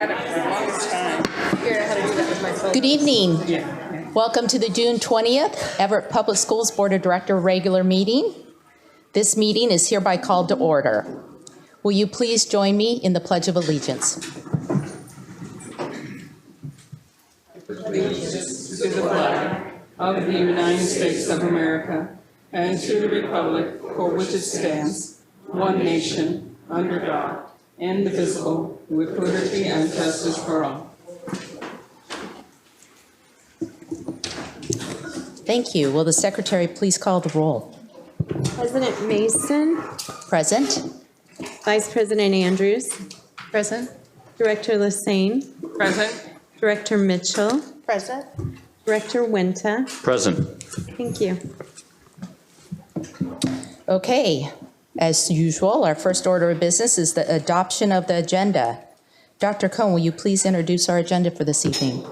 Good evening. Welcome to the June 20th Everett Public Schools Board of Directors regular meeting. This meeting is hereby called to order. Will you please join me in the Pledge of Allegiance? Allegiance to the flag of the United States of America and to the republic for which it stands, one nation, under God, indivisible, with liberty and justice for all. Thank you. Will the Secretary please call the roll? President Mason. Present. Vice President Andrews. Present. Director Lassane. Present. Director Mitchell. Present. Director Winter. Present. Thank you. Okay. As usual, our first order of business is the adoption of the agenda. Dr. Cohn, will you please introduce our agenda for this evening?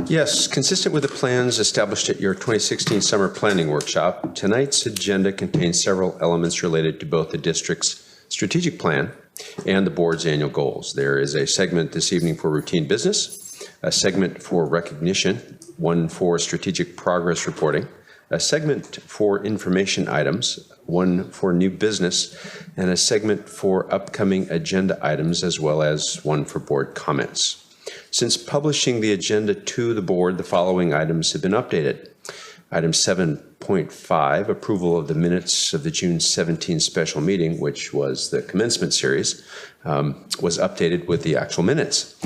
Yes, consistent with the plans established at your 2016 Summer Planning Workshop, tonight's agenda contains several elements related to both the district's strategic plan and the board's annual goals. There is a segment this evening for routine business, a segment for recognition, one for strategic progress reporting, a segment for information items, one for new business, and a segment for upcoming agenda items, as well as one for board comments. Since publishing the agenda to the board, the following items have been updated. Item 7.5, approval of the minutes of the June 17 special meeting, which was the commencement series, was updated with the actual minutes.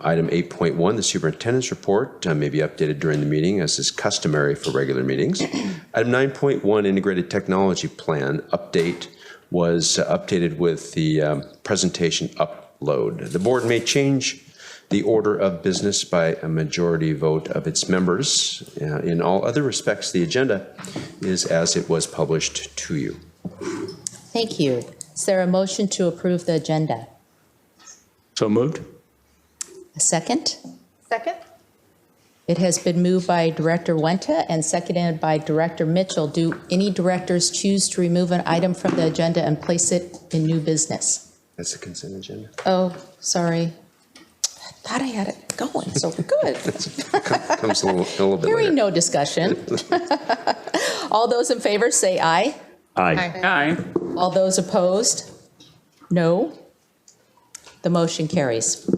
Item 8.1, the superintendent's report, may be updated during the meeting, as is customary for regular meetings. Item 9.1, integrated technology plan update, was updated with the presentation upload. The board may change the order of business by a majority vote of its members. In all other respects, the agenda is as it was published to you. Thank you. Is there a motion to approve the agenda? So moved. A second? Second. It has been moved by Director Wenta and seconded by Director Mitchell. Do any directors choose to remove an item from the agenda and place it in new business? That's the consent agenda. Oh, sorry. I thought I had it going, so good. Comes a little bit Hearing later. no discussion. All those in favor say aye. Aye. Aye. All those opposed? No. The motion carries.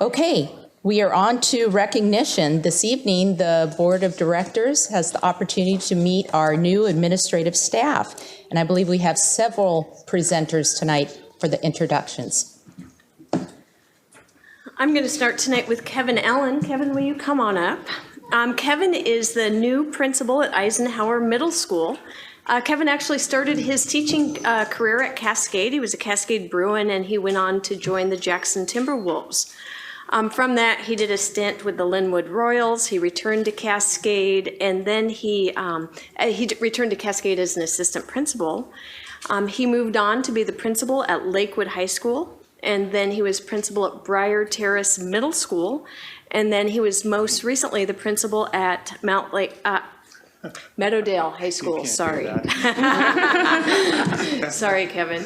Okay, we are on to recognition. This evening, the Board of Directors has the opportunity to meet our new administrative staff. And I believe we have several presenters tonight for the introductions. I'm going to start tonight with Kevin Allen. Kevin, will you come on up? Kevin is the new principal at Eisenhower Middle School. Kevin actually started his teaching career at Cascade. He was a Cascade Bruin, and he went on to join the Jackson Timberwolves. From that, he did a stint with the Linwood Royals. He returned to Cascade, and then he returned to Cascade as an assistant principal. He moved on to be the principal at Lakewood High School, and then he was principal at Briar Terrace Middle School, and then he was most recently the principal at Meadowdale High School. Sorry. Sorry, Kevin.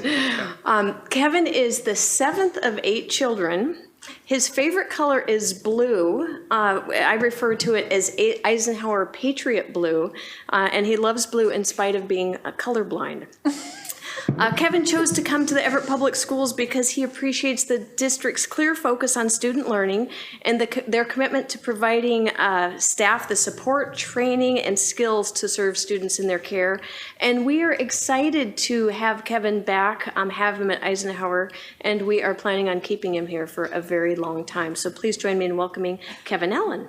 Kevin is the seventh of 8 children. His favorite color is blue. I refer to it as Eisenhower Patriot Blue, and he loves blue in spite of being colorblind. Kevin chose to come to the Everett Public Schools because he appreciates the district's clear focus on student learning and their commitment to providing staff the support, training, and skills to serve students in their care. And we are excited to have Kevin back, have him at Eisenhower, and we are planning on keeping him here for a very long time. So please join me in welcoming Kevin Allen.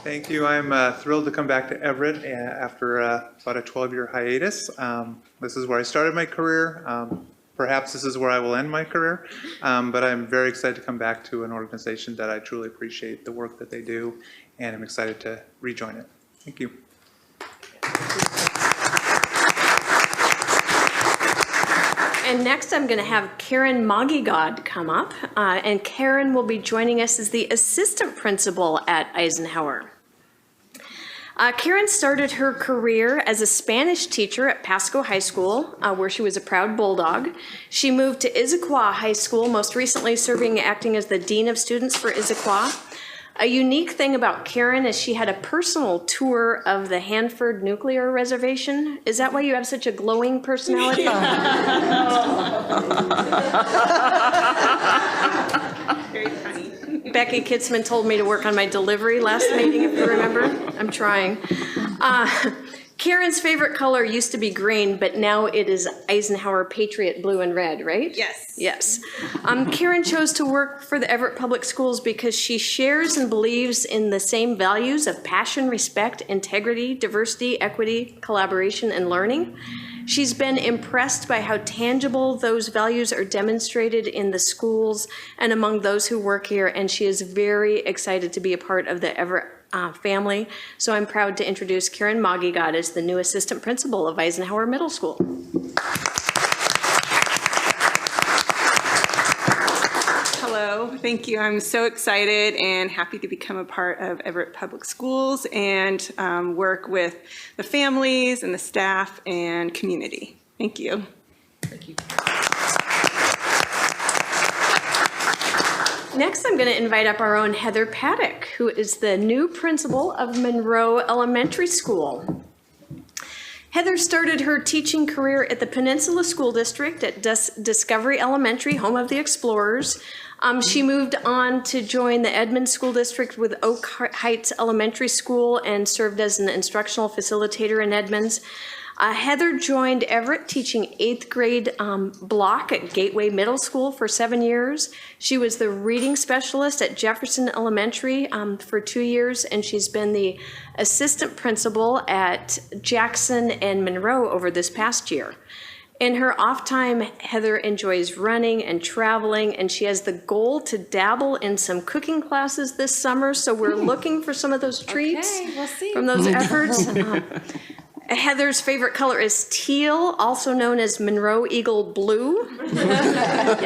Thank you. I'm thrilled to come back to Everett after about a 12-year hiatus. This is where I started my career. Perhaps this is where I will end my career, but I'm very excited to come back to an organization that I truly appreciate the work that they do, and I'm excited to rejoin it. Thank you. And next I'm going to have Karen Mogigod come up, and Karen will be joining us as the assistant principal at Eisenhower. Karen started her career as a Spanish teacher at Pasco High School, where she was a proud Bulldog. She moved to Issaquah High School, most recently acting as the Dean of Students for Issaquah. A unique thing about Karen is she had a personal tour of the Hanford Nuclear Reservation. Is that why you have such a glowing personality? Very funny. Becky Kitzman told me to work on my delivery last meeting, if you remember. I'm trying. Karen's favorite color used to be green, but now it is Eisenhower Patriot blue and red, right? Yes. Yes. Karen chose to work for the Everett Public Schools because she shares and believes in the same values of passion, respect, integrity, diversity, equity, collaboration, and learning. She's been impressed by how tangible those values are demonstrated in the schools and among those who work here, and she is very excited to be a part of the Everett family. So I'm proud to introduce Karen Magigod as the new assistant principal of Eisenhower Middle School. Hello, thank you. I'm so excited and happy to become a part of Everett Public Schools and work with the families and the staff and community. Thank you. Thank you. Next, I'm going to invite up our own Heather Paddock, who is the new principal of Monroe Elementary School. Heather started her teaching career at the Peninsula School District at Discovery Elementary, home of the Explorers. She moved on to join the Edmond School District with Oak Heights Elementary School and served as an instructional facilitator in Edmonds. Heather joined Everett teaching 8th grade block at Gateway Middle School for 7 years. She was the reading specialist at Jefferson Elementary for 2 years, and she's been the assistant principal at Jackson and Monroe over this past year. In her off time, Heather enjoys running and traveling, and she has the goal to dabble in some cooking classes this summer, so we're looking for some of those treats from those efforts. Heather's favorite color is teal, also known as Monroe Eagle Blue. That's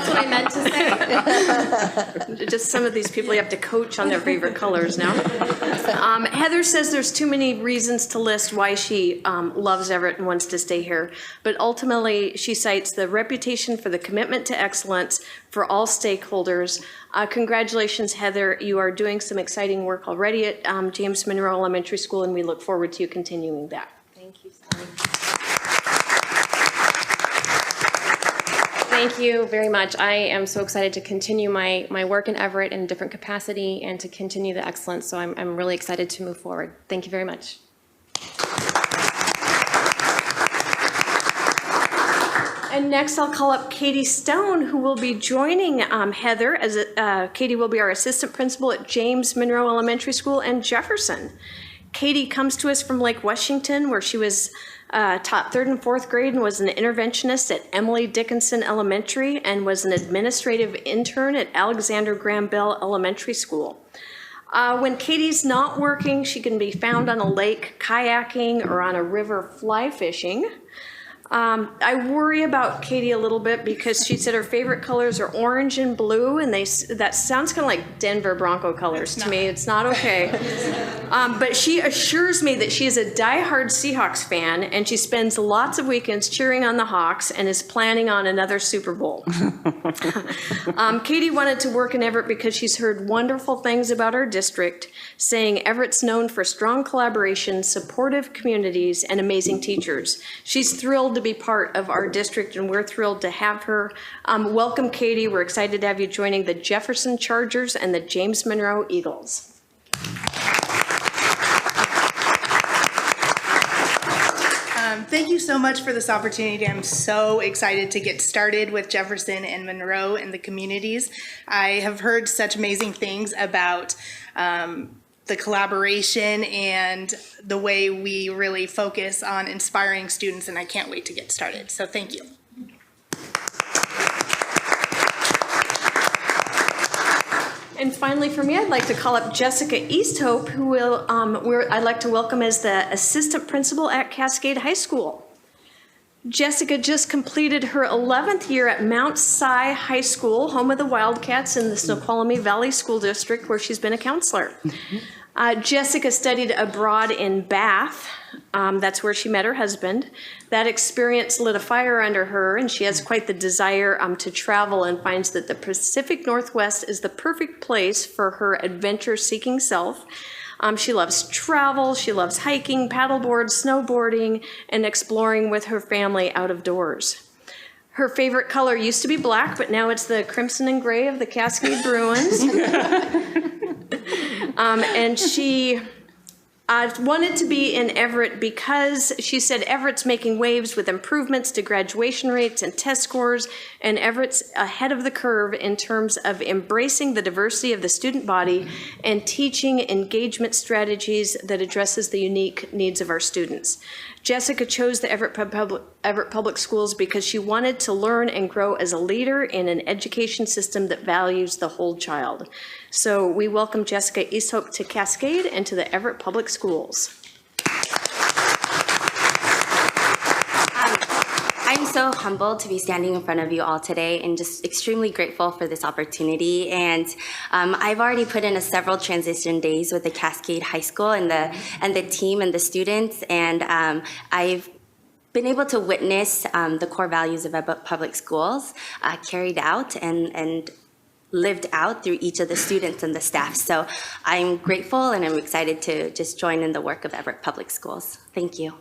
what I meant to say. Just some of these people you have to coach on their favorite colors now. Heather says there's too many reasons to list why she loves Everett and wants to stay here, but ultimately she cites the reputation for the commitment to excellence for all stakeholders. Congratulations, Heather. You are doing some exciting work already at James Monroe Elementary School, and we look forward to you continuing that. Thank you, Sally. Thank you very much. I am so excited to continue my work in Everett in a different capacity and to continue the excellence, so I'm really excited to move forward. Thank you very much. And next I'll call up Katie Stone, who will be joining Heather as Katie will be our assistant principal at James Monroe Elementary School and Jefferson. Katie comes to us from Lake Washington, where she was taught 3rd and 4th grade and was an interventionist at Emily Dickinson Elementary and was an administrative intern at Alexander Graham Bell Elementary School. When Katie's not working, she can be found on a lake kayaking or on a river fly fishing. I worry about Katie a little bit because she said her favorite colors are orange and blue, and that sounds kind of like Denver Bronco colors to me. It's not okay. But she assures me that she is a diehard Seahawks fan, and she spends lots of weekends cheering on the Hawks and is planning on another Super Bowl. Katie wanted to work in Everett because she's heard wonderful things about our district, saying Everett's known for strong collaboration, supportive communities, and amazing teachers. She's thrilled to be part of our district, and we're thrilled to have her. Welcome, Katie. We're excited to have you joining the Jefferson Chargers and the James Monroe Eagles. Thank you so much for this opportunity. I'm so excited to get started with Jefferson and Monroe and the communities. I have heard such amazing things about the collaboration and the way we really focus on inspiring students, and I can't wait to get started. So thank you. And finally, for me, I'd like to call up Jessica Easthope, who will I'd like to welcome as the assistant principal at Cascade High School. Jessica just completed her 11th year at Mount Si High School, home of the Wildcats in the Snoqualmie Valley School District, where she's been a counselor. Jessica studied abroad in Bath. That's where she met her husband. That experience lit a fire under her, and she has quite the desire to travel and finds that the Pacific Northwest is the perfect place for her adventure-seeking self. She loves travel, she loves hiking, paddleboard, snowboarding, and exploring with her family out of doors. Her favorite color used to be black, but now it's the crimson and gray of the Cascade Bruins. And she wanted to be in Everett because she said Everett's making waves with improvements to graduation rates and test scores, and Everett's ahead of the curve in terms of embracing the diversity of the student body and teaching engagement strategies that addresses the unique needs of our students. Jessica chose the Everett Public Schools because she wanted to learn and grow as a leader in an education system that values the whole child. So we welcome Jessica Easthope to Cascade and to the Everett Public Schools. I'm so humbled to be standing in front of you all today and just extremely grateful for this opportunity. And I've already put in several transition days with the Cascade High School and the team and the students, and I've been able to witness the core values of Everett Public Schools carried out and lived out through each of the students and the staff. So I'm grateful and I'm excited to just join in the work of Everett Public Schools. Thank you.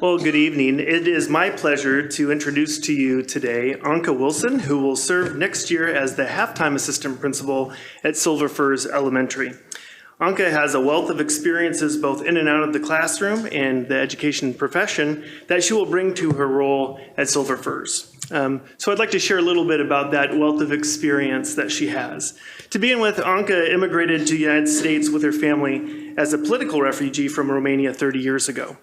Well, good evening. It is my pleasure to introduce to you today Anka Wilson, who will serve next year as the halftime assistant principal at Silver Firs Elementary. Anka has a wealth of experiences both in and out of the classroom and the education profession that she will bring to her role at Silver Firs. So I'd like to share a little bit about that wealth of experience that she has. To begin with, Anka immigrated to the United States with her family as a political refugee from Romania 30 years ago.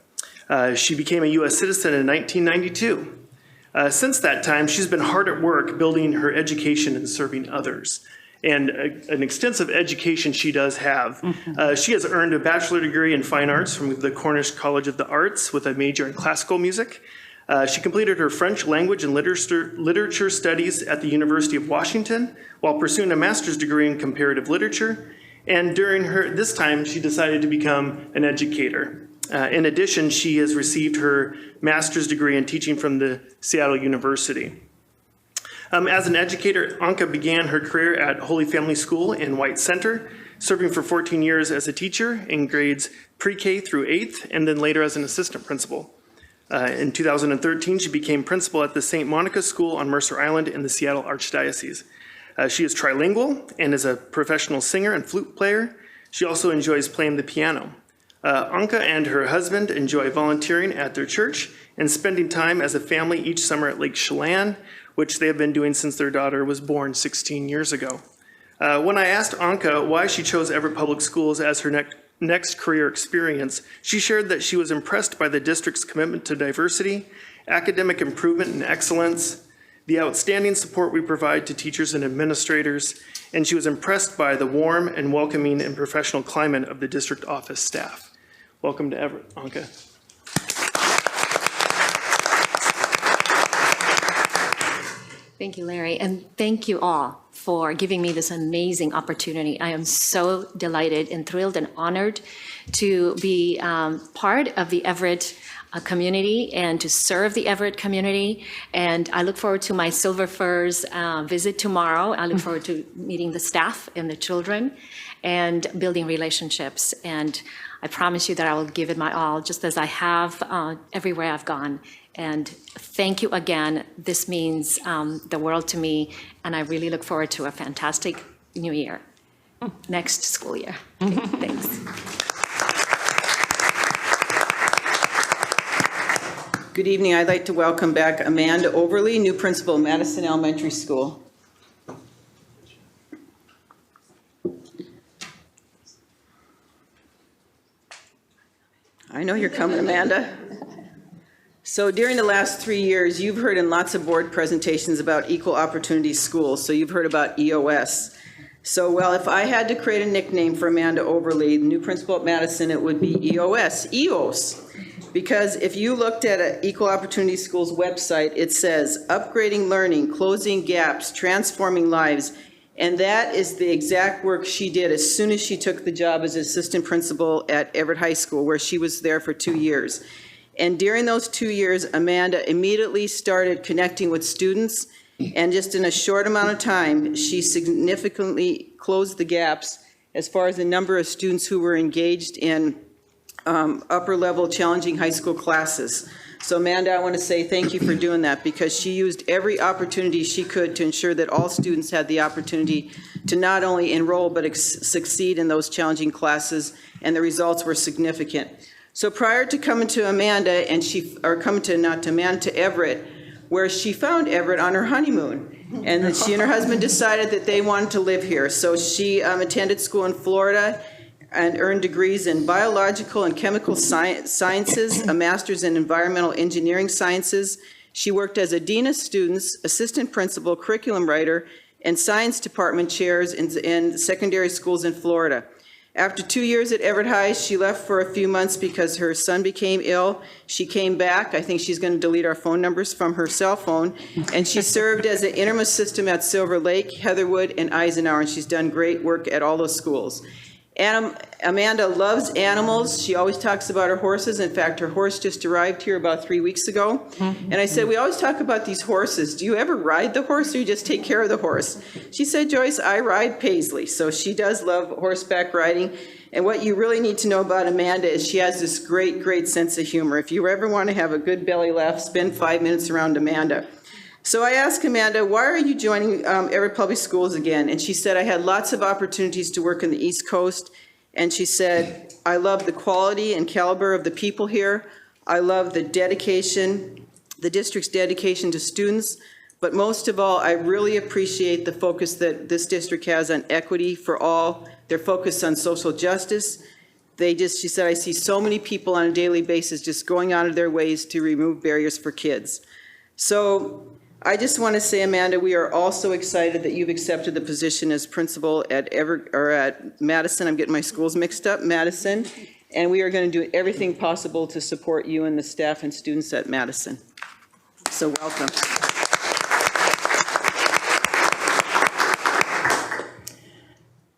She became a U.S. citizen in 1992. Since that time, she's been hard at work building her education and serving others. And an extensive education she does have. She has earned a bachelor degree in fine arts from the Cornish College of the Arts with a major in classical music. She completed her French language and literature studies at the University of Washington while pursuing a master's degree in comparative literature. And during this time, she decided to become an educator. In addition, she has received her master's degree in teaching from the Seattle University. As an educator, Anka began her career at Holy Family School in White Center, serving for 14 years as a teacher in grades pre-K through 8th, and then later as an assistant principal. In 2013, she became principal at the St. Monica School on Mercer Island in the Seattle Archdiocese. She is trilingual and is a professional singer and flute player. She also enjoys playing the piano. Anka and her husband enjoy volunteering at their church and spending time as a family each summer at Lake Chelan, which they have been doing since their daughter was born 16 years ago. When I asked Anka why she chose Everett Public Schools as her next career experience, she shared that she was impressed by the district's commitment to diversity, academic improvement and excellence, the outstanding support we provide to teachers and administrators, and she was impressed by the warm and welcoming and professional climate of the district office staff. Welcome to Everett, Anka. Thank you, Larry, and thank you all for giving me this amazing opportunity. I am so delighted and thrilled and honored to be part of the Everett community and to serve the Everett community. And I look forward to my Silver Firs visit tomorrow. I look forward to meeting the staff and the children and building relationships. And I promise you that I will give it my all, just as I have everywhere I've gone. And thank you again. This means the world to me, and I really look forward to a fantastic new year, next school year. Okay, thanks. Good evening. I'd like to welcome back Amanda Overly, new principal of Madison Elementary School. I know you're coming, Amanda. So during the last 3 years, you've heard in lots of board presentations about equal opportunity schools. So you've heard about EOS. So, well, if I had to create a nickname for Amanda Overly, the new principal at Madison, it would be EOS. Because if you looked at an Equal Opportunity Schools website, it says upgrading learning, closing gaps, transforming lives. And that is the exact work she did as soon as she took the job as assistant principal at Everett High School, where she was there for 2 years. And during those 2 years, Amanda immediately started connecting with students, and just in a short amount of time, she significantly closed the gaps as far as the number of students who were engaged in upper-level challenging high school classes. So Amanda, I want to say thank you for doing that, because she used every opportunity she could to ensure that all students had the opportunity to not only enroll but succeed in those challenging classes, and the results were significant. So prior to coming to Amanda, to Everett, where she found Everett on her honeymoon. And then she and her husband decided that they wanted to live here. So she attended school in Florida and earned degrees in biological and chemical sciences, a master's in environmental engineering sciences. She worked as a dean of students, assistant principal, curriculum writer, and science department chairs in secondary schools in Florida. After 2 years at Everett High, she left for a few months because her son became ill. She came back. I think she's going to delete our phone numbers from her cell phone. And she served as an interim assistant at Silver Lake, Heatherwood, and Eisenhower, and she's done great work at all those schools. Amanda loves animals. She always talks about her horses. In fact, her horse just arrived here about 3 weeks ago. And I said, we always talk about these horses. Do you ever ride the horse, or you just take care of the horse? She said, Joyce, I ride Paisley. So she does love horseback riding. And what you really need to know about Amanda is she has this great, great sense of humor. If you ever want to have a good belly laugh, spend 5 minutes around Amanda. So I asked Amanda, why are you joining Everett Public Schools again? And she said, I had lots of opportunities to work in the East Coast. And she said, I love the quality and caliber of the people here. I love the dedication, the district's dedication to students. But most of all, I really appreciate the focus that this district has on equity for all, their focus on social justice. She said, I see so many people on a daily basis just going out of their ways to remove barriers for kids. So I just want to say, Amanda, we are also excited that you've accepted the position as principal at Madison. I'm getting my schools mixed up, Madison. And we are going to do everything possible to support you and the staff and students at Madison. So welcome.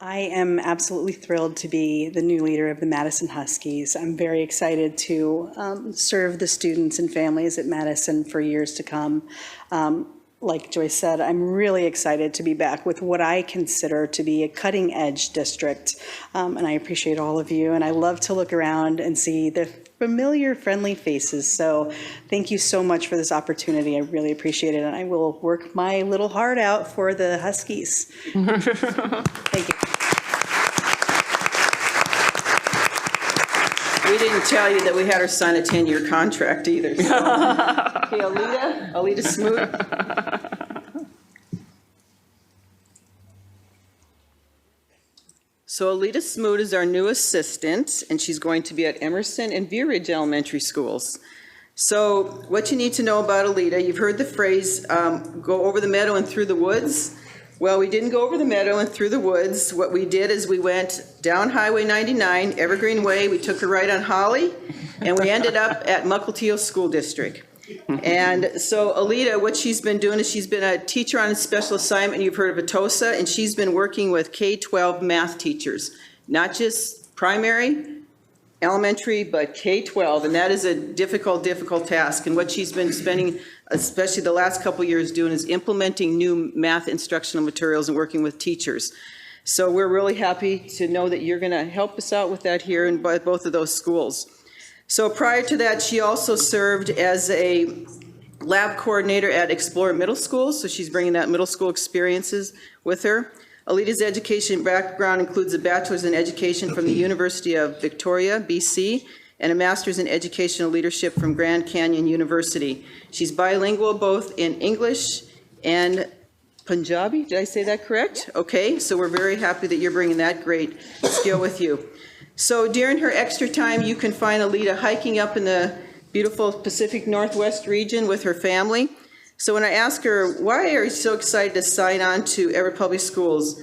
I am absolutely thrilled to be the new leader of the Madison Huskies. I'm very excited to serve the students and families at Madison for years to come. Like Joyce said, I'm really excited to be back with what I consider to be a cutting-edge district. And I appreciate all of you. And I love to look around and see the familiar, friendly faces. So thank you so much for this opportunity. I really appreciate it. And I will work my little heart out for the Huskies. Thank you. We didn't tell you that we had her sign a 10-year contract either. So. Okay, Alita Smoot. So Alita Smoot is our new assistant, and she's going to be at Emerson and View Ridge Elementary Schools. So what you need to know about Alita, you've heard the phrase, go over the meadow and through the woods. Well, we didn't go over the meadow and through the woods. What we did is we went down Highway 99, Evergreen Way, we took a right on Holly, and we ended up at Mukilteo School District. And so Alita, what she's been doing is she's been a teacher on a special assignment. You've heard of ATOSA, and she's been working with K-12 math teachers, not just primary, elementary, but K-12, and that is a difficult task. And what she's been spending, especially the last couple years, doing is implementing new math instructional materials and working with teachers. So we're really happy to know that you're going to help us out with that here in both of those schools. So prior to that, she also served as a lab coordinator at Explorer Middle School, so she's bringing that middle school experiences with her. Alita's education background includes a bachelor's in education from the University of Victoria, BC, and a master's in educational leadership from Grand Canyon University. She's bilingual both in English and Punjabi. Did I say that correct? Okay, so we're very happy that you're bringing that great skill with you. So during her extra time, you can find Alita hiking up in the beautiful Pacific Northwest region with her family. So when I ask her, why are you so excited to sign on to Everett Public Schools?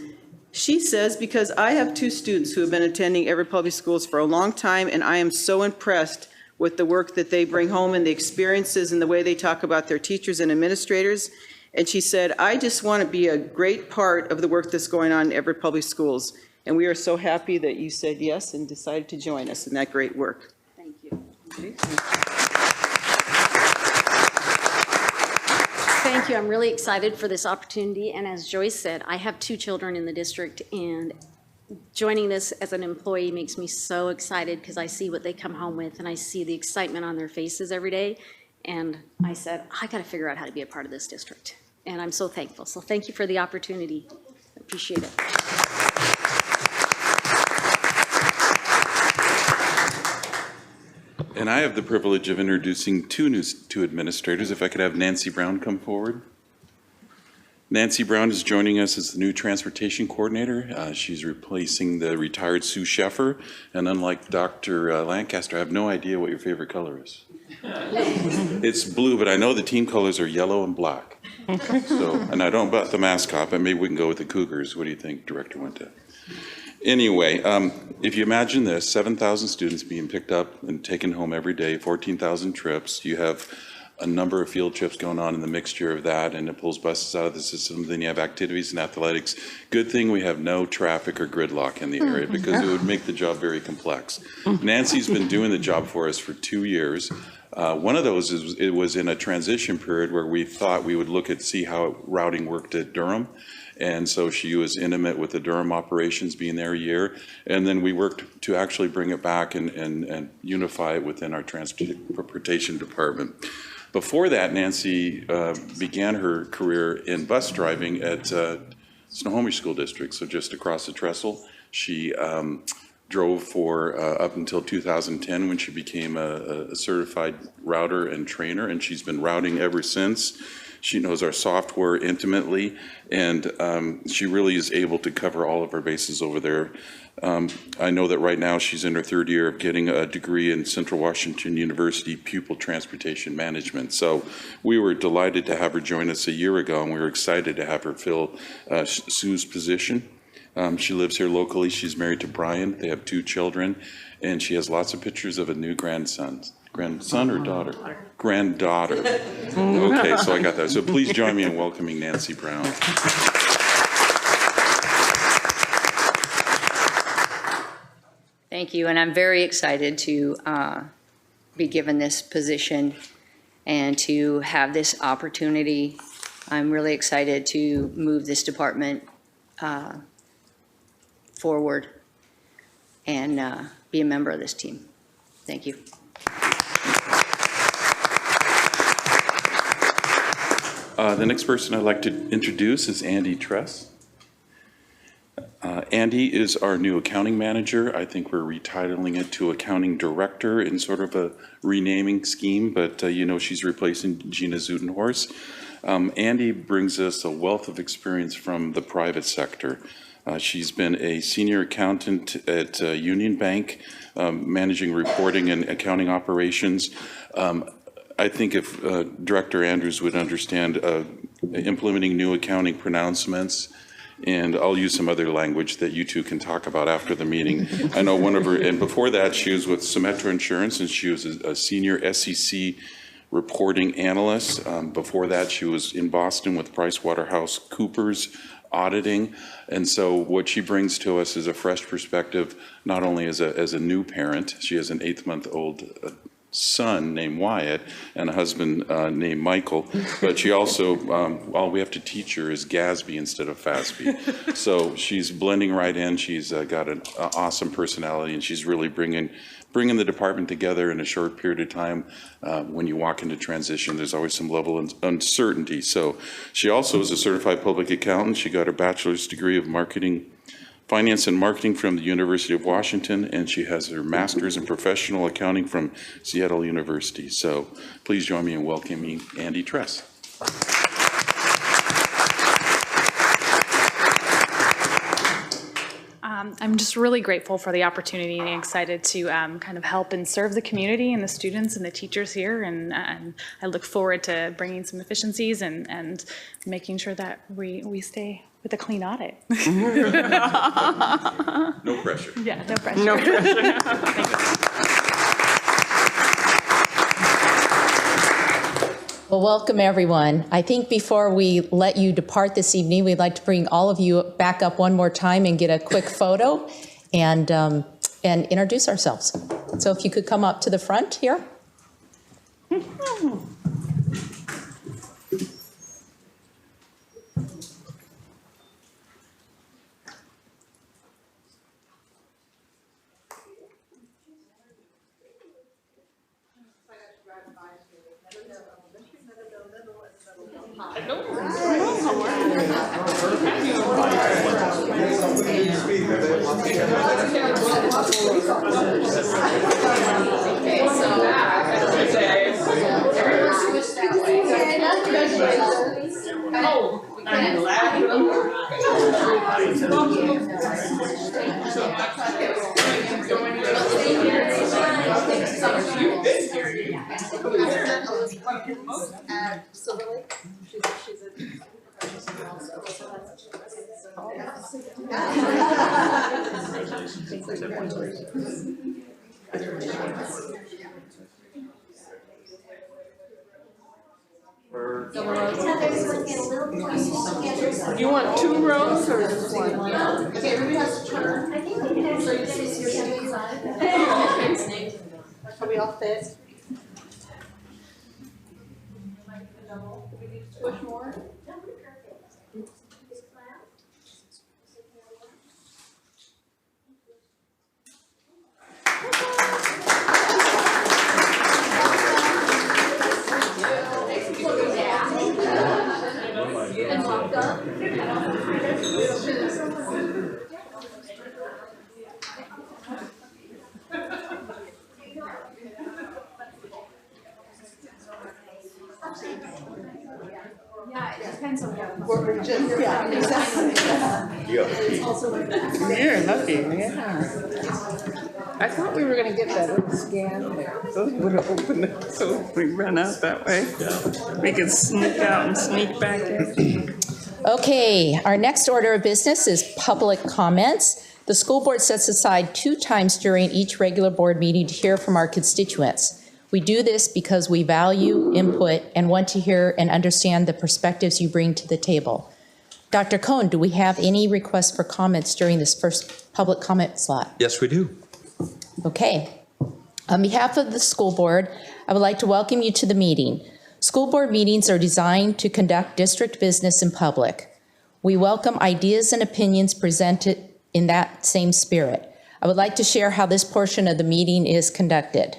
She says, because I have 2 students who have been attending Everett Public Schools for a long time, and I am so impressed with the work that they bring home and the experiences and the way they talk about their teachers and administrators. And she said, I just want to be a great part of the work that's going on in Everett Public Schools. And we are so happy that you said yes and decided to join us in that great work. Thank you. Thank you. I'm really excited for this opportunity. And as Joyce said, I have 2 children in the district, and joining this as an employee makes me so excited because I see what they come home with and I see the excitement on their faces every day. And I said, I got to figure out how to be a part of this district. And I'm so thankful. So thank you for the opportunity. I appreciate it. And I have the privilege of introducing two administrators. If I could have Nancy Brown come forward. Nancy Brown is joining us as the new transportation coordinator. She's replacing the retired Sue Sheffer. And unlike Dr. Lancaster, I have no idea what your favorite color is. It's blue, but I know the team colors are yellow and black. So, and I don't know about the mascot, but maybe we can go with the Cougars. What do you think, Director Winter? Anyway, if you imagine this, 7,000 students being picked up and taken home every day, 14,000 trips, you have a number of field trips going on in the mixture of that, and it pulls buses out of the system. Then you have activities and athletics. Good thing we have no traffic or gridlock in the area because it would make the job very complex. Nancy's been doing the job for us for 2 years. One of those is it was in a transition period where we thought we would look at see how routing worked at Durham. And so she was intimate with the Durham operations being there a year. And then we worked to actually bring it back and unify it within our transportation department. Before that, Nancy began her career in bus driving at Snohomish School District, so just across the trestle. She drove for up until 2010 when she became a certified router and trainer, and she's been routing ever since. She knows our software intimately, and she really is able to cover all of our bases over there. I know that right now she's in her 3rd year of getting a degree in Central Washington University Pupil Transportation Management. So we were delighted to have her join us a year ago, and we were excited to have her fill Sue's position. She lives here locally. She's married to Brian. They have 2 children, and she has lots of pictures of a new grandson. Grandson or daughter? Granddaughter. Okay, so I got that. So please join me in welcoming Nancy Brown. Thank you, and I'm very excited to be given this position and to have this opportunity. I'm really excited to move this department forward and be a member of this team. Thank you. The next person I'd like to introduce is Andy Tress. Andy is our new accounting manager. I think we're retitling it to accounting director in sort of a renaming scheme, but you know, she's replacing Gina Zudenhorst. Andy brings us a wealth of experience from the private sector. She's been a senior accountant at Union Bank, managing reporting and accounting operations. I think if Director Andrews would understand implementing new accounting pronouncements, and I'll use some other language that you two can talk about after the meeting. I know one of her, and before that she was with Symetra Insurance, and she was a senior SEC reporting analyst. Before that she was in Boston with PricewaterhouseCoopers auditing, and so what she brings to us is a fresh perspective, not only as a new parent. She has an 8-month-old son named Wyatt and a husband named Michael, but she also, all we have to teach her is Gatsby instead of Fasby. So she's blending right in. She's got an awesome personality, and she's really bringing the department together in a short period of time. When you walk into transition, there's always some level of uncertainty. So she also is a certified public accountant. She got her bachelor's degree of finance and marketing from the University of Washington, and she has her master's in professional accounting from Seattle University. So please join me in welcoming Andy Tress. I'm just really grateful for the opportunity and excited to kind of help and serve the community and the students and the teachers here. And I look forward to bringing some efficiencies and making sure that we stay with a clean audit. No pressure. Yeah, no pressure. No pressure. Well, welcome, everyone. I think before we let you depart this evening, we'd like to bring all of you back up one more time and get a quick photo and introduce ourselves. So if you could come up to the front here. You want 2 rows or just 1? Okay, everybody has to turn. I think we can. So you sit your inside. Can we all fit? Do we need to push more? Yeah, it depends on what. We're just, yeah, exactly. You're lucky, yeah. I thought we were gonna get that little scan there. Those would have opened it, so if we run out that way, we can sneak out and sneak back in. Okay, our next order of business is public comments. The school board sets aside 2 times during each regular board meeting to hear from our constituents. We do this because we value input and want to hear and understand the perspectives you bring to the table. Dr. Cohn, do we have any requests for comments during this first public comment slot? Yes, we do. Okay. On behalf of the school board, I would like to welcome you to the meeting. School board meetings are designed to conduct district business in public. We welcome ideas and opinions presented in that same spirit. I would like to share how this portion of the meeting is conducted.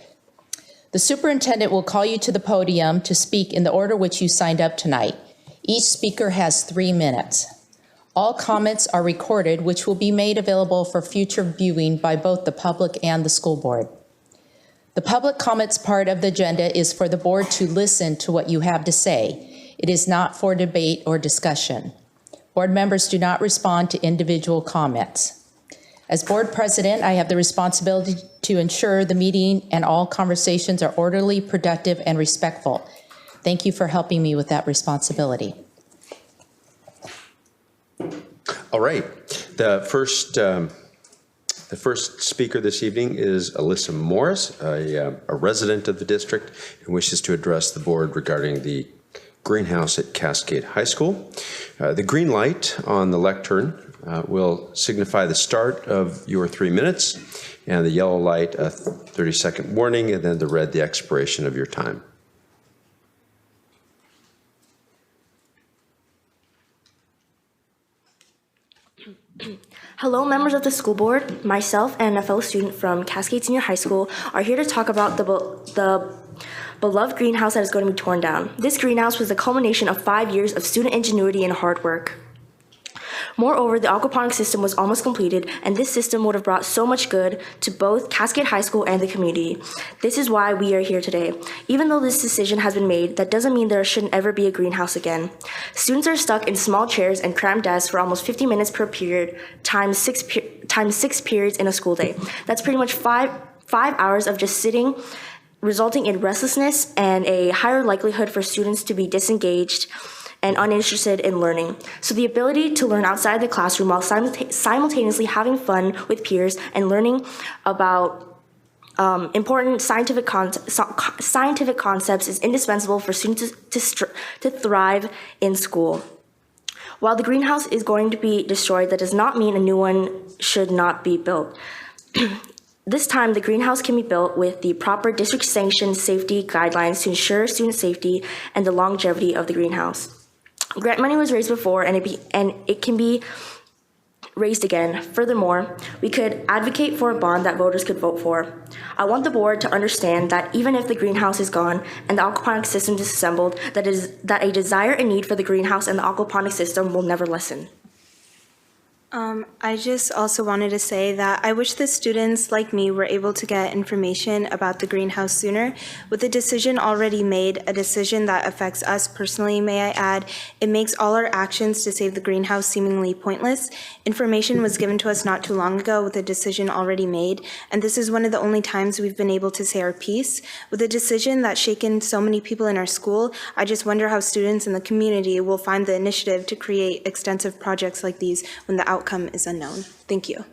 The superintendent will call you to the podium to speak in the order which you signed up tonight. Each speaker has 3 minutes. All comments are recorded, which will be made available for future viewing by both the public and the school board. The public comments part of the agenda is for the board to listen to what you have to say. It is not for debate or discussion. Board members do not respond to individual comments. As board president, I have the responsibility to ensure the meeting and all conversations are orderly, productive, and respectful. Thank you for helping me with that responsibility. All right. The first speaker this evening is Alyssa Morris, a resident of the district who wishes to address the board regarding the greenhouse at Cascade High School. The green light on the lectern will signify the start of your 3 minutes, and the yellow light, a 30-second warning, and then the red, the expiration of your time. Hello, members of the school board. Myself and a fellow student from Cascade Senior High School are here to talk about the beloved greenhouse that is going to be torn down. This greenhouse was the culmination of 5 years of student ingenuity and hard work. Moreover, the aquaponics system was almost completed, and this system would have brought so much good to both Cascade High School and the community. This is why we are here today. Even though this decision has been made, that doesn't mean there shouldn't ever be a greenhouse again. Students are stuck in small chairs and cramped desks for almost 50 minutes per period, times six periods in a school day. That's pretty much five hours of just sitting, resulting in restlessness and a higher likelihood for students to be disengaged and uninterested in learning. So the ability to learn outside the classroom while simultaneously having fun with peers and learning about important scientific concepts is indispensable for students to thrive in school. While the greenhouse is going to be destroyed, that does not mean a new one should not be built. This time, the greenhouse can be built with the proper district-sanctioned safety guidelines to ensure student safety and the longevity of the greenhouse. Grant money was raised before, and it can be raised again. Furthermore, we could advocate for a bond that voters could vote for. I want the board to understand that even if the greenhouse is gone and the aquaponics system disassembled, that a desire and need for the greenhouse and the aquaponics system will never lessen. I just also wanted to say that I wish the students like me were able to get information about the greenhouse sooner. With the decision already made, a decision that affects us personally, may I add, it makes all our actions to save the greenhouse seemingly pointless. Information was given to us not too long ago with a decision already made, and this is one of the only times we've been able to say our piece. With a decision that's shaken so many people in our school, I just wonder how students in the community will find the initiative to create extensive projects like these when the outcome is unknown. Thank you.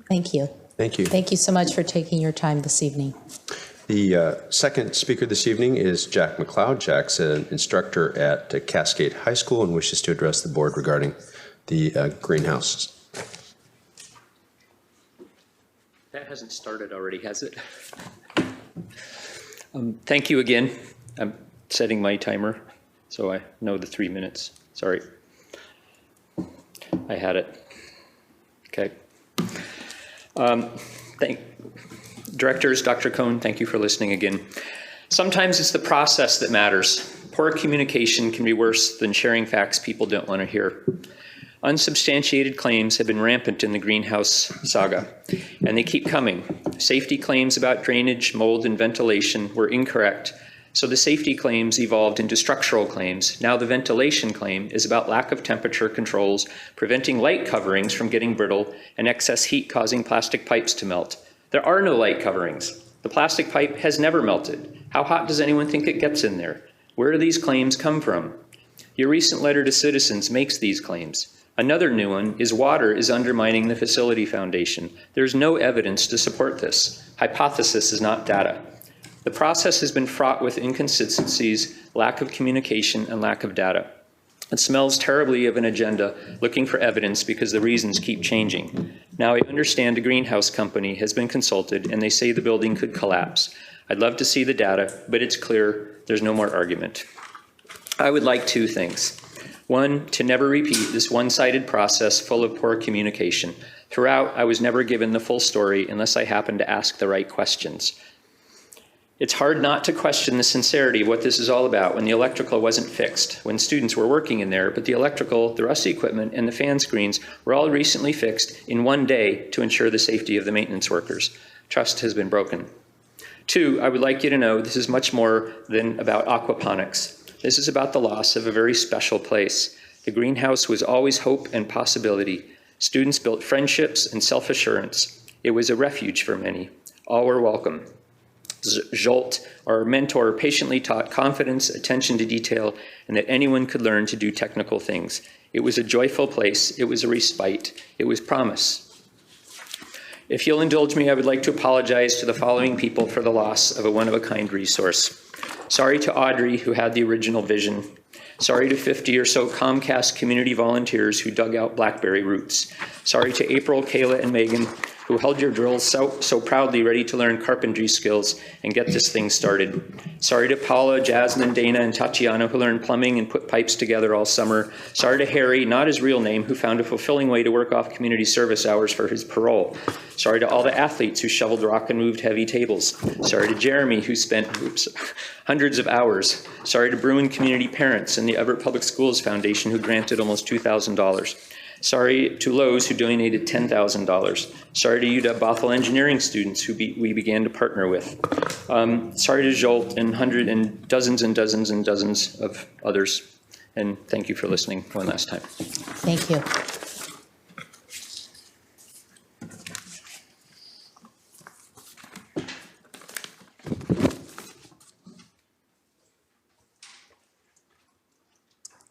Thank you. Thank you. Thank you so much for taking your time this evening. The second speaker this evening is Jack McLeod. Jack's an instructor at Cascade High School and wishes to address the board regarding the greenhouses. That hasn't started already, has it? Thank you again. I'm setting my timer, so I know the 3 minutes. Sorry. I had it. Okay. Directors, Dr. Cohn, thank you for listening again. Sometimes it's the process that matters. Poor communication can be worse than sharing facts people don't want to hear. Unsubstantiated claims have been rampant in the greenhouse saga, and they keep coming. Safety claims about drainage, mold, and ventilation were incorrect, so the safety claims evolved into structural claims. Now the ventilation claim is about lack of temperature controls, preventing light coverings from getting brittle, and excess heat causing plastic pipes to melt. There are no light coverings. The plastic pipe has never melted. How hot does anyone think it gets in there? Where do these claims come from? Your recent letter to citizens makes these claims. Another new one is water is undermining the facility foundation. There's no evidence to support this. Hypothesis is not data. The process has been fraught with inconsistencies, lack of communication, and lack of data. It smells terribly of an agenda looking for evidence because the reasons keep changing. Now I understand a greenhouse company has been consulted and they say the building could collapse. I'd love to see the data, but it's clear there's no more argument. I would like two things. One, to never repeat this one-sided process full of poor communication. Throughout, I was never given the full story unless I happened to ask the right questions. It's hard not to question the sincerity of what this is all about when the electrical wasn't fixed, when students were working in there, but the electrical, the rusty equipment, and the fan screens were all recently fixed in one day to ensure the safety of the maintenance workers. Trust has been broken. Two, I would like you to know this is much more than about aquaponics. This is about the loss of a very special place. The greenhouse was always hope and possibility. Students built friendships and self-assurance. It was a refuge for many. All were welcome. Jolt, our mentor, patiently taught confidence, attention to detail, and that anyone could learn to do technical things. It was a joyful place. It was a respite. It was promise. If you'll indulge me, I would like to apologize to the following people for the loss of a one-of-a-kind resource. Sorry to Audrey, who had the original vision. Sorry to 50 or so Comcast community volunteers who dug out blackberry roots. Sorry to April, Kayla, and Megan, who held your drills so proudly ready to learn carpentry skills and get this thing started. Sorry to Paula, Jasmine, Dana, and Tatiana, who learned plumbing and put pipes together all summer. Sorry to Harry, not his real name, who found a fulfilling way to work off community service hours for his parole. Sorry to all the athletes who shoveled rock and moved heavy tables. Sorry to Jeremy, who spent hundreds of hours. Sorry to Bruin community parents and the Everett Public Schools Foundation, who granted almost $2,000. Sorry to Lowe's, who donated $10,000. Sorry to UW Bothell engineering students who we began to partner with. Sorry to Jolt and dozens and dozens and dozens of others. And thank you for listening one last time. Thank you.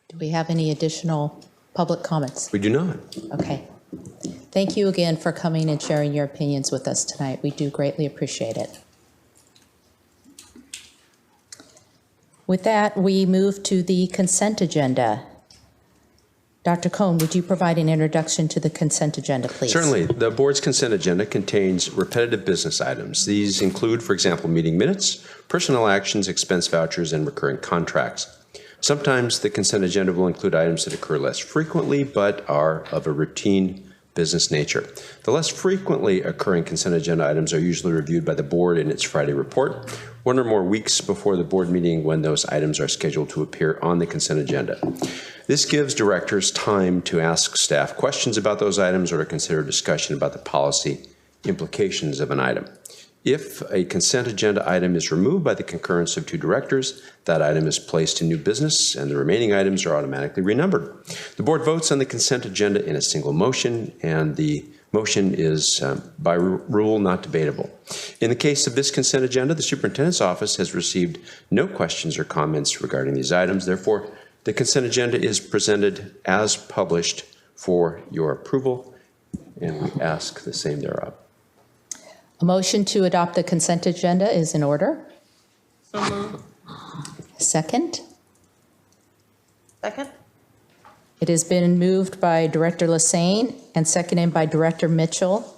Do we have any additional public comments? We do not. Okay. Thank you again for coming and sharing your opinions with us tonight. We do greatly appreciate it. With that, we move to the consent agenda. Dr. Cohn, would you provide an introduction to the consent agenda, please? Certainly. The board's consent agenda contains repetitive business items. These include, for example, meeting minutes, personnel actions, expense vouchers, and recurring contracts. Sometimes the consent agenda will include items that occur less frequently but are of a routine business nature. The less frequently occurring consent agenda items are usually reviewed by the board in its Friday report, 1 or more weeks before the board meeting when those items are scheduled to appear on the consent agenda. This gives directors time to ask staff questions about those items or to consider discussion about the policy implications of an item. If a consent agenda item is removed by the concurrence of 2 directors, that item is placed in new business and the remaining items are automatically renumbered. The board votes on the consent agenda in a single motion, and the motion is by rule not debatable. In the case of this consent agenda, the superintendent's office has received no questions or comments regarding these items. Therefore, the consent agenda is presented as published for your approval, and we ask the same thereof. A motion to adopt the consent agenda is in order. So moved. Second? Second? It has been moved by Director Lassane and seconded by Director Mitchell.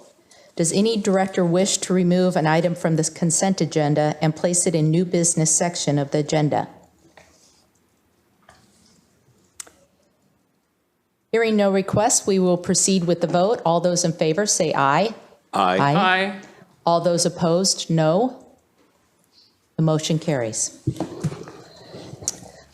Does any director wish to remove an item from this consent agenda and place it in new business section of the agenda? Hearing no requests, we will proceed with the vote. All those in favor say aye. Aye. Aye. All those opposed, no. The motion carries.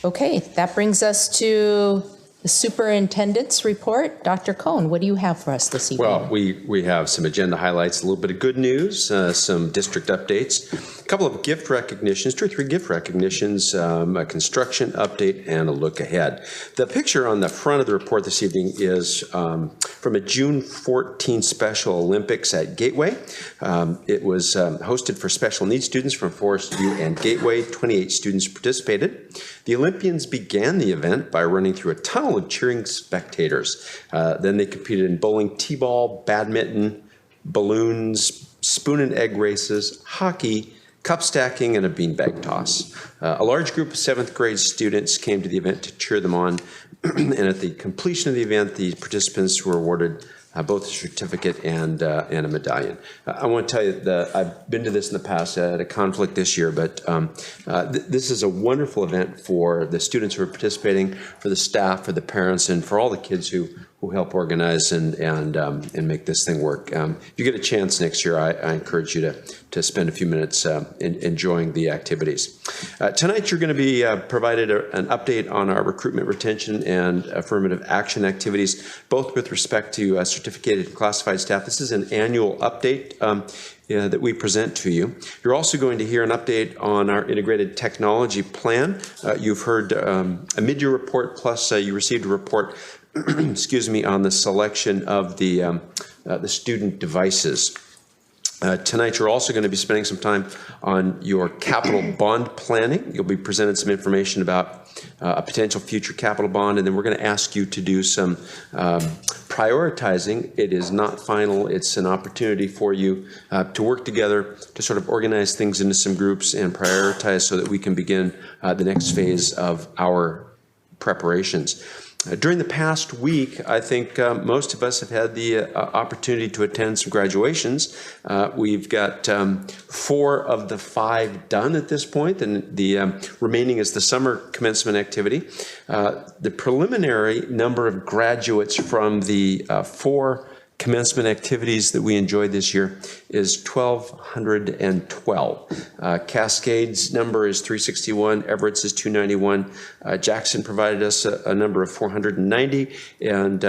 Okay, that brings us to the superintendent's report. Dr. Cohn, what do you have for us this evening? Well, we have some agenda highlights, a little bit of good news, some district updates, a couple of gift recognitions, 2 or 3 gift recognitions, a construction update, and a look ahead. The picture on the front of the report this evening is from a June 14 Special Olympics at Gateway. It was hosted for special needs students from Forest View and Gateway. 28 students participated. The Olympians began the event by running through a tunnel of cheering spectators. Then they competed in bowling, t-ball, badminton, balloons, spoon and egg races, hockey, cup stacking, and a beanbag toss. A large group of 7th grade students came to the event to cheer them on, and at the completion of the event, the participants were awarded both a certificate and a medallion. I want to tell you that I've been to this in the past. I had a conflict this year, but this is a wonderful event for the students who are participating, for the staff, for the parents, and for all the kids who help organize and make this thing work. If you get a chance next year, I encourage you to spend a few minutes enjoying the activities. Tonight, you're going to be provided an update on our recruitment, retention, and affirmative action activities, both with respect to certificated and classified staff. This is an annual update that we present to you. You're also going to hear an update on our integrated technology plan. You've heard a mid-year report, plus you received a report excuse me, on the selection of the student devices. Tonight, you're also going to be spending some time on your capital bond planning. You'll be presented some information about a potential future capital bond, and then we're going to ask you to do some prioritizing. It is not final. It's an opportunity for you to work together to sort of organize things into some groups and prioritize so that we can begin the next phase of our preparations. During the past week, I think most of us have had the opportunity to attend some graduations. We've got 4 of the 5 done at this point, and the remaining is the summer commencement activity. The preliminary number of graduates from the 4 commencement activities that we enjoyed this year is 1,212. Cascade's number is 361, Everett's is 291. Jackson provided us a number of 490, and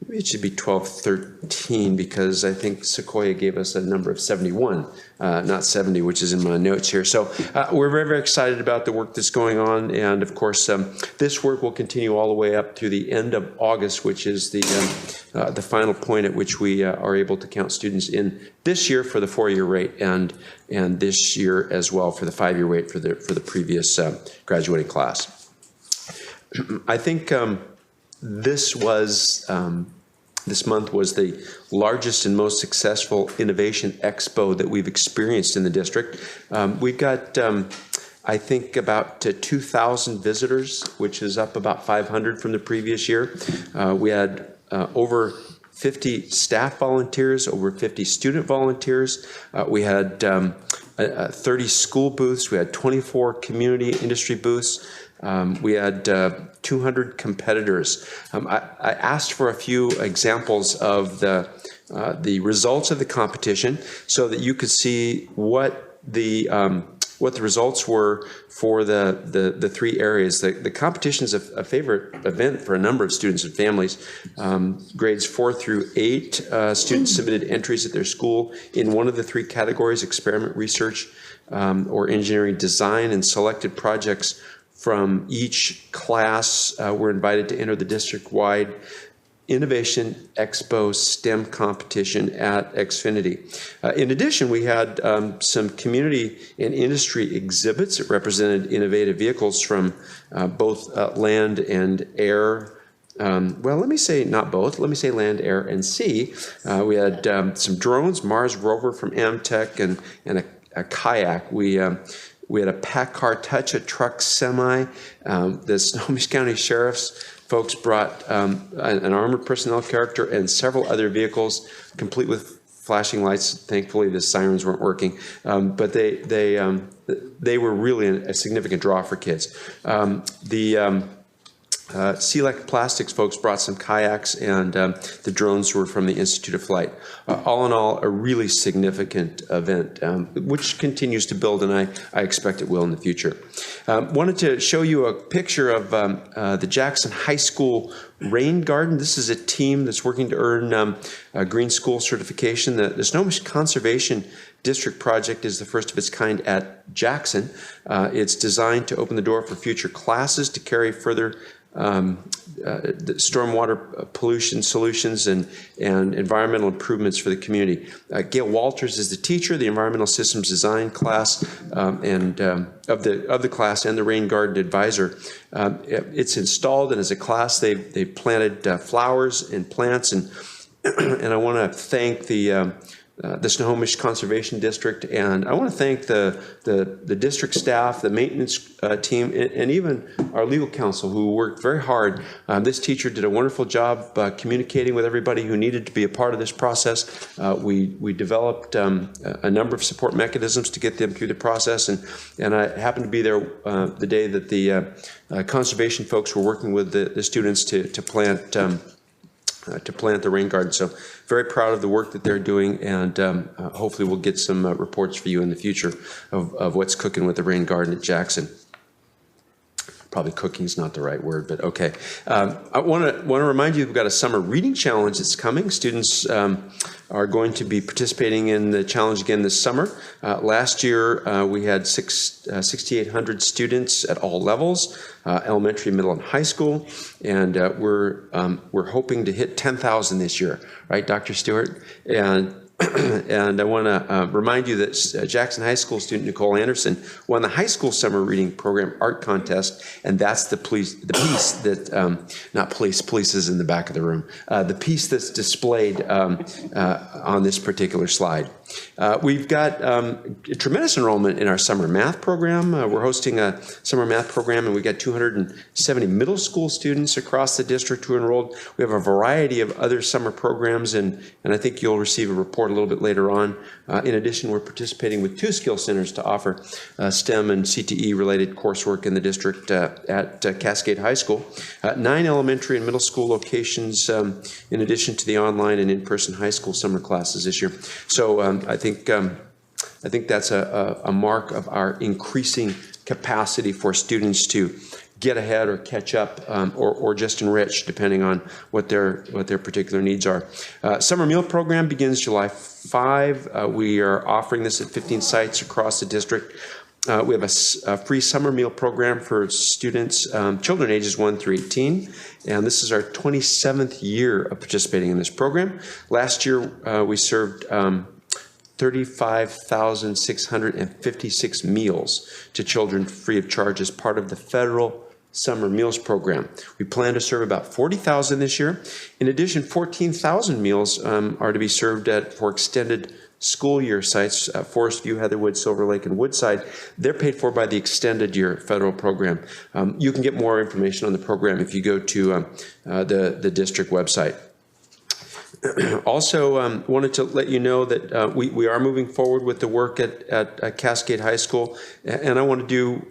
it should be 1213 because I think Sequoia gave us a number of 71, not 70, which is in my notes here. So we're very, very excited about the work that's going on. And of course, this work will continue all the way up to the end of August, which is the final point at which we are able to count students in this year for the 4-year rate and this year as well for the 5-year rate for the previous graduating class. I think this was This month was the largest and most successful Innovation Expo that we've experienced in the district. We've got, I think, about 2,000 visitors, which is up about 500 from the previous year. We had over 50 staff volunteers, over 50 student volunteers. We had 30 school booths. We had 24 community industry booths. We had 200 competitors. I asked for a few examples of the results of the competition so that you could see what the results were for the three areas. The competition is a favorite event for a number of students and families. Grades 4 through 8 students submitted entries at their school in one of the three categories: experiment, research, or engineering design, and selected projects from each class were invited to enter the district-wide Innovation Expo STEM competition at Xfinity. In addition, we had some community and industry exhibits that represented innovative vehicles from both land and air. Well, let me say not both. Let me say land, air, and sea. We had some drones, Mars rover from Amtech, and a kayak. We had a Packard Touch, a truck semi. The Snohomish County Sheriff's folks brought an armored personnel character and several other vehicles, complete with flashing lights. Thankfully, the sirens weren't working, but they were really a significant draw for kids. Select Plastics folks brought some kayaks, and the drones were from the Institute of Flight. All in all, a really significant event, which continues to build, and I expect it will in the future. Wanted to show you a picture of the Jackson High School Rain Garden. This is a team that's working to earn a Green School certification. The Snohomish Conservation District project is the first of its kind at Jackson. It's designed to open the door for future classes to carry further the stormwater pollution solutions and environmental improvements for the community. Gail Walters is the teacher, the environmental systems design class, and of the class, and the rain garden advisor. It's installed, and as a class, they planted flowers and plants, and I want to thank the Snohomish Conservation District, and I want to thank the district staff, the maintenance team, and even our legal counsel, who worked very hard. This teacher did a wonderful job communicating with everybody who needed to be a part of this process. We developed a number of support mechanisms to get them through the process, and I happened to be there the day that the conservation folks were working with the students to plant the rain garden. So very proud of the work that they're doing, and hopefully we'll get some reports for you in the future of what's cooking with the rain garden at Jackson. Probably cooking is not the right word, but okay. I want to remind you we've got a summer reading challenge that's coming. Students are going to be participating in the challenge again this summer. Last year we had 6,800 students at all levels, elementary, middle, and high school, and we're hoping to hit 10,000 this year, right, Dr. Stewart? And I want to remind you that Jackson High School student Nicole Anderson won the high school summer reading program art contest, and that's the piece that, not police is in the back of the room, the piece that's displayed on this particular slide. We've got tremendous enrollment in our summer math program. We're hosting a summer math program, and we've got 270 middle school students across the district who are enrolled. We have a variety of other summer programs, and I think you'll receive a report a little bit later on. In addition, we're participating with 2 skill centers to offer STEM and CTE related coursework in the district at Cascade High School. 9 elementary and middle school locations in addition to the online and in-person high school summer classes this year. So I think that's a mark of our increasing capacity for students to get ahead or catch up or just enrich, depending on what their particular needs are. Summer meal program begins July 5. We are offering this at 15 sites across the district. We have a free summer meal program for students, children ages 1 through 18, and this is our 27th year of participating in this program. Last year, we served 35,656 meals to children free of charge as part of the federal Summer Meals Program. We plan to serve about 40,000 this year. In addition, 14,000 meals are to be served for extended school year sites, Forest View, Heatherwood, Silver Lake, and Woodside. They're paid for by the extended year federal program. You can get more information on the program if you go to the district website. Also, wanted to let you know that we are moving forward with the work at Cascade High School, and I want to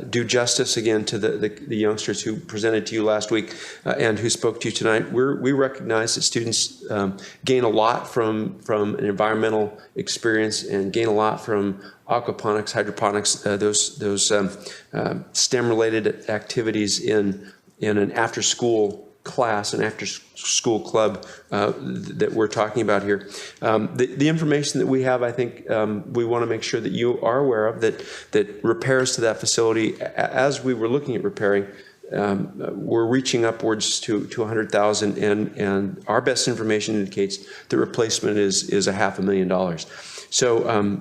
do justice again to the youngsters who presented to you last week and who spoke to you tonight. We recognize that students gain a lot from an environmental experience and gain a lot from aquaponics, hydroponics, those STEM-related activities in an after-school class, an after-school club that we're talking about here. The information that we have, I think we want to make sure that you are aware of, that repairs to that facility, as we were looking at repairing, we're reaching upwards to 100,000, and our best information indicates the replacement is $500,000. So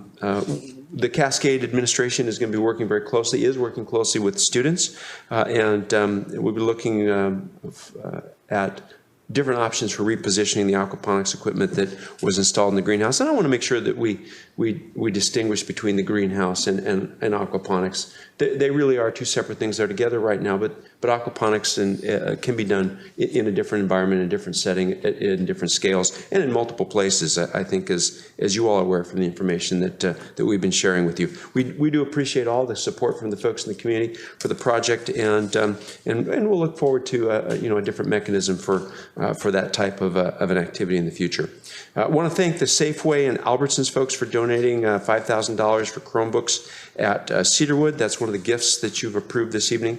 the Cascade administration is going to be working very closely, is working closely with students, and we'll be looking at different options for repositioning the aquaponics equipment that was installed in the greenhouse. And I want to make sure that we distinguish between the greenhouse and aquaponics. They really are two separate things. They're together right now, but aquaponics can be done in a different environment, in a different setting, in different scales, and in multiple places, I think, as you all are aware from the information that we've been sharing with you. We do appreciate all the support from the folks in the community for the project, and we'll look forward to a different mechanism for that type of an activity in the future. I want to thank the Safeway and Albertsons folks for donating $5,000 for Chromebooks at Cedarwood. That's one of the gifts that you've approved this evening.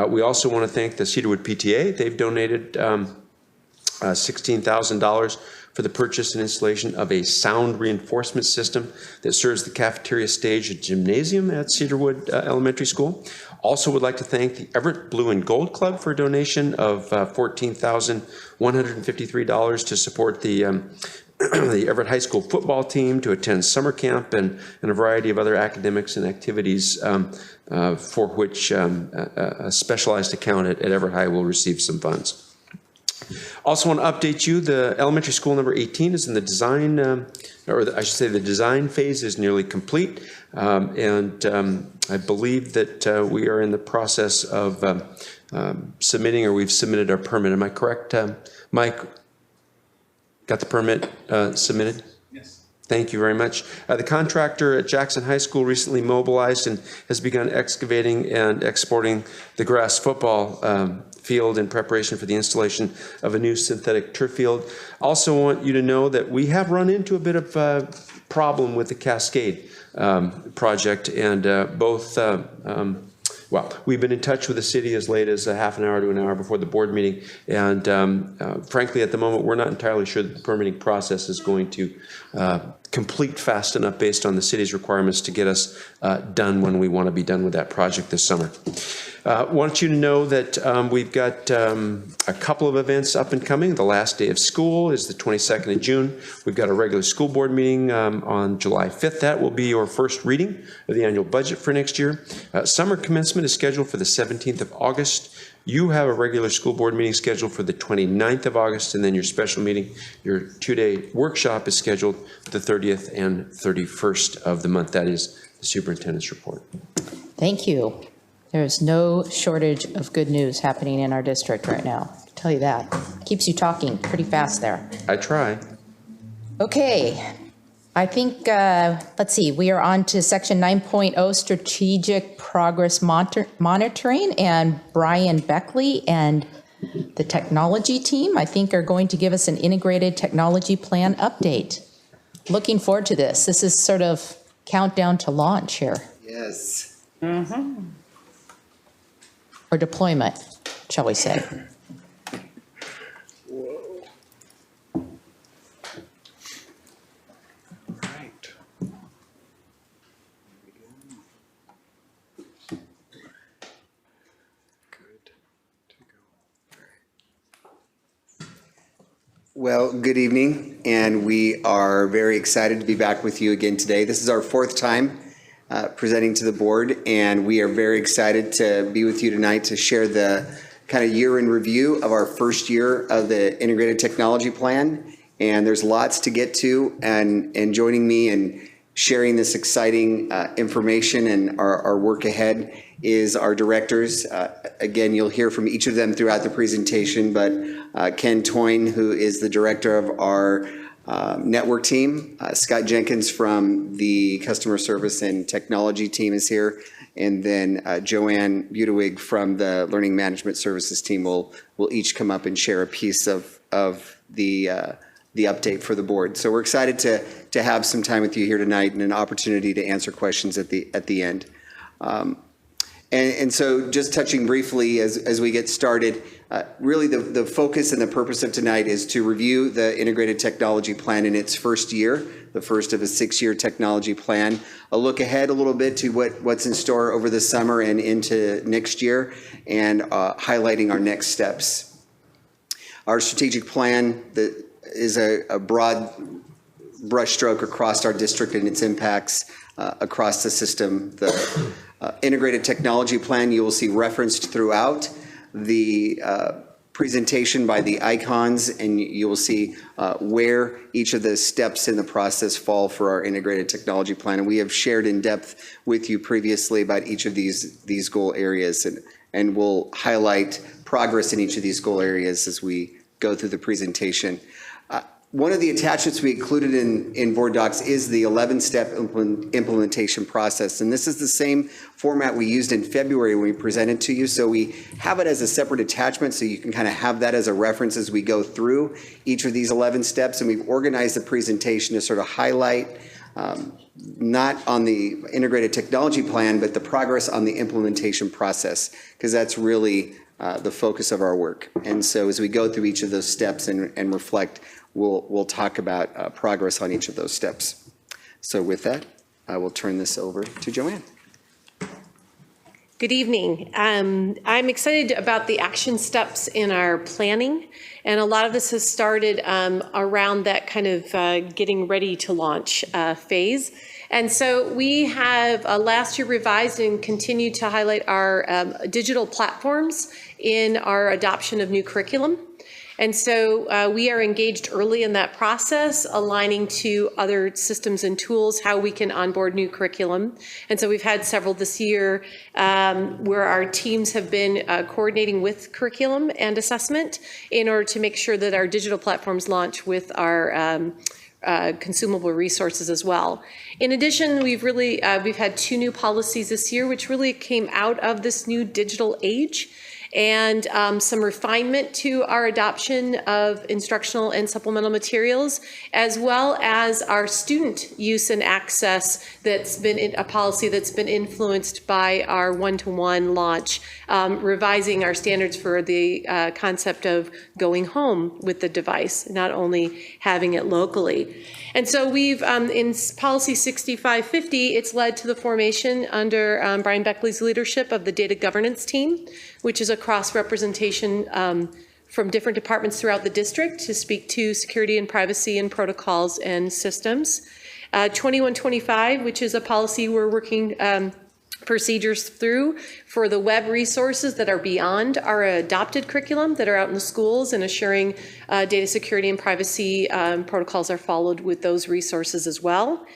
We also want to thank the Cedarwood PTA. They've donated $16,000 for the purchase and installation of a sound reinforcement system that serves the cafeteria stage and gymnasium at Cedarwood Elementary School. Also would like to thank the Everett Blue and Gold Club for a donation of $14,153 to support the Everett High School football team to attend summer camp and a variety of other academics and activities for which a specialized account at Everett High will receive some funds. Also want to update you, the elementary school number 18 is in the design, I should say the design phase is nearly complete. And I believe that we are in the process of submitting, or we've submitted our permit. Am I correct, Mike? Got the permit submitted? Yes. Thank you very much. The contractor at Jackson High School recently mobilized and has begun excavating and exporting the grass football field in preparation for the installation of a new synthetic turf field. Also want you to know that we have run into a bit of a problem with the Cascade project, and well, we've been in touch with the city as late as a half an hour to an hour before the board meeting, and frankly, at the moment, we're not entirely sure that the permitting process is going to complete fast enough based on the city's requirements to get us done when we want to be done with that project this summer. Want you to know that we've got a couple of events up and coming. The last day of school is the 22nd of June. We've got a regular school board meeting on July 5th. That will be your first reading of the annual budget for next year. Summer commencement is scheduled for the 17th of August. You have a regular school board meeting scheduled for the 29th of August, and then your special meeting, your two-day workshop, is scheduled the 30th and 31st of the month. That is the superintendent's report. Thank you. There's no shortage of good news happening in our district right now. I can tell you that. Keeps you talking pretty fast there. I try. Okay. I think, let's see, we are on to section 9.0, strategic progress monitoring, and Brian Beckley and the technology team, I think, are going to give us an integrated technology plan update. Looking forward to this. This is sort of countdown to launch here. Yes. Mm-hmm. Or deployment, shall we say. Well, good evening, and we are very excited to be back with you again today. This is our fourth time presenting to the board, and we are very excited to be with you tonight to share the kind of year in review of our first year of the Integrated Technology Plan. And there's lots to get to, and joining me and sharing this exciting information and our work ahead is our directors. Again, you'll hear from each of them throughout the presentation, but Ken Toyne, who is the director of our network team, Scott Jenkins from the customer service and technology team is here, and then Joanne Budewig from the learning management services team will each come up and share a piece of the update for the board. So we're excited to have some time with you here tonight and an opportunity to answer questions at the end. And so just touching briefly as we get started, really the focus and the purpose of tonight is to review the Integrated Technology Plan in its first year, the first of a 6-year technology plan, a look ahead a little bit to what's in store over the summer and into next year, and highlighting our next steps. Our strategic plan is a broad brushstroke across our district and its impacts across the system. The Integrated Technology Plan you will see referenced throughout the presentation by the icons, and you will see where each of the steps in the process fall for our Integrated Technology Plan. And we have shared in depth with you previously about each of these goal areas, and we'll highlight progress in each of these goal areas as we go through the presentation. One of the attachments we included in board docs is the 11-step implementation process. And this is the same format we used in February when we presented to you. So we have it as a separate attachment so you can kind of have that as a reference as we go through each of these 11 steps. And we've organized the presentation to sort of highlight not on the Integrated Technology Plan, but the progress on the implementation process, because that's really the focus of our work. And so as we go through each of those steps and reflect, we'll talk about progress on each of those steps. So with that, I will turn this over to Joanne. Good evening. I'm excited about the action steps in our planning, and a lot of this has started around that kind of getting ready to launch phase. And so we have last year revised and continued to highlight our digital platforms in our adoption of new curriculum. And so we are engaged early in that process, aligning to other systems and tools, how we can onboard new curriculum. And so we've had several this year where our teams have been coordinating with curriculum and assessment in order to make sure that our digital platforms launch with our consumable resources as well. In addition, we've had 2 new policies this year, which really came out of this new digital age, and some refinement to our adoption of instructional and supplemental materials, as well as our student use and access that's been a policy that's been influenced by our one-to-one launch, revising our standards for the concept of going home with the device, not only having it locally. And so we've, in Policy 6550, it's led to the formation under Brian Beckley's leadership of the data governance team, which is a cross-representation from different departments throughout the district to speak to security and privacy and protocols and systems. 2125, which is a policy we're working procedures through for the web resources that are beyond our adopted curriculum that are out in the schools, and assuring data security and privacy protocols are followed with those resources as well.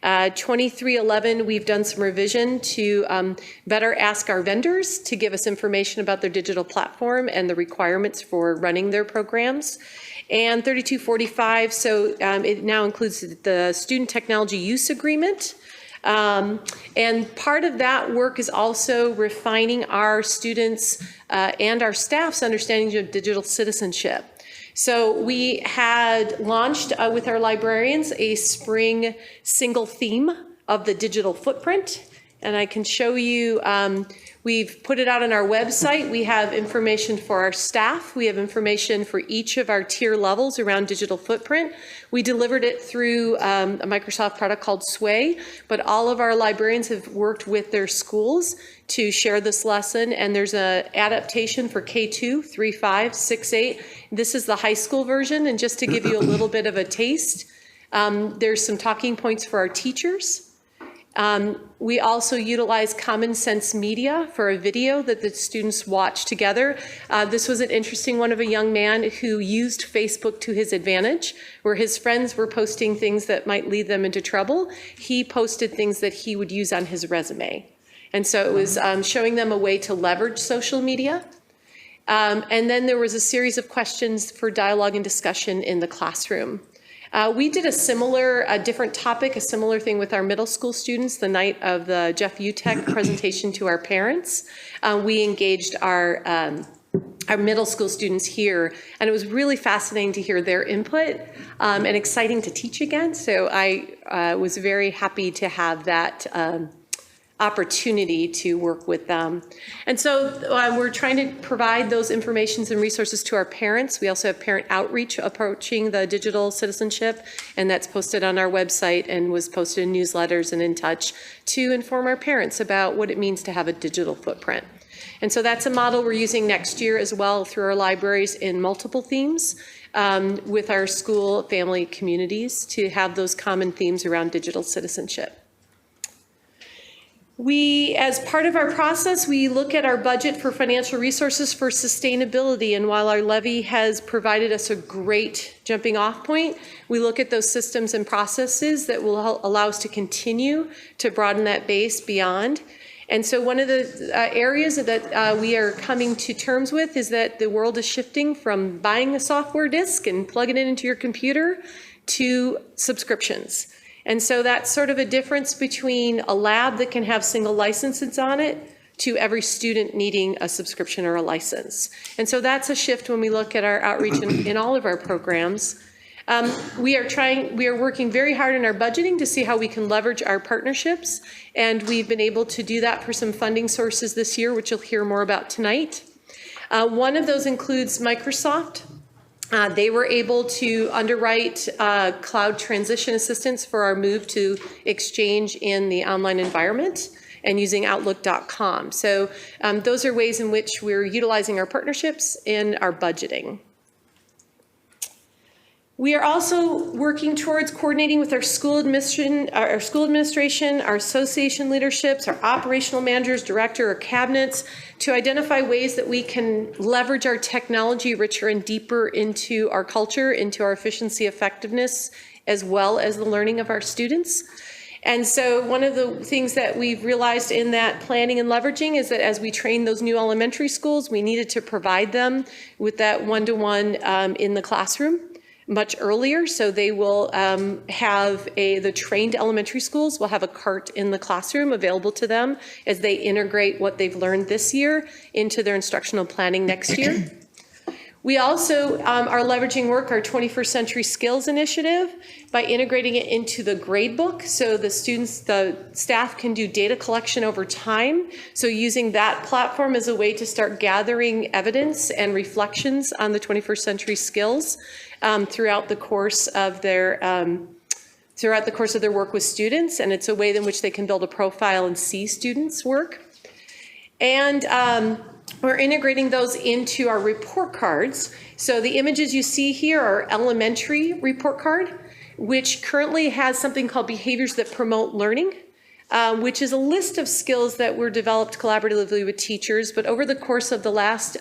2311, we've done some revision to better ask our vendors to give us information about their digital platform and the requirements for running their programs. And 3245, so it now includes the Student Technology Use Agreement. And part of that work is also refining our students and our staff's understanding of digital citizenship. So we had launched with our librarians a spring single theme of the digital footprint. And I can show you, we've put it out on our website. We have information for our staff. We have information for each of our tier levels around digital footprint. We delivered it through a Microsoft product called Sway, but all of our librarians have worked with their schools to share this lesson, and there's an adaptation for K2, 3, 5, 6, 8. This is the high school version, and just to give you a little bit of a taste, there's some talking points for our teachers. We also utilize Common Sense Media for a video that the students watch together. This was an interesting one of a young man who used Facebook to his advantage, where his friends were posting things that might lead them into trouble. He posted things that he would use on his resume. And so it was showing them a way to leverage social media. And then there was a series of questions for dialogue and discussion in the classroom. We did a similar, different topic, a similar thing with our middle school students the night of the Jeff Utek presentation to our parents. We engaged our middle school students here, and it was really fascinating to hear their input and exciting to teach again. So I was very happy to have that opportunity to work with them. And so we're trying to provide those informations and resources to our parents. We also have parent outreach approaching the digital citizenship, and that's posted on our website and was posted in newsletters and In Touch to inform our parents about what it means to have a digital footprint. And so that's a model we're using next year as well through our libraries in multiple themes with our school, family, communities to have those common themes around digital citizenship. We, as part of our process, we look at our budget for financial resources for sustainability. And while our levy has provided us a great jumping off point, we look at those systems and processes that will allow us to continue to broaden that base beyond. And so one of the areas that we are coming to terms with is that the world is shifting from buying a software disk and plugging it into your computer to subscriptions. And so that's sort of a difference between a lab that can have single licenses on it to every student needing a subscription or a license. And so that's a shift when we look at our outreach in all of our programs. We are working very hard in our budgeting to see how we can leverage our partnerships. And we've been able to do that for some funding sources this year, which you'll hear more about tonight. One of those includes Microsoft. They were able to underwrite cloud transition assistance for our move to Exchange in the online environment and using Outlook.com. So those are ways in which we're utilizing our partnerships in our budgeting. We are also working towards coordinating with our school administration, our association leaderships, our operational managers, director, or cabinets to identify ways that we can leverage our technology richer and deeper into our culture, into our efficiency, effectiveness, as well as the learning of our students. And so one of the things that we've realized in that planning and leveraging is that as we train those new elementary schools, we needed to provide them with that one-to-one in the classroom much earlier. So they will have the trained elementary schools will have a cart in the classroom available to them as they integrate what they've learned this year into their instructional planning next year. We also are leveraging our 21st Century Skills Initiative by integrating it into the gradebook. So the staff can do data collection over time. So using that platform as a way to start gathering evidence and reflections on the 21st century skills throughout the course of their work with students. And it's a way in which they can build a profile and see students' work. And we're integrating those into our report cards. So the images you see here are elementary report card, which currently has something called Behaviors That Promote Learning, which is a list of skills that were developed collaboratively with teachers. But over the course of the last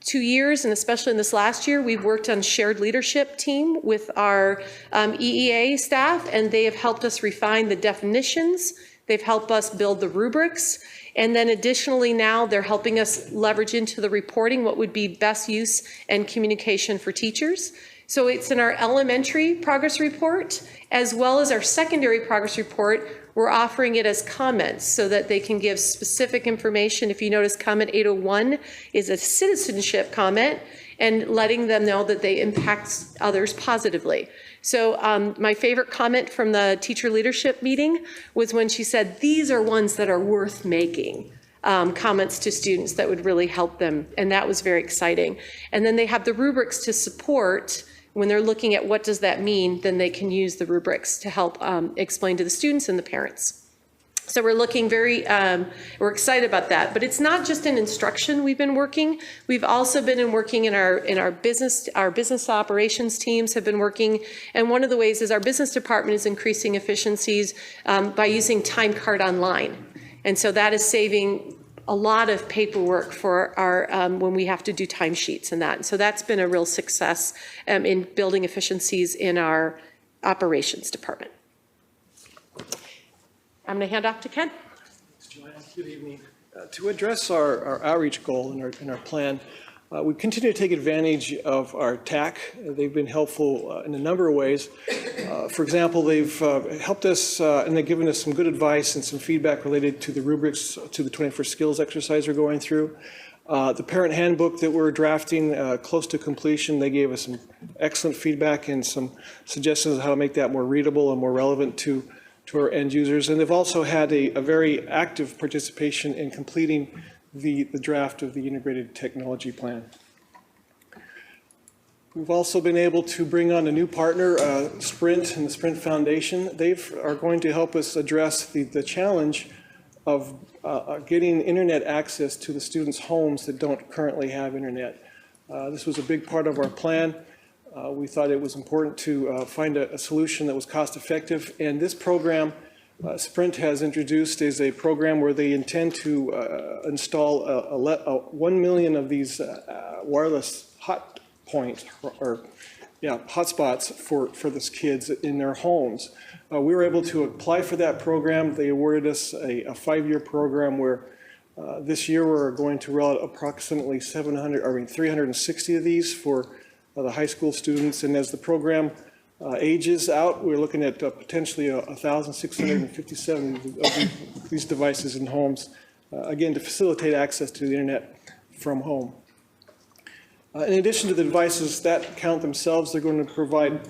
2 years, and especially in this last year, we've worked on shared leadership team with our EEA staff, and they have helped us refine the definitions. They've helped us build the rubrics. And then additionally now they're helping us leverage into the reporting what would be best use and communication for teachers. So it's in our elementary progress report as well as our secondary progress report. We're offering it as comments so that they can give specific information. If you notice, comment 801 is a citizenship comment and letting them know that they impact others positively. So my favorite comment from the teacher leadership meeting was when she said, these are ones that are worth making, comments to students that would really help them. And that was very exciting. And then they have the rubrics to support when they're looking at what does that mean, then they can use the rubrics to help explain to the students and the parents. So we're looking we're excited about that. But it's not just in instruction we've been working. We've also been working in our business operations teams have been working. And one of the ways is our business department is increasing efficiencies by using time card online. And so that is saving a lot of paperwork for our when we have to do timesheets and that. And so that's been a real success in building efficiencies in our operations department. I'm going to hand off to Ken. Good evening. To address our outreach goal in our plan, we continue to take advantage of our TAC. They've been helpful in a number of ways. For example, they've helped us and they've given us some good advice and some feedback related to the rubrics to the 21st Skills exercise we're going through. The parent handbook that we're drafting close to completion, they gave us some excellent feedback and some suggestions on how to make that more readable and more relevant to our end users. And they've also had a very active participation in completing the draft of the integrated technology plan. We've also been able to bring on a new partner, Sprint and the Sprint Foundation. They are going to help us address the challenge of getting internet access to the students' homes that don't currently have internet. This was a big part of our plan. We thought it was important to find a solution that was cost effective, and this program Sprint has introduced is a program where they intend to install 1 million of these wireless hotspots for these kids in their homes. We were able to apply for that program. They awarded us a 5-year program where this year we're going to roll out approximately 360 of these for the high school students, and as the program ages out, we're looking at potentially 1,657 of these devices in homes, again, to facilitate access to the internet from home. In addition to the devices that count themselves, they're going to provide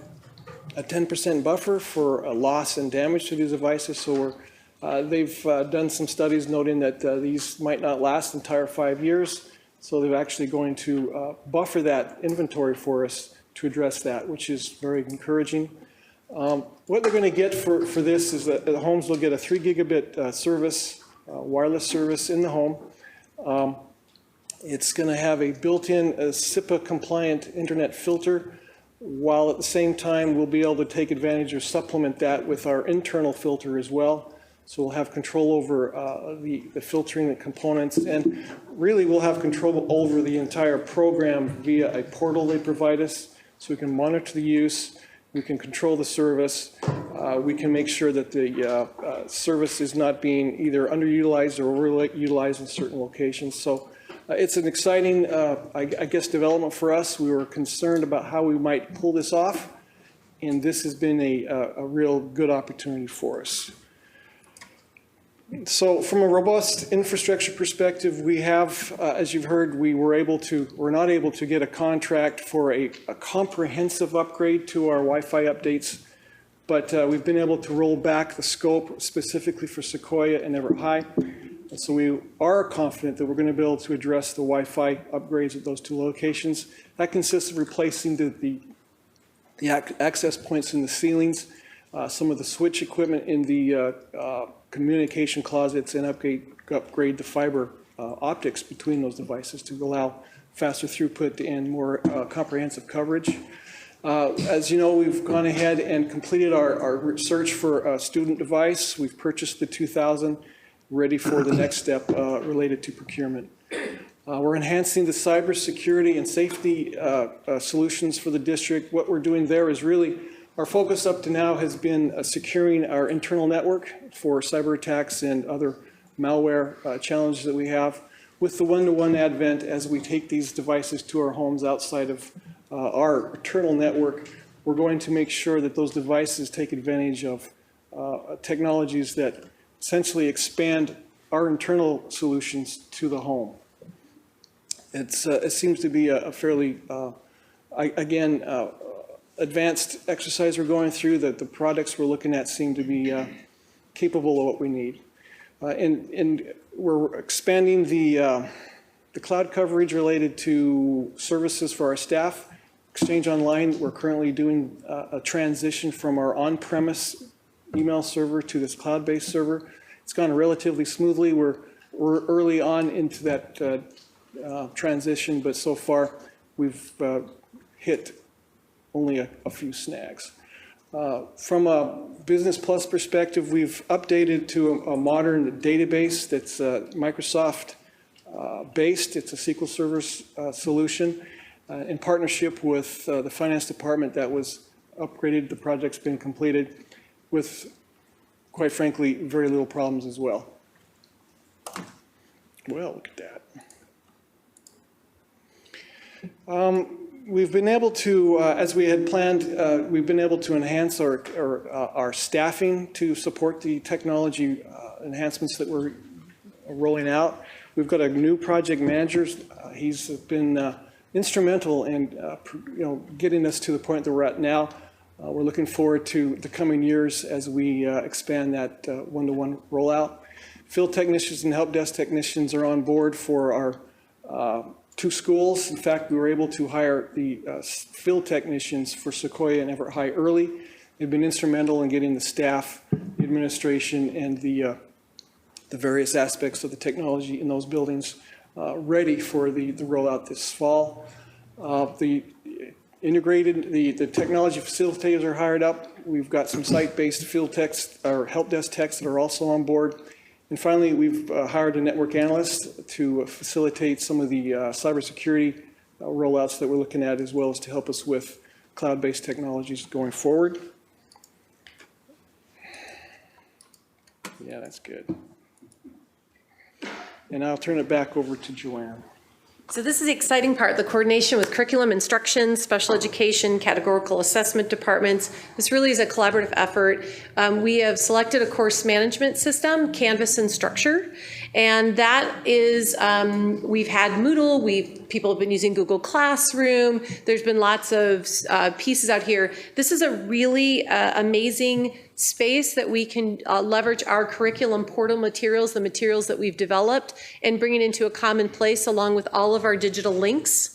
a 10% buffer for loss and damage to these devices. So they've done some studies noting that these might not last the entire 5 years. So they're actually going to buffer that inventory for us to address that, which is very encouraging. What they're going to get for this is that the homes will get a 3 gigabit service, wireless service in the home. It's going to have a built-in SIPA compliant internet filter, while at the same time we'll be able to take advantage or supplement that with our internal filter as well. So we'll have control over the filtering and components, and really we'll have control over the entire program via a portal they provide us, so we can monitor the use, we can control the service, we can make sure that the service is not being either underutilized or overutilized in certain locations. So it's an exciting, I guess, development for us. We were concerned about how we might pull this off, and this has been a real good opportunity for us. So from a robust infrastructure perspective, we have, as you've heard, we're not able to get a contract for a comprehensive upgrade to our Wi-Fi updates, but we've been able to roll back the scope specifically for Sequoia and Everett High. And so we are confident that we're going to be able to address the Wi-Fi upgrades at those 2 locations. That consists of replacing the access points in the ceilings, some of the switch equipment in the communication closets, and upgrade the fiber optics between those devices to allow faster throughput and more comprehensive coverage. As you know, we've gone ahead and completed our search for a student device. We've purchased the 2,000, ready for the next step related to procurement. We're enhancing the cybersecurity and safety solutions for the district. What we're doing there is really, our focus up to now has been securing our internal network for cyber attacks and other malware challenges that we have. With the one-to-one advent, as we take these devices to our homes outside of our internal network, we're going to make sure that those devices take advantage of technologies that essentially expand our internal solutions to the home. It seems to be a fairly, advanced exercise we're going through, that the products we're looking at seem to be capable of what we need. And we're expanding the cloud coverage related to services for our staff. Exchange Online, we're currently doing a transition from our on-premise email server to this cloud-based server. it's gone relatively smoothly. We're early on into that transition, but so far we've hit only a few snags. From a Business Plus perspective, we've updated to a modern database that's Microsoft based. It's a SQL Server solution in partnership with the finance department that was upgraded. The project's been completed with, quite frankly, very little problems as well. Well, look at that. We've been able to, as we had planned, we've been able to enhance our staffing to support the technology enhancements that we're rolling out. We've got a new project manager. He's been instrumental in getting us to the point that we're at now. We're looking forward to the coming years as we expand that one-to-one rollout. Field technicians and help desk technicians are on board for our 2 schools. In fact, we were able to hire the field technicians for Sequoia and Everett High early. They've been instrumental in getting the staff, the administration, and the various aspects of the technology in those buildings ready for the rollout this fall. The technology facilitators are hired up. We've got some site-based field techs or help desk techs that are also on board. And finally, we've hired a network analyst to facilitate some of the cybersecurity rollouts that we're looking at, as well as to help us with cloud-based technologies going forward. Yeah, that's good. And I'll turn it back over to Joanne. So this is the exciting part, the coordination with curriculum, instruction, special education, categorical assessment departments. This really is a collaborative effort. We have selected a course management system, Canvas and Structure, and that is, we've had Moodle, people have been using Google Classroom, there's been lots of pieces out here. This is a really amazing space that we can leverage our curriculum portal materials, the materials that we've developed, and bring it into a common place along with all of our digital links.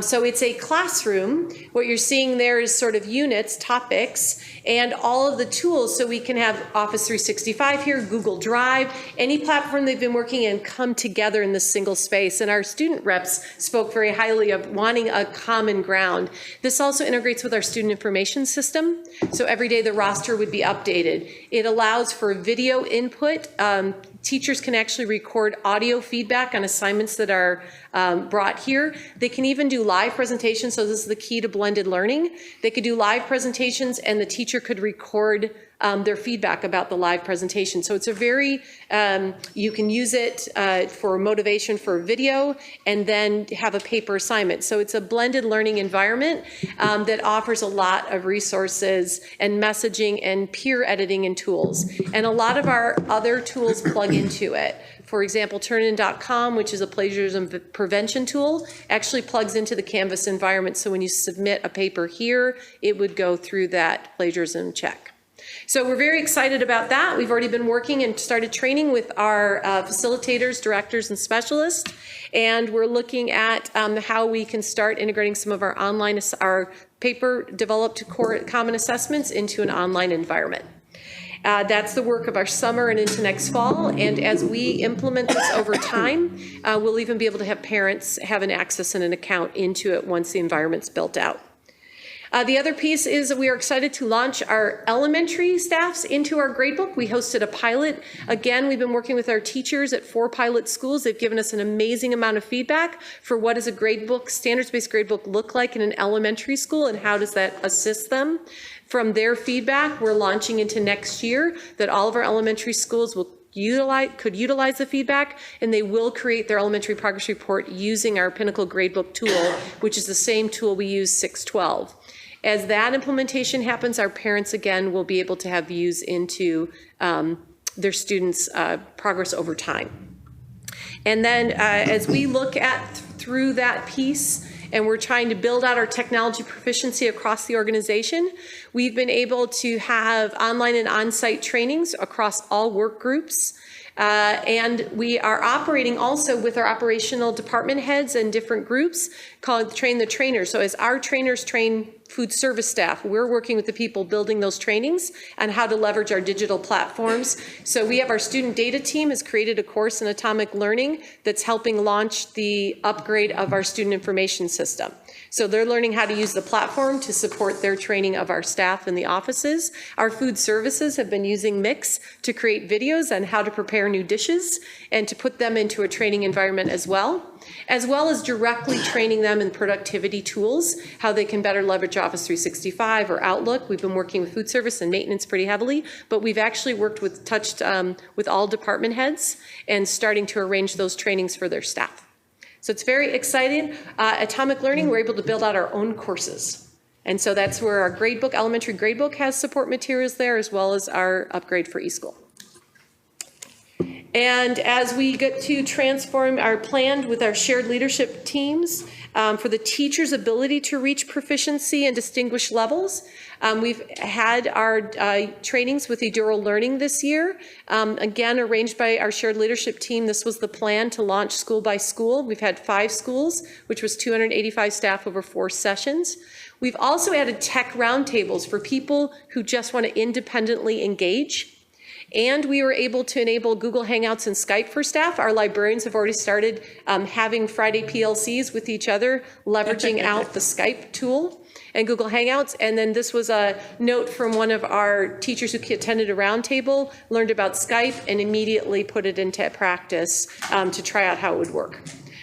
So it's a classroom. What you're seeing there is sort of units, topics, and all of the tools. So we can have Office 365 here, Google Drive, any platform they've been working in come together in this single space. And our student reps spoke very highly of wanting a common ground. This also integrates with our student information system. So every day the roster would be updated. It allows for video input. Teachers can actually record audio feedback on assignments that are brought here. They can even do live presentations, so this is the key to blended learning. They could do live presentations and the teacher could record their feedback about the live presentation. So it's a very, you can use it for motivation for video and then have a paper assignment. So it's a blended learning environment that offers a lot of resources and messaging and peer editing and tools. And a lot of our other tools plug into it. For example, Turnitin.com, which is a plagiarism prevention tool, actually plugs into the Canvas environment. So when you submit a paper here, it would go through that plagiarism check. So we're very excited about that. We've already been working and started training with our facilitators, directors, and specialists. And we're looking at how we can start integrating some of our online, our paper-developed common assessments into an online environment. That's the work of our summer and into next fall. And as we implement this over time, we'll even be able to have parents have an access and an account into it once the environment's built out. The other piece is that we are excited to launch our elementary staffs into our gradebook. We hosted a pilot. Again, we've been working with our teachers at 4 pilot schools. They've given us an amazing amount of feedback for what does a gradebook, standards-based gradebook look like in an elementary school and how does that assist them. From their feedback, we're launching into next year that all of our elementary schools could utilize the feedback, and they will create their elementary progress report using our Pinnacle Gradebook tool, which is the same tool we use 612. As that implementation happens, our parents, again, will be able to have views into their students' progress over time. And then as we look at through that piece, and we're trying to build out our technology proficiency across the organization, we've been able to have online and on-site trainings across all work groups. And we are operating also with our operational department heads and different groups called Train the Trainer. So as our trainers train food service staff, we're working with the people building those trainings on how to leverage our digital platforms. So we have our student data team has created a course in atomic learning that's helping launch the upgrade of our student information system. So they're learning how to use the platform to support their training of our staff in the offices. Our food services have been using Mix to create videos on how to prepare new dishes and to put them into a training environment as well as directly training them in productivity tools, how they can better leverage Office 365 or Outlook. We've been working with food service and maintenance pretty heavily, but we've actually worked with with all department heads and starting to arrange those trainings for their staff. So it's very exciting. Atomic Learning, we're able to build out our own courses. And so that's where our gradebook, elementary gradebook has support materials there, as well as our upgrade for eSchool. And as we get to transform our plan with our shared leadership teams for the teacher's ability to reach proficiency and distinguished levels, we've had our trainings with Eduro Learning this year, again arranged by our shared leadership team. This was the plan to launch school by school. We've had 5 schools, which was 285 staff over 4 sessions. We've also added tech roundtables for people who just want to independently engage. And we were able to enable Google Hangouts and Skype for staff. Our librarians have already started having Friday PLCs with each other, leveraging out the Skype tool and Google Hangouts. And then this was a note from one of our teachers who attended a roundtable, learned about Skype, and immediately put it into practice to try out how it would work.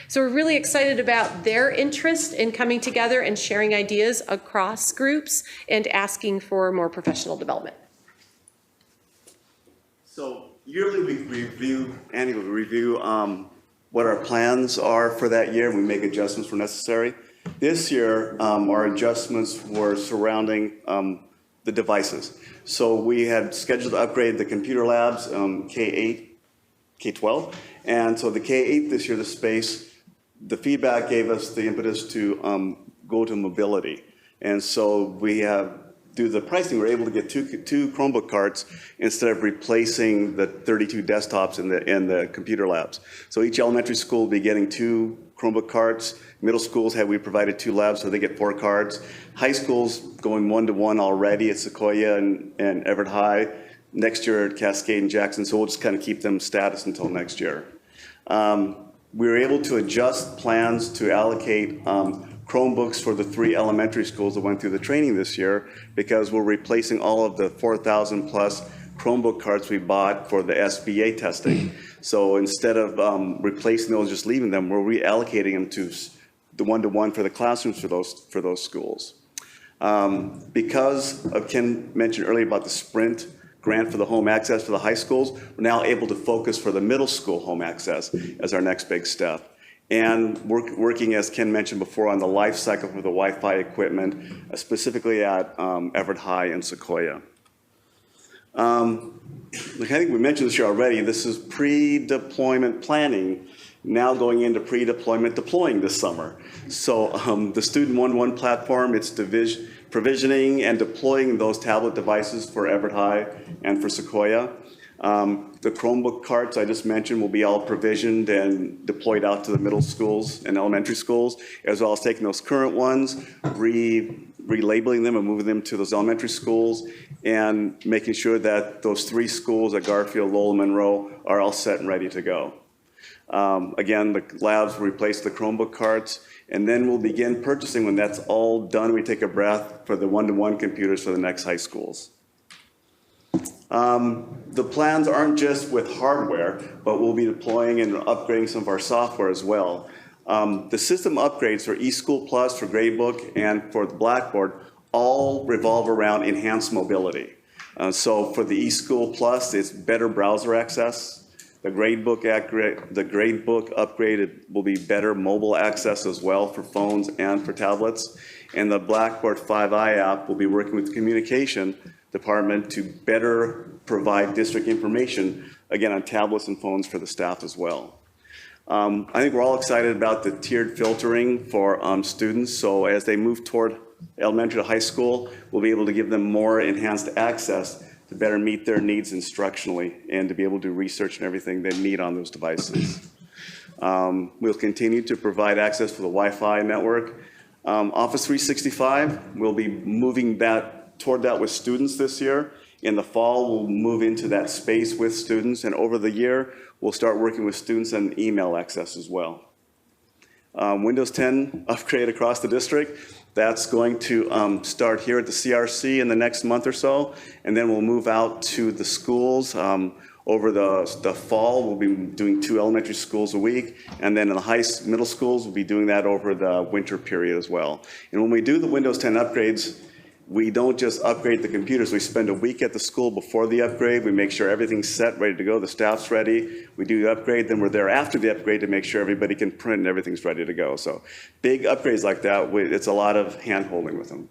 So we're really excited about their interest in coming together and sharing ideas across groups and asking for more professional development. So yearly we annually review what our plans are for that year, and we make adjustments where necessary. This year, our adjustments were surrounding the devices. So we had scheduled to upgrade the computer labs, K-8, K-12, and so the K-8 this year, the space, the feedback gave us the impetus to go to mobility. And so we have, through the pricing, we're able to get two Chromebook carts instead of replacing the 32 desktops in the computer labs. So each elementary school will be getting 2 Chromebook carts. Middle schools we provided 2 labs, so they get 4 carts. High schools going 1-to-1 already at Sequoia and Everett High. Next year at Cascade and Jackson, so we'll just kind of keep them status until next year. We were able to adjust plans to allocate Chromebooks for the 3 elementary schools that went through the training this year, because we're replacing all of the 4,000 plus Chromebook carts we bought for the SBA testing. So instead of replacing those, just leaving them, we're reallocating them to the 1-to-1 for the classrooms for those schools. Because of Ken mentioned earlier about the Sprint grant for the home access for the high schools, we're now able to focus for the middle school home access as our next big step. And working, as Ken mentioned before, on the life cycle for the Wi-Fi equipment, specifically at Everett High and Sequoia. I think we mentioned this year already, this is pre-deployment planning, now going into pre-deployment deploying this summer. So the Student 1-1 platform, it's provisioning and deploying those tablet devices for Everett High and for Sequoia. The Chromebook carts I just mentioned will be all provisioned and deployed out to the middle schools and elementary schools, as well as taking those current ones, relabeling them and moving them to those elementary schools, and making sure that those 3 schools at Garfield, Lowell, and Monroe are all set and ready to go. Again, the labs will replace the Chromebook carts, and then we'll begin purchasing, when that's all done, we take a breath, for the 1-to-1 computers for the next high schools. The plans aren't just with hardware, but we'll be deploying and upgrading some of our software as well. The system upgrades for eSchool Plus, for Gradebook, and for the Blackboard all revolve around enhanced mobility. So for the eSchool Plus, it's better browser access. The Gradebook upgrade will be better mobile access as well for phones and for tablets. And the Blackboard 5i app will be working with the communication department to better provide district information, again, on tablets and phones for the staff as well. I think we're all excited about the tiered filtering for students. So as they move toward elementary to high school, we'll be able to give them more enhanced access to better meet their needs instructionally and to be able to do research and everything they need on those devices. We'll continue to provide access for the Wi-Fi network. Office 365, we'll be moving toward that with students this year. In the fall, we'll move into that space with students, and over the year, we'll start working with students on email access as well. Windows 10 upgrade across the district. That's going to start here at the CRC in the next month or so, and then we'll move out to the schools. Over the fall, we'll be doing 2 elementary schools a week, and then in the middle schools, we'll be doing that over the winter period as well. And when we do the Windows 10 upgrades, we don't just upgrade the computers. We spend a week at the school before the upgrade. We make sure everything's set, ready to go. The staff's ready. We do the upgrade. Then we're there after the upgrade to make sure everybody can print and everything's ready to go. So big upgrades like that, it's a lot of hand-holding with them.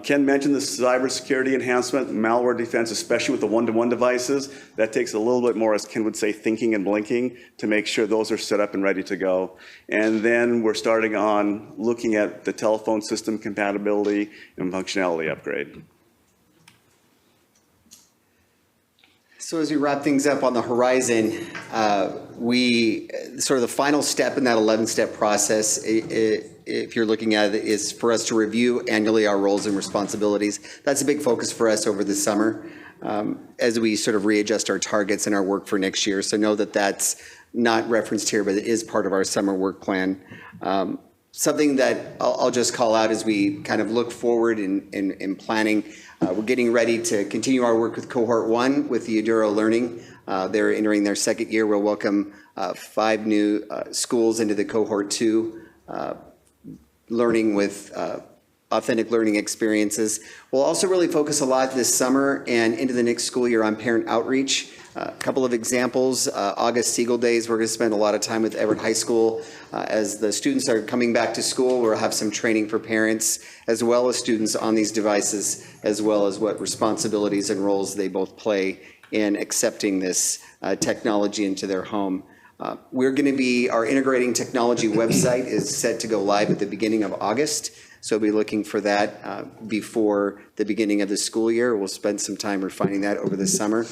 Ken mentioned the cybersecurity enhancement, malware defense, especially with the one-to-one devices. That takes a little bit more, as Ken would say, thinking and blinking to make sure those are set up and ready to go. And then we're starting on looking at the telephone system compatibility and functionality upgrade. So as we wrap things up on the horizon, sort of the final step in that 11-step process, if you're looking at it, is for us to review annually our roles and responsibilities. That's a big focus for us over the summer as we sort of readjust our targets and our work for next year. So know that that's not referenced here, but it is part of our summer work plan. Something that I'll just call out as we kind of look forward in planning. We're getting ready to continue our work with Cohort 1 with the Aduro Learning. They're entering their second year. We'll welcome 5 new schools into the Cohort 2 learning with authentic learning experiences. We'll also really focus a lot this summer and into the next school year on parent outreach. A couple of examples, August Siegel Days, we're going to spend a lot of time with Everett High School. As the students are coming back to school, we'll have some training for parents as well as students on these devices, as well as what responsibilities and roles they both play in accepting this technology into their home. We're going to be, our integrating technology website is set to go live at the beginning of August. So we'll be looking for that before the beginning of the school year. We'll spend some time refining that over the summer.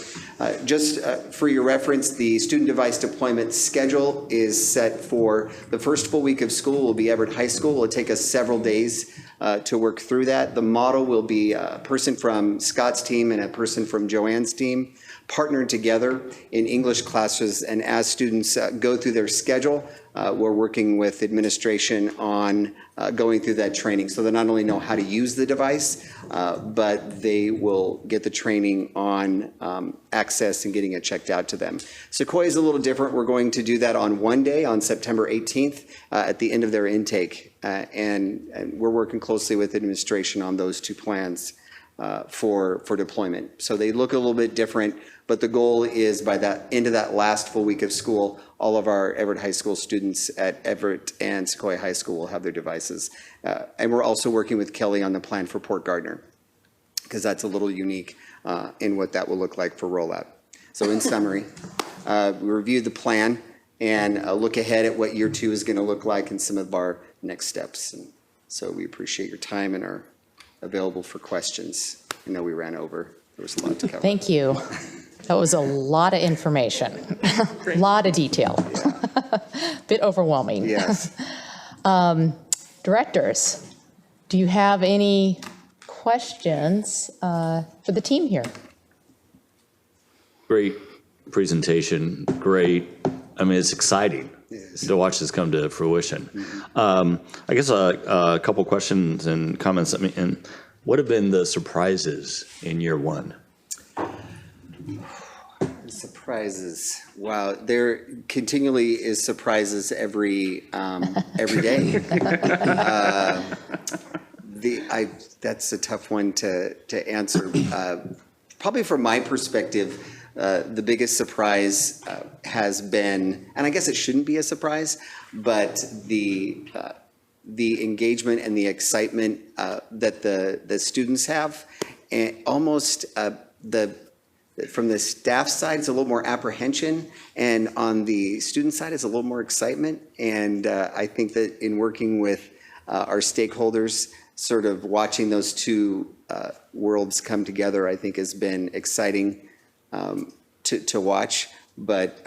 Just for your reference, the student device deployment schedule is set for the first full week of school will be Everett High School. It'll take us several days to work through that. The model will be a person from Scott's team and a person from Joanne's team partnered together in English classes, and as students go through their schedule, we're working with administration on going through that training. So they not only know how to use the device, but they will get the training on access and getting it checked out to them. Sequoia is a little different. We're going to do that on one day, on September 18th, at the end of their intake. And we're working closely with administration on those 2 plans for deployment. So they look a little bit different, but the goal is by that end of that last full week of school, all of our Everett High School students at Everett and Sequoia High School will have their devices. And we're also working with Kelly on the plan for Port Gardner, because that's a little unique in what that will look like for rollout. So in summary, we reviewed the plan and look ahead at what year 2 is going to look like and some of our next steps. And so we appreciate your time and are available for questions. I know we ran over. There was a lot to cover. Thank you. That was a lot of information, a lot of detail. Bit overwhelming. Yes. Directors, do you have any questions for the team here? Great presentation. Great. I mean, it's exciting to watch this come to fruition. I guess a couple questions and comments. I mean, and what have been the surprises in year 1? Surprises. Wow, there continually is surprises every day. That's a tough one to answer. Probably from my perspective, the biggest surprise has been, and I guess it shouldn't be a surprise, but the engagement and the excitement that the students have, and almost from the staff side, it's a little more apprehension, and on the student side, it's a little more excitement. And I think that in working with our stakeholders. Sort of watching those two worlds come together, I think, has been exciting to watch. But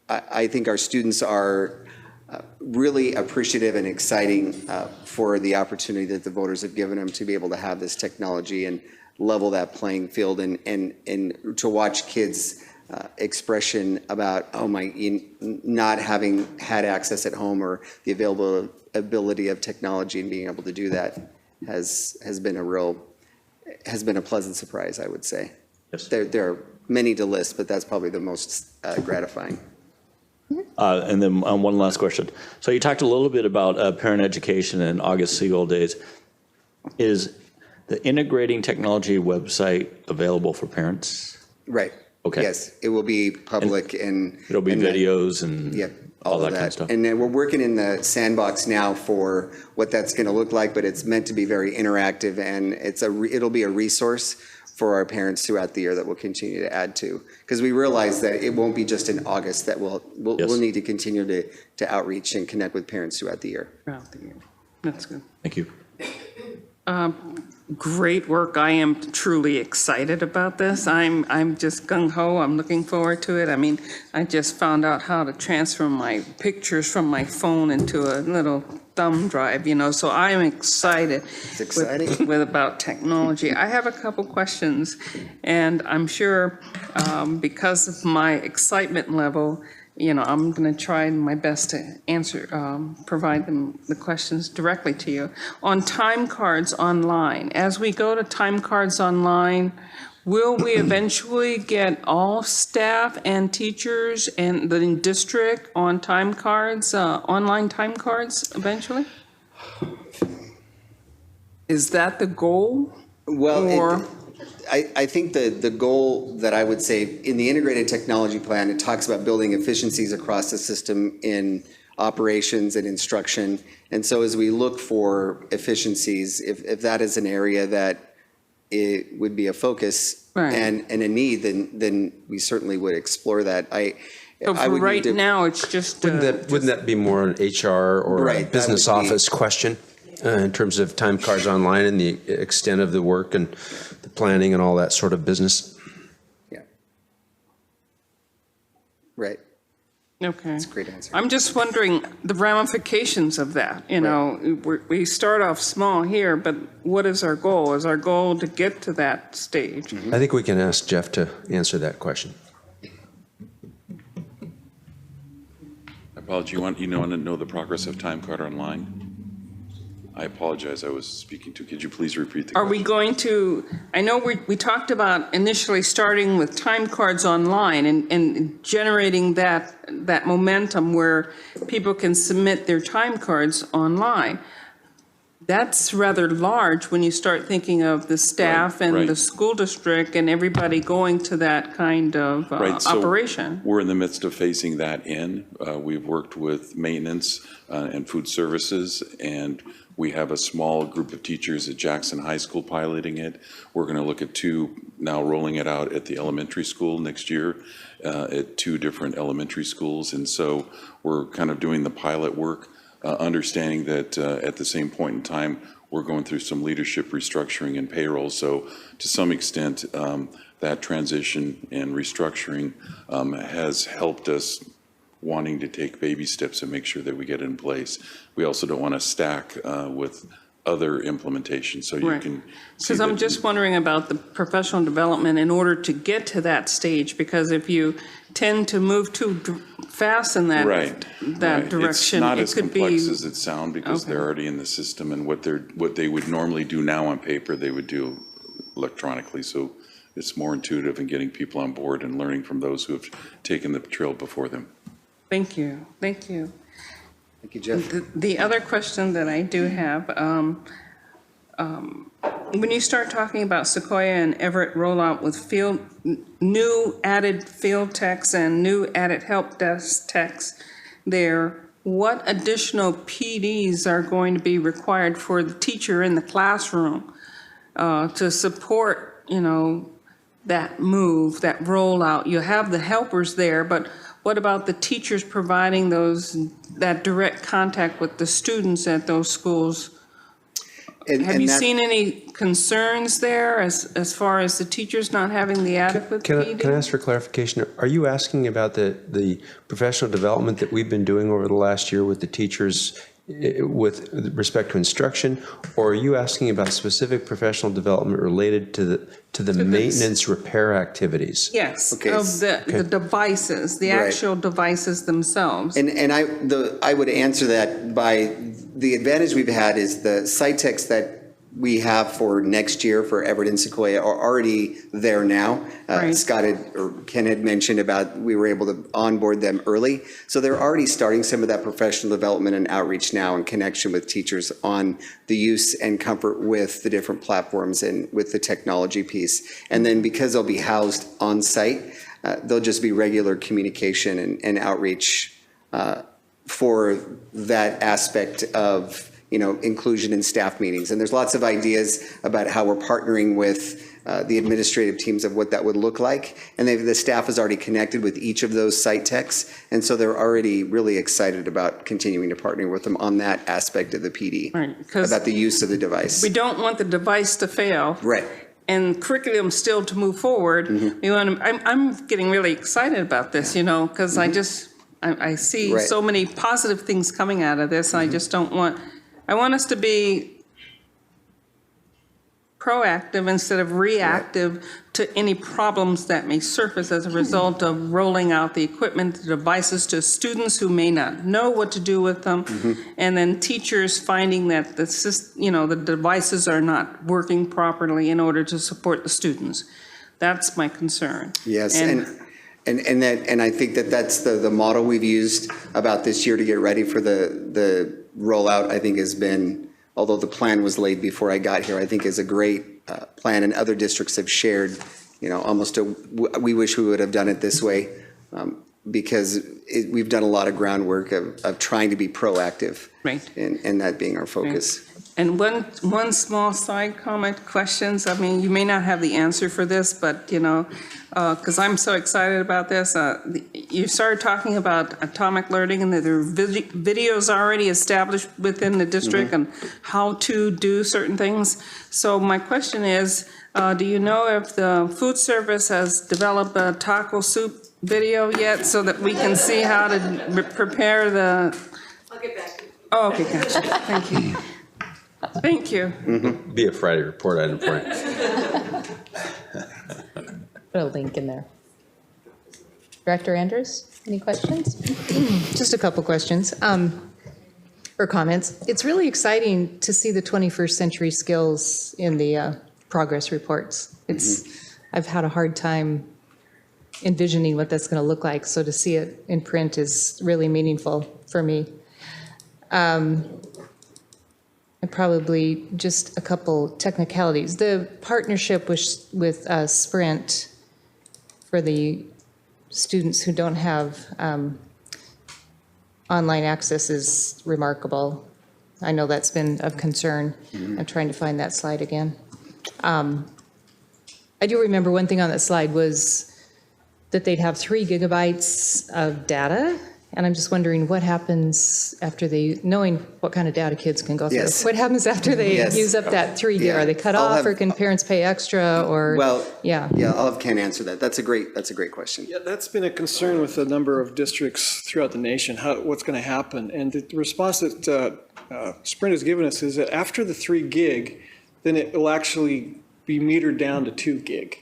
I think our students are really appreciative and exciting for the opportunity that the voters have given them to be able to have this technology and level that playing field, and to watch kids' expression about, oh my, not having had access at home or the availability of technology and being able to do that has been a pleasant surprise, I would say. Yes. There are many to list, but that's probably the most gratifying. And then one last question. So you talked a little bit about parent education and August Siegel days. Is the integrating technology website available for parents? Right. Okay. Yes, it will be public and it'll be videos and yeah, all that kind of stuff. And then we're working in the sandbox now for what that's going to look like, but it's meant to be very interactive, and it'll be a resource for our parents throughout the year that we'll continue to add to, because we realize that it won't be just in August, that we'll need to continue to outreach and connect with parents throughout the year. Throughout the year. That's good. Thank you. Great work. I am truly excited about this. I'm just gung-ho. I'm looking forward to it. I mean, I just found out how to transfer my pictures from my phone into a little thumb drive, so I am excited. It's exciting. With about technology. I have a couple questions, and I'm sure because of my excitement level, I'm going to try my best to answer, provide them the questions directly to you. On time cards online, as we go to time cards online, will we eventually get all staff and teachers and the district on time cards, online time cards eventually? Is that the goal? Well, I think the goal that I would say in the integrated technology plan, it talks about building efficiencies across the system in operations and instruction. And so as we look for efficiencies, if that is an area that it would be a focus and a need, then we certainly would explore that. So for right now, it's just. Wouldn't that be more an HR or a business office question in terms of time cards online and the extent of the work and the planning and all that sort of business? Yeah. Right. Okay. That's a great answer. I'm just wondering the ramifications of that. We start off small here, but what is our goal? Is our goal to get to that stage? I think we can ask Jeff to answer that question. I apologize. You want to know the progress of time card online? I apologize. I was speaking to. Could you please repeat the question? Are we going to? I know we talked about initially starting with time cards online and generating that momentum where people can submit their time cards online. That's rather large when you start thinking of the staff and the school district and everybody going to that kind of operation. We're in the midst of phasing that in. We've worked with maintenance and food services, and we have a small group of teachers at Jackson High School piloting it. We're going to look at now rolling it out at the elementary school next year at 2 different elementary schools. And so we're kind of doing the pilot work, understanding that at the same point in time, we're going through some leadership restructuring and payroll. So to some extent, that transition and restructuring has helped us wanting to take baby steps and make sure that we get it in place. We also don't want to stack with other implementations, so you can. Because I'm just wondering about the professional development in order to get to that stage, because if you tend to move too fast in that direction, it's not as complex as it sounds because they're already in the system, and what they would normally do now on paper, they would do electronically. So it's more intuitive in getting people on board and learning from those who have taken the trail before them. Thank you. Thank you. Thank you, Jeff. The other question that I do have, when you start talking about Sequoia and Everett rollout with new added field techs and new added help desk techs there, what additional PDs are going to be required for the teacher in the classroom to support, that move, that rollout? You have the helpers there, but what about the teachers providing that direct contact with the students at those schools? Have you seen any concerns there as far as the teachers not having the adequate PD? Can I ask for clarification? Are you asking about the professional development that we've been doing over the last year with the teachers with respect to instruction, or are you asking about specific professional development related to the maintenance repair activities? Yes, of the devices, the actual devices themselves. And I would answer that by the advantage we've had is the site techs that we have for next year for Everett and Sequoia are already there now. Ken had mentioned about we were able to onboard them early. So they're already starting some of that professional development and outreach now in connection with teachers on the use and comfort with the different platforms and with the technology piece. And then because they'll be housed on site, there'll just be regular communication and outreach for that aspect of inclusion in staff meetings. And there's lots of ideas about how we're partnering with the administrative teams of what that would look like. And the staff is already connected with each of those site techs. And so they're already really excited about continuing to partner with them on that aspect of the PD, about the use of the device. We don't want the device to fail. Right. And curriculum still to move forward. I'm getting really excited about this, because I see so many positive things coming out of this. I just I want us to be proactive instead of reactive to any problems that may surface as a result of rolling out the equipment, the devices to students who may not know what to do with them, and then teachers finding that the devices are not working properly in order to support the students. That's my concern. Yes, and I think that's the model we've used about this year to get ready for the rollout. I think has been, although the plan was laid before I got here, I think is a great plan, and other districts have shared, we wish we would have done it this way, because we've done a lot of groundwork of trying to be proactive, and that being our focus. And one small side comment, questions. I mean, you may not have the answer for this, but because I'm so excited about this. You started talking about atomic learning, and that there are videos already established within the district on how to do certain things. So my question is, do you know if the food service has developed a taco soup video yet, so that we can see how to prepare the? I'll get back to you. Oh, okay, gotcha. Thank you. Thank you. Be a Friday report item for you. Put a link in there. Director Andrews, any questions? Just a couple questions or comments. It's really exciting to see the 21st century skills in the progress reports. I've had a hard time envisioning what that's going to look like, so to see it in print is really meaningful for me. And probably just a couple technicalities. The partnership with Sprint for the students who don't have online access is remarkable. I know that's been of concern. I'm trying to find that slide again. I do remember one thing on that slide was that they'd have 3 gigabytes of data. And I'm just wondering what happens after knowing what kind of data kids can go through. Yes. What happens after they use up that 3 gig? Are they cut off, or can parents pay extra, or? Well, yeah, I'll have Ken answer that. That's a great question. Yeah, that's been a concern with a number of districts throughout the nation, what's going to happen. And the response that Sprint has given us is that after the 3 gig, then it will actually be metered down to 2 gig.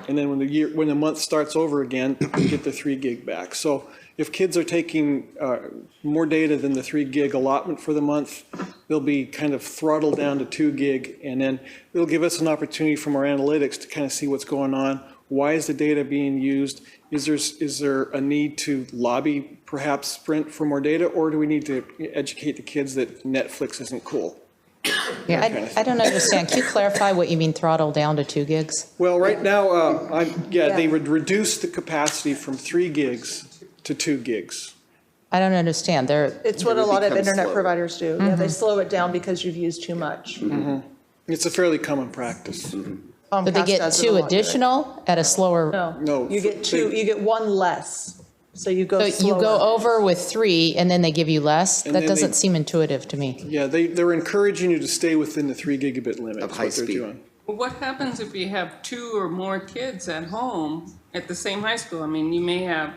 And then when the month starts over again, you get the 3 gig back. So if kids are taking more data than the 3 gig allotment for the month, they'll be kind of throttled down to 2 gig, and then it'll give us an opportunity from our analytics to kind of see what's going on. Why is the data being used? Is there a need to lobby perhaps Sprint for more data, or do we need to educate the kids that Netflix isn't cool? Yeah, I don't understand. Can you clarify what you mean throttle down to 2 gigs? Well, right now, they would reduce the capacity from 3 gigs to 2 gigs. I don't understand. It's what a lot of internet providers do. Yeah, they slow it down because you've used too much. It's a fairly common practice. But they get 2 additional at a slower. No, you get 2. You get 1 less. So you go So you go slower. over with 3 and then they give you less? And That then doesn't they- seem intuitive to me. Yeah, they're encouraging you to stay within the 3 gigabit limit. Of is high what they're speed. doing. Well, what happens if you have 2 or more kids at home at the same high school? I mean, you may have,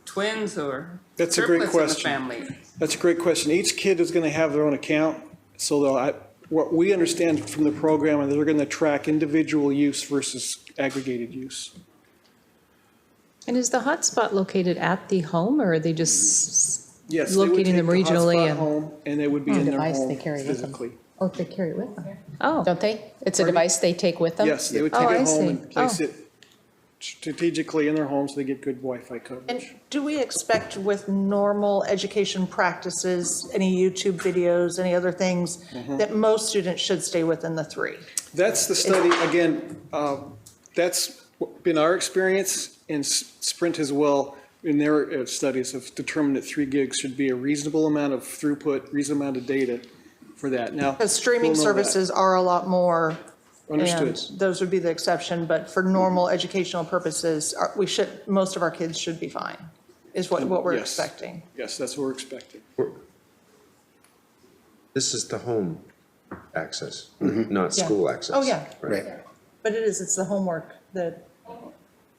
twins or That's a great triplets in the question. family. That's a great question. Each kid is going to have their own account, so what we understand from the program is they're going to track individual use versus aggregated use. And is the hotspot located at the home, or are they just Yes, they would locating them take the regionally? hotspot And home, and they would be in their Device home they carry with them. physically. Oh, they carry it with them? Oh, Don't they? It's a device they take with them? Yes, they would Oh, take I it home see. and place Oh. it strategically in their home so they get good Wi-Fi And coverage. do we expect with normal education practices, any YouTube videos, any other things, that most students should stay within the 3? That's the study, again, that's been our experience, and Sprint as well, in their studies have determined that 3 gigs should be a reasonable amount of throughput, reasonable amount of data for that. Now, Because streaming we'll know that. services are a lot more. Understood. And those would be the exception, but for normal educational purposes, most of our kids should be fine, is what we're Yes. expecting. Yes, that's what we're expecting. This is the home access, not Yeah. school access. Oh, yeah. Right. But it's the homework that,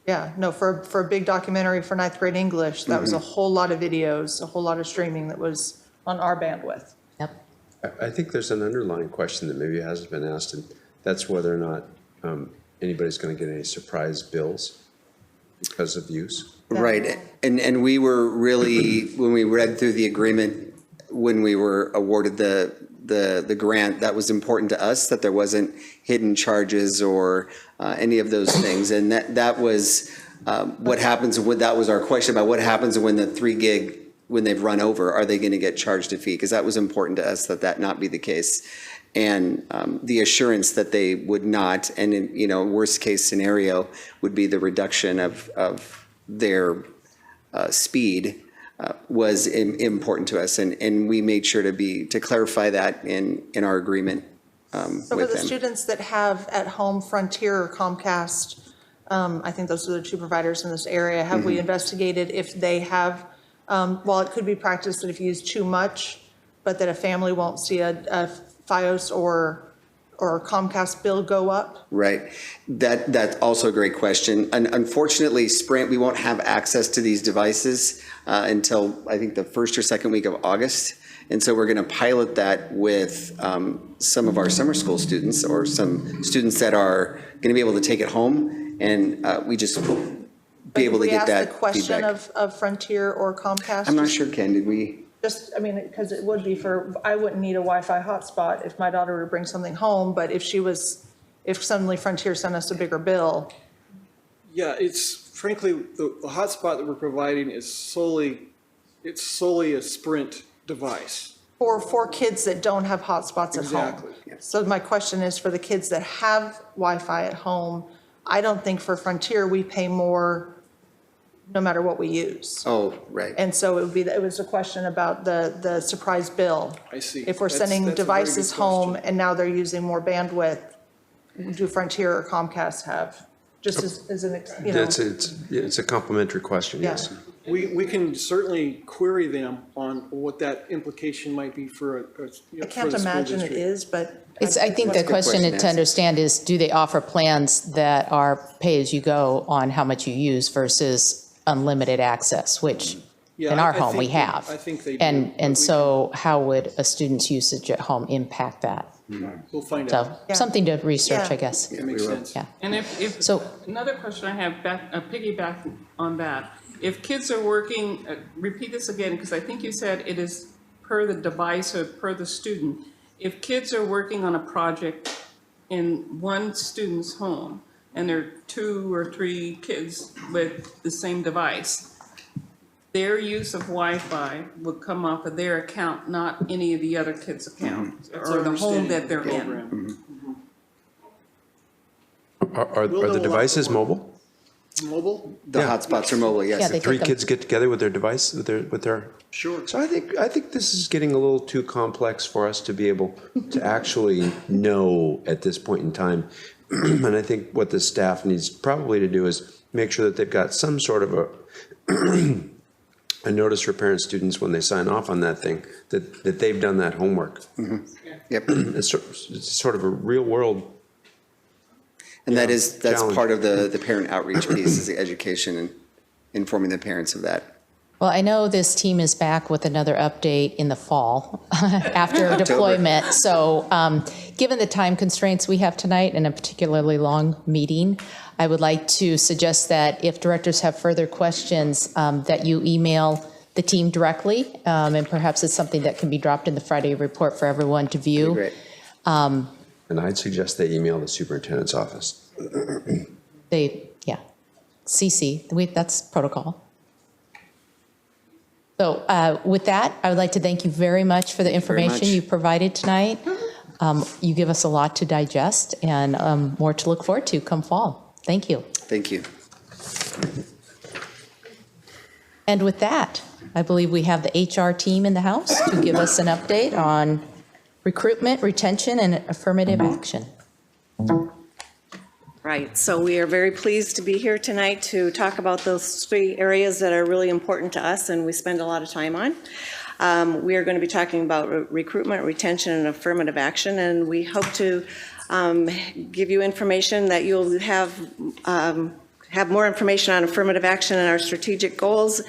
yeah, no, for a big documentary for 9th grade English, that was a whole lot of videos, a whole lot of streaming that was on our bandwidth. I think there's an underlying question that maybe hasn't been asked, and that's whether or not anybody's going to get any surprise bills because of use. Right, and we were really, when we read through the agreement, when we were awarded the grant, that was important to us, that there wasn't hidden charges or any of those things. And that was what happens, that was our question about what happens when the 3 gig, when they've run over, are they going to get charged a fee? Because that was important to us that not be the case. And the assurance that they would not, and in, worst case scenario would be the reduction of their speed was important to us. And we made sure to clarify that in our agreement So for with the them. students that have at home Frontier or Comcast, I think those are the 2 providers in this area, have we investigated if they have, while it could be practiced that if you use too much, but that a family won't see a FiOS or Comcast bill go up? Right. That's also a great question. Unfortunately, Sprint, we won't have access to these devices until, I think, the first or second week of August. And so we're going to pilot that with some of our summer school students or some students that are going to be able to take it home. And we just be able to get that Did we ask the question feedback. of Frontier or Comcast? I'm not sure, Ken, did we? Because it would be I wouldn't need a Wi-Fi hotspot if my daughter were to bring something home, but if suddenly Frontier sent us a bigger bill. Yeah, it's frankly, the hotspot that we're providing is solely a Sprint device. For kids that don't have hotspots at home. Exactly. So my question is, for the kids that have Wi-Fi at home, I don't think for Frontier, we pay more no matter what we use. Oh, right. And so it was a question about the surprise bill. I see. If we're That's sending a very good devices home question. and now they're using more bandwidth, do Frontier or Comcast have? Just as an, It's a complimentary question, yes. We can certainly query them on what that implication might be for I can't imagine it is, but. I think the question to understand is, do they offer plans that are pay-as-you-go on how much you use versus unlimited access, which Yeah, in our I home we think they- have? I think they do, And but we so how would a student's usage at home impact that? We'll find So out. something to research, Yeah. I guess. That makes sense. Yeah. And if So- another question I have, piggyback on that. If kids are working, repeat this again, because I think you said it is per the device or per the student. If kids are working on a project in one student's home, and there are 2 or 3 kids with the same device, their use of Wi-Fi would come off of their account, not any of the other kids' accounts, That's or our the home understanding that of they're the in. program. Are We'll know the a lot devices more. mobile? Mobile? The hotspots are mobile, yes. Yeah, they 3 take them. kids get together with their device, with their. Sure. So I think this is getting a little too complex for us to be able to actually know at this point in time. And I think what the staff needs probably to do is make sure that they've got some sort of a notice for parents, students when they sign off on that thing, that they've done that homework. Yep. It's sort of a real world. And that's challenge. part of the parent outreach piece, is the education and informing the parents of that. Well, I know this team is back with another update in the fall after deployment. So given the time constraints we have tonight and a particularly long meeting, I would like to suggest that if directors have further questions, that you email the team directly, and perhaps it's something that can be dropped in the Friday report for everyone to view. Great. And I'd suggest they email the superintendent's office. CC, that's protocol. So with that, I would like to thank you very much for the information you provided tonight. You give us a lot to digest and more to look forward to come fall. Thank you. Thank you. And with that, I believe we have the HR team in the house to give us an update on recruitment, retention, and affirmative action. Right, so we are very pleased to be here tonight to talk about those 3 areas that are really important to us and we spend a lot of time on. We are going to be talking about recruitment, retention, and affirmative action, and we hope to give you information that you'll have more information on affirmative action and our strategic goals.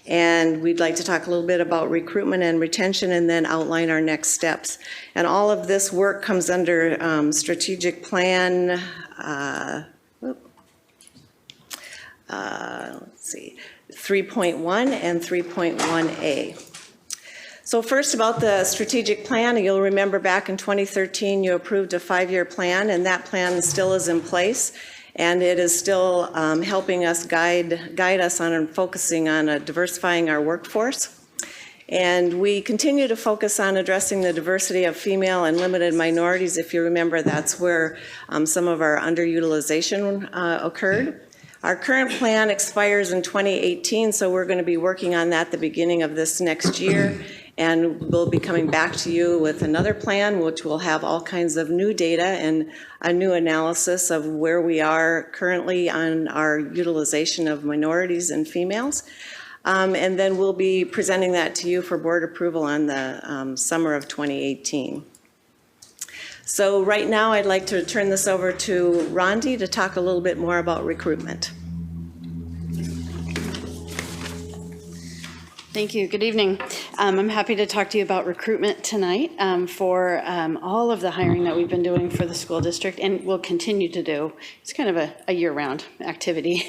And we'd like to talk a little bit about recruitment and retention and then outline our next steps. And all of this work comes under strategic plan, let's see, 3.1 and 3.1A. So first about the strategic plan, you'll remember back in 2013 you approved a 5-year plan, and that plan still is in place. And it is still helping us guide us on focusing on diversifying our workforce. And we continue to focus on addressing the diversity of female and limited minorities. If you remember, that's where some of our underutilization occurred. Our current plan expires in 2018, so we're going to be working on that at the beginning of this next year. And we'll be coming back to you with another plan, which will have all kinds of new data and a new analysis of where we are currently on our utilization of minorities and females. And then we'll be presenting that to you for board approval on the summer of 2018. So right now, I'd like to turn this over to Rondi to talk a little bit more about recruitment. Thank you. Good evening. I'm happy to talk to you about recruitment tonight for all of the hiring that we've been doing for the school district and will continue to do. It's kind of a year-round activity.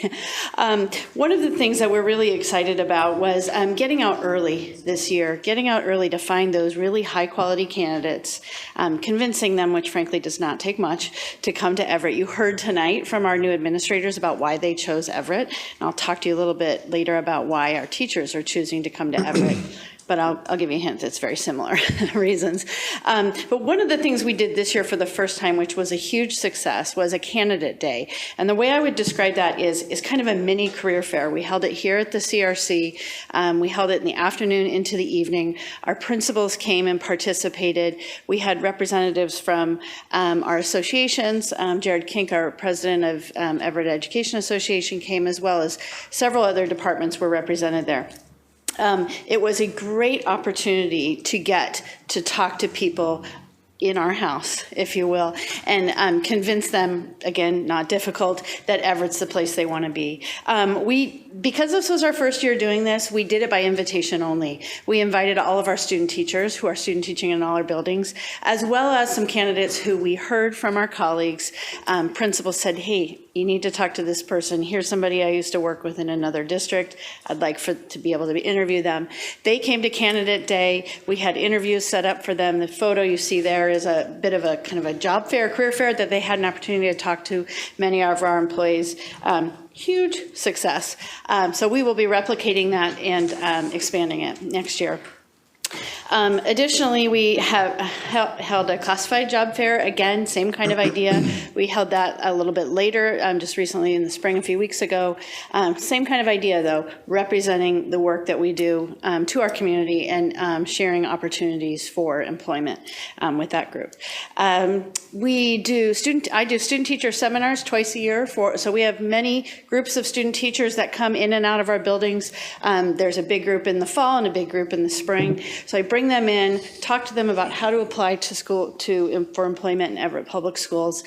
One of the things that we're really excited about was getting out early this year, getting out early to find those really high-quality candidates, convincing them, which frankly does not take much, to come to Everett. You heard tonight from our new administrators about why they chose Everett, and I'll talk to you a little bit later about why our teachers are choosing to come to Everett. But I'll give you a hint, it's very similar reasons. But one of the things we did this year for the first time, which was a huge success, was a candidate day. And the way I would describe that is kind of a mini career fair. We held it here at the CRC. We held it in the afternoon into the evening. Our principals came and participated. We had representatives from our associations. Jared Kink, our president of Everett Education Association, came, as well as several other departments were represented there. It was a great opportunity to get to talk to people in our house, if you will, and convince them, again, not difficult, that Everett's the place they want to be. Because this was our first year doing this, we did it by invitation only. We invited all of our student teachers who are student teaching in all our buildings, as well as some candidates who we heard from our colleagues. Principals said, hey, you need to talk to this person. Here's somebody I used to work with in another district. I'd like to be able to interview them. They came to candidate day. We had interviews set up for them. The photo you see there is a bit of a kind of a job fair, career fair, that they had an opportunity to talk to many of our employees. Huge success. So we will be replicating that and expanding it next year. Additionally, we have held a classified job fair. Again, same kind of idea. We held that a little bit later, just recently in the spring, a few weeks ago. Same kind of idea, though, representing the work that we do to our community and sharing opportunities for employment with that group. I do student teacher seminars twice a year. So we have many groups of student teachers that come in and out of our buildings. There's a big group in the fall and a big group in the spring. So I bring them in, talk to them about how to apply to school for employment in Everett Public Schools,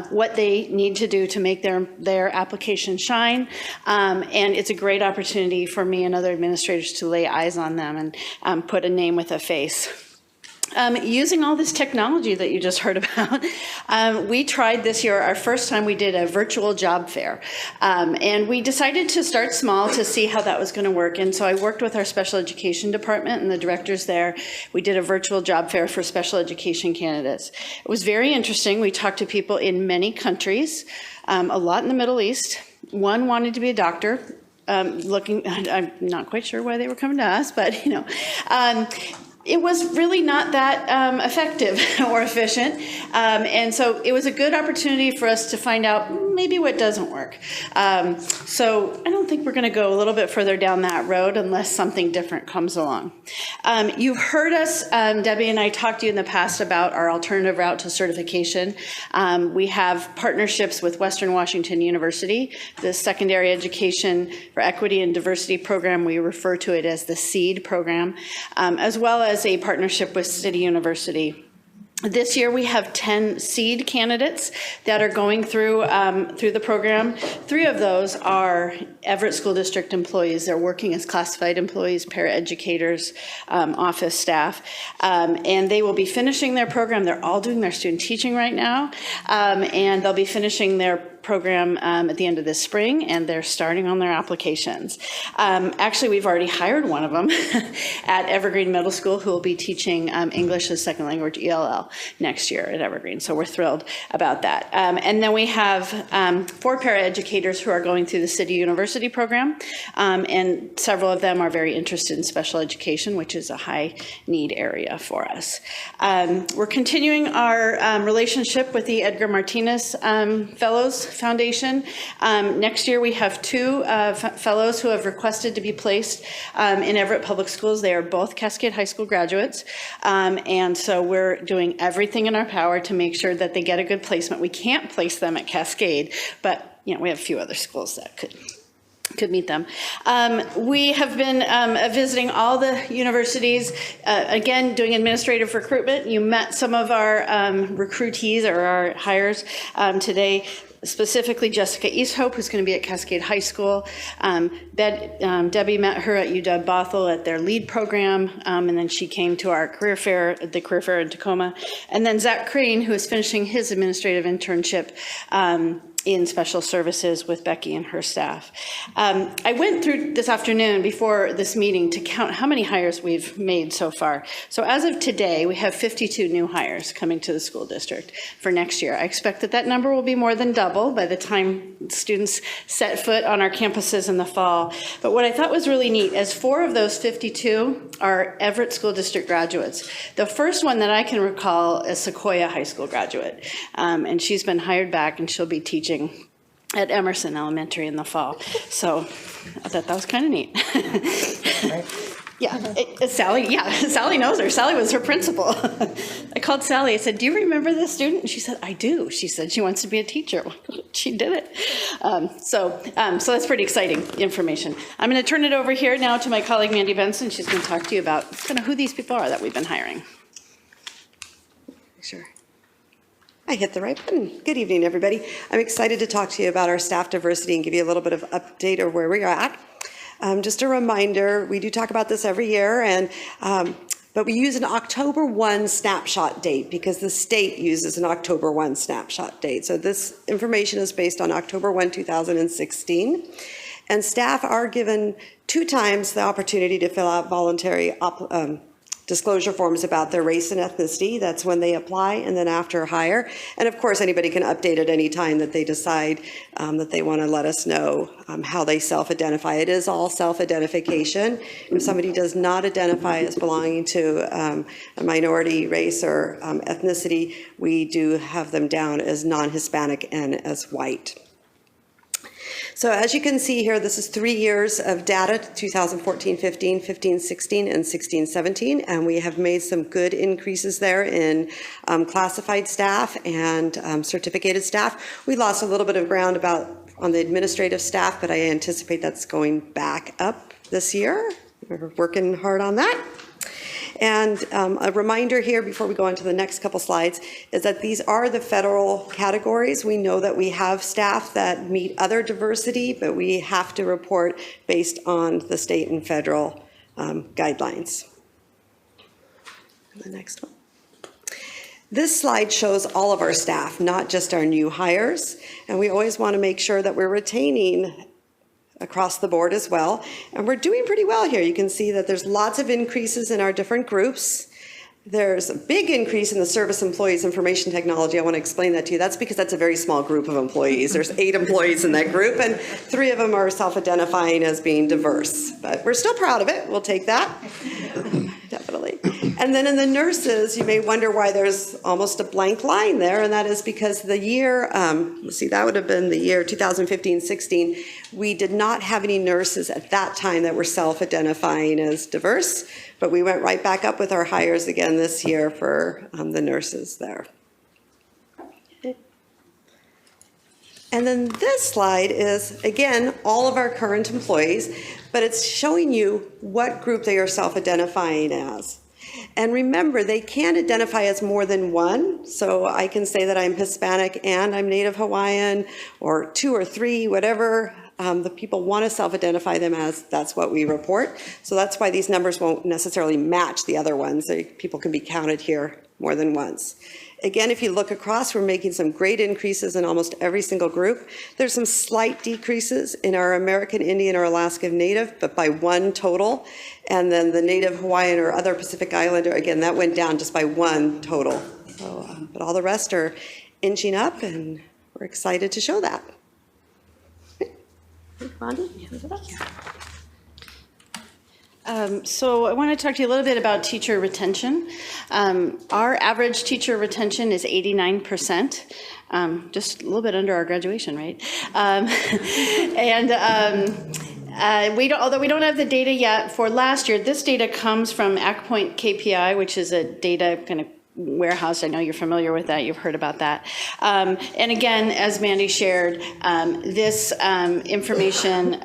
what they need to do to make their application shine, and it's a great opportunity for me and other administrators to lay eyes on them and put a name with a face. Using all this technology that you just heard about, we tried this year, our first time we did a virtual job fair. And we decided to start small to see how that was going to work. And so I worked with our special education department and the directors there. We did a virtual job fair for special education candidates. It was very interesting. We talked to people in many countries, a lot in the Middle East. One wanted to be a doctor. I'm not quite sure why they were coming to us, but it was really not that effective or efficient. And so it was a good opportunity for us to find out maybe what doesn't work. So I don't think we're going to go a little bit further down that road unless something different comes along. You've heard us, Debbie and I talked to you in the past about our alternative route to certification. We have partnerships with Western Washington University, the Secondary Education for Equity and Diversity program. We refer to it as the SEED program, as well as a partnership with City University. This year we have 10 SEED candidates that are going through the program. 3 of those are Everett School District employees. They're working as classified employees, paraeducators, office staff, and they will be finishing their program. They're all doing their student teaching right now, and they'll be finishing their program at the end of this spring, and they're starting on their applications. Actually, we've already hired one of them at Evergreen Middle School who will be teaching English as second language, ELL, next year at Evergreen. So we're thrilled about that. And then we have 4 paraeducators who are going through the City University program, and several of them are very interested in special education, which is a high need area for us. We're continuing our relationship with the Edgar Martinez Fellows Foundation. Next year we have 2 fellows who have requested to be placed in Everett Public Schools. They are both Cascade High School graduates, and so we're doing everything in our power to make sure that they get a good placement. We can't place them at Cascade, but we have a few other schools that could meet them. We have been visiting all the universities, again, doing administrative recruitment. You met some of our recruitees or our hires today. Specifically Jessica Easthope, who's going to be at Cascade High School. Debbie met her at UW Bothell at their LEAD program, and then she came to our career fair, the career fair in Tacoma. And then Zach Crane, who is finishing his administrative internship in special services with Becky and her staff. I went through this afternoon before this meeting to count how many hires we've made so far. So as of today, we have 52 new hires coming to the school district for next year. I expect that that number will be more than double by the time students set foot on our campuses in the fall. But what I thought was really neat is 4 of those 52 are Everett School District graduates. The first one that I can recall is Sequoia High School graduate, and she's been hired back and she'll be teaching at Emerson Elementary in the fall. So I thought that was kind of neat. Sally knows her. Sally was her principal. I called Sally. I said, "Do you remember this student?" And she said, "I do." She said she wants to be a teacher. She did it. So that's pretty exciting information. I'm going to turn it over here now to my colleague Mandy Benson. She's going to talk to you about kind of who these people are that we've been hiring. Sure. I hit the right button. Good evening, everybody. I'm excited to talk to you about our staff diversity and give you a little bit of update of where we're at. Just a reminder, we do talk about this every year, but we use an October 1 snapshot date because the state uses an October 1 snapshot date. So this information is based on October 1, 2016. And staff are given 2 times the opportunity to fill out voluntary disclosure forms about their race and ethnicity. That's when they apply, and then after hire. And of course, anybody can update at any time that they decide that they want to let us know how they self-identify. It is all self-identification. If somebody does not identify as belonging to a minority race or ethnicity, we do have them down as non-Hispanic and as white. So as you can see here, this is 3 years of data, 2014-15, 15-16, and 16-17, and we have made some good increases there in classified staff and certificated staff. We lost a little bit of ground on the administrative staff, but I anticipate that's going back up this year. We're working hard on that. And a reminder here before we go on to the next couple slides is that these are the federal categories. We know that we have staff that meet other diversity, but we have to report based on the state and federal guidelines. The next one. This slide shows all of our staff, not just our new hires. And we always want to make sure that we're retaining across the board as well. And we're doing pretty well here. You can see that there's lots of increases in our different groups. There's a big increase in the service employees information technology. I want to explain that to you. That's because that's a very small group of employees. There's 8 employees in that group, and 3 of them are self-identifying as being diverse. But we're still proud of it. We'll take that. Definitely. And then in the nurses, you may wonder why there's almost a blank line there, and that is because the year, let's see, that would have been the year 2015-16, we did not have any nurses at that time that were self-identifying as diverse, but we went right back up with our hires again this year for the nurses there. And then this slide is, again, all of our current employees, but it's showing you what group they are self-identifying as. And remember, they can identify as more than one. So I can say that I'm Hispanic and I'm Native Hawaiian, or 2 or 3, whatever the people want to self-identify them as, that's what we report. So that's why these numbers won't necessarily match the other ones. People can be counted here more than once. Again, if you look across, we're making some great increases in almost every single group. There's some slight decreases in our American Indian or Alaska Native, but by 1 total. And then the Native Hawaiian or other Pacific Islander, again, that went down just by 1 total. So, but all the rest are inching up, and we're excited to show that. Rhonda, So I want to talk to you a little bit about teacher retention. Our average teacher retention is 89%, just a little bit under our graduation rate. Although we don't have the data yet for last year, this data comes from ACPoint KPI, which is a data kind of warehouse. I know you're familiar with that. You've heard about that. And again, as Mandy shared, this information,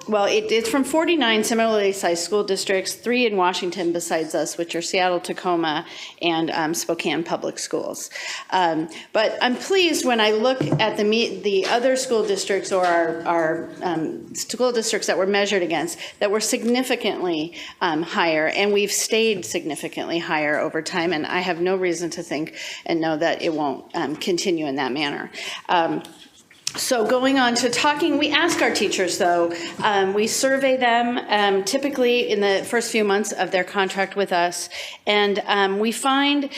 well, it's from 49 similarly sized school districts, 3 in Washington besides us, which are Seattle, Tacoma, and Spokane Public Schools. But I'm pleased when I look at the other school districts or our school districts that were measured against, that were significantly higher, and we've stayed significantly higher over time, and I have no reason to think and know that it won't continue in that manner. So going on to talking, we ask our teachers, though, we survey them typically in the first few months of their contract with us, and we find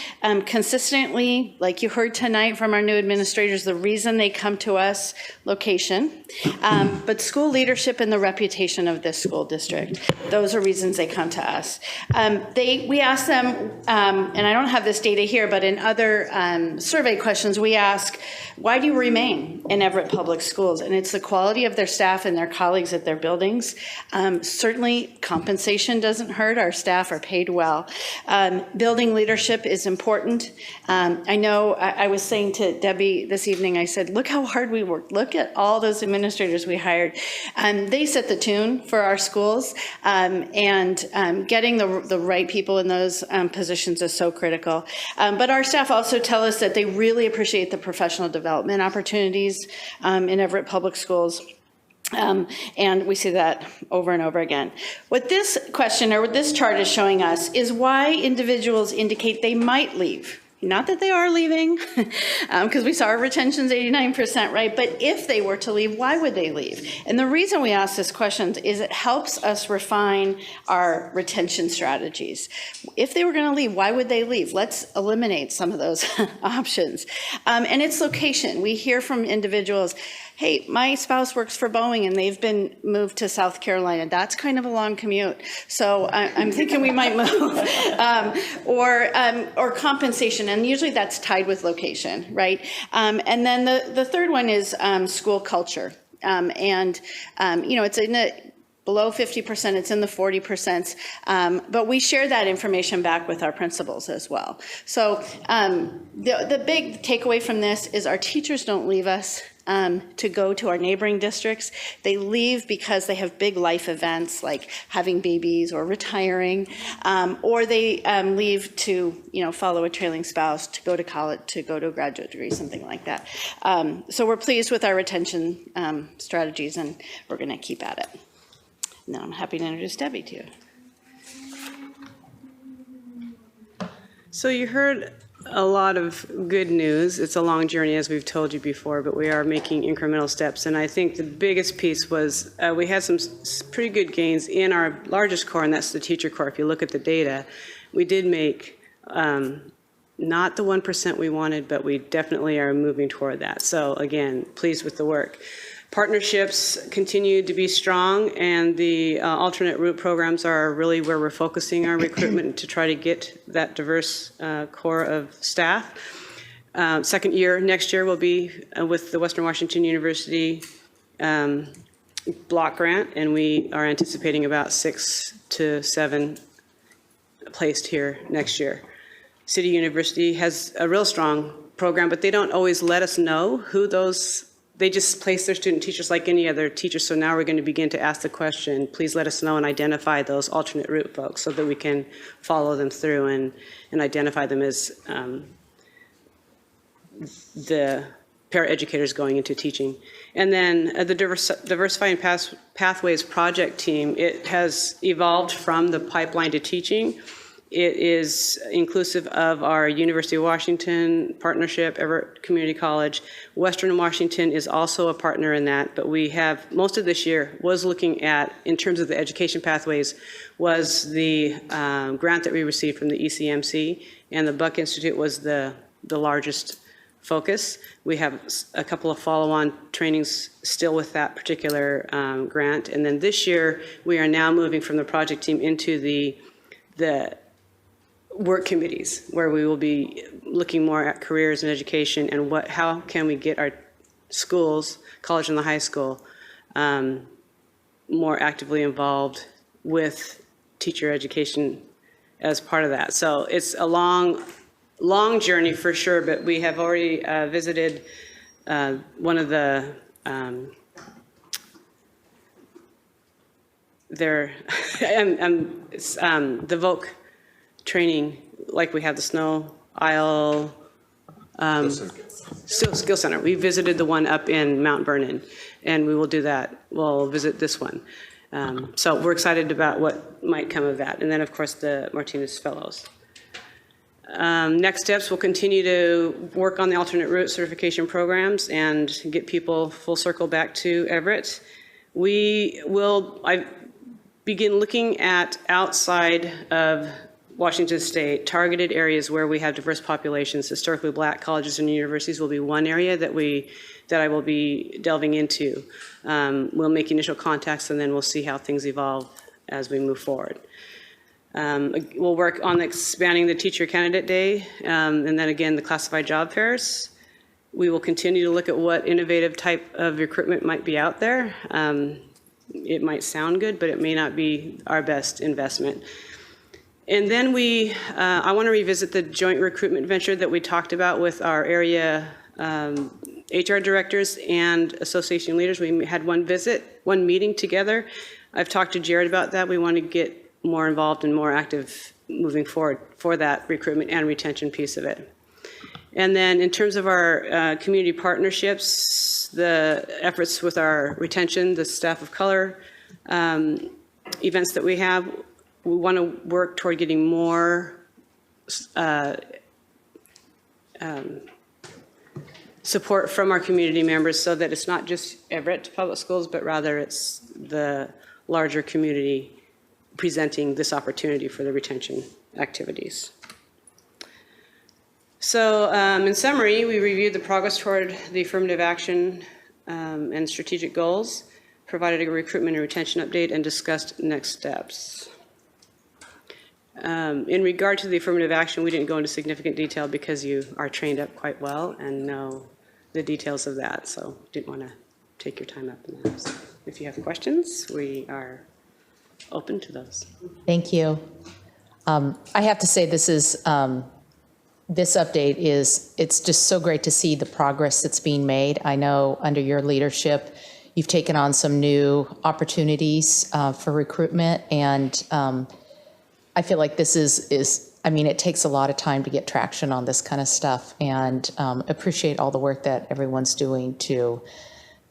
consistently, like you heard tonight from our new administrators, the reason they come to us, location, but school leadership and the reputation of this school district. Those are reasons they come to us. We ask them, and I don't have this data here, but in other survey questions, we ask, why do you remain in Everett Public Schools? And it's the quality of their staff and their colleagues at their buildings. Certainly, compensation doesn't hurt. Our staff are paid well. Building leadership is important. I know I was saying to Debbie this evening, I said, look how hard we worked. Look at all those administrators we hired. They set the tune for our schools, and getting the right people in those positions is so critical. But our staff also tell us that they really appreciate the professional development opportunities in Everett Public Schools. And we see that over and over again. What this question or what this chart is showing us is why individuals indicate they might leave not that they are leaving, because we saw our retention's 89%, right? But if they were to leave, why would they leave? And the reason we ask this question is it helps us refine our retention strategies. If they were going to leave, why would they leave? Let's eliminate some of those options. And it's location. We hear from individuals, hey, my spouse works for Boeing and they've been moved to South Carolina. That's kind of a long commute. So I'm thinking we might move. Or compensation, and usually that's tied with location, right? And then the third one is school culture. It's in the below 50%, it's in the 40%, but we share that information back with our principals as well. So the big takeaway from this is our teachers don't leave us to go to our neighboring districts. They leave because they have big life events like having babies or retiring, or they leave to follow a trailing spouse, to go to college, to go to a graduate degree, something like that. So we're pleased with our retention strategies, and we're going to keep at it. Now I'm happy to introduce Debbie to you. So you heard a lot of good news. It's a long journey, as we've told you before, but we are making incremental steps. And I think the biggest piece was we had some pretty good gains in our largest core, and that's the teacher core. If you look at the data, we did make not the 1% we wanted, but we definitely are moving toward that. So again, pleased with the work. Partnerships continue to be strong, and the alternate route programs are really where we're focusing our recruitment to try to get that diverse core of staff. Second year, next year, will be with the Western Washington University block grant, and we are anticipating about 6 to 7 placed here next year. City University has a real strong program, but they don't always let us know who those. They just place their student teachers like any other teacher. So now we're going to begin to ask the question, please let us know and identify those alternate route folks so that we can follow them through and identify them as the paraeducators going into teaching. And then the Diversifying Pathways project team, it has evolved from the pipeline to teaching. It is inclusive of our University of Washington partnership, Everett Community College. Western Washington is also a partner in that, but we have, most of this year was looking at, in terms of the education pathways, was the grant that we received from the ECMC, and the Buck Institute was the largest focus. We have a couple of follow-on trainings still with that particular grant. And then this year, we are now moving from the project team into the work committees, where we will be looking more at careers and education and how can we get our schools, college and the high school, more actively involved with teacher education as part of that. So it's a long journey for sure, but we have already visited one of the the VOC training, like we have the Snow Isle Skill Center. We visited the one up in Mount Vernon, and we will do that. We'll visit this one. So we're excited about what might come of that. And then, of course, the Martinez Fellows. Next steps, we'll continue to work on the alternate route certification programs and get people full circle back to Everett. I begin looking at outside of Washington State, targeted areas where we have diverse populations. Historically Black colleges and universities will be one area that I will be delving into. We'll make initial contacts, and then we'll see how things evolve as we move forward. We'll work on expanding the Teacher Candidate Day, and then again, the classified job fairs. We will continue to look at what innovative type of recruitment might be out there. It might sound good, but it may not be our best investment. And then I want to revisit the joint recruitment venture that we talked about with our area HR directors and association leaders. We had one meeting together. I've talked to Jared about that. We want to get more involved and more active moving forward for that recruitment and retention piece of it. And then in terms of our community partnerships, the efforts with our retention, the staff of color events that we have, we want to work toward getting more support from our community members so that it's not just Everett Public Schools, but rather it's the larger community presenting this opportunity for the retention activities. So in summary, we reviewed the progress toward the affirmative action and strategic goals, provided a recruitment and retention update, and discussed next steps. In regard to the affirmative action, we didn't go into significant detail because you are trained up quite well and know the details of that, so didn't want to take your time up in that. So if you have questions, we are open to those. Thank you. I have to say this is, this update is, it's just so great to see the progress that's being made. I know under your leadership, you've taken on some new opportunities for recruitment, and I feel like this is, I mean, it takes a lot of time to get traction on this kind of stuff, and appreciate all the work that everyone's doing to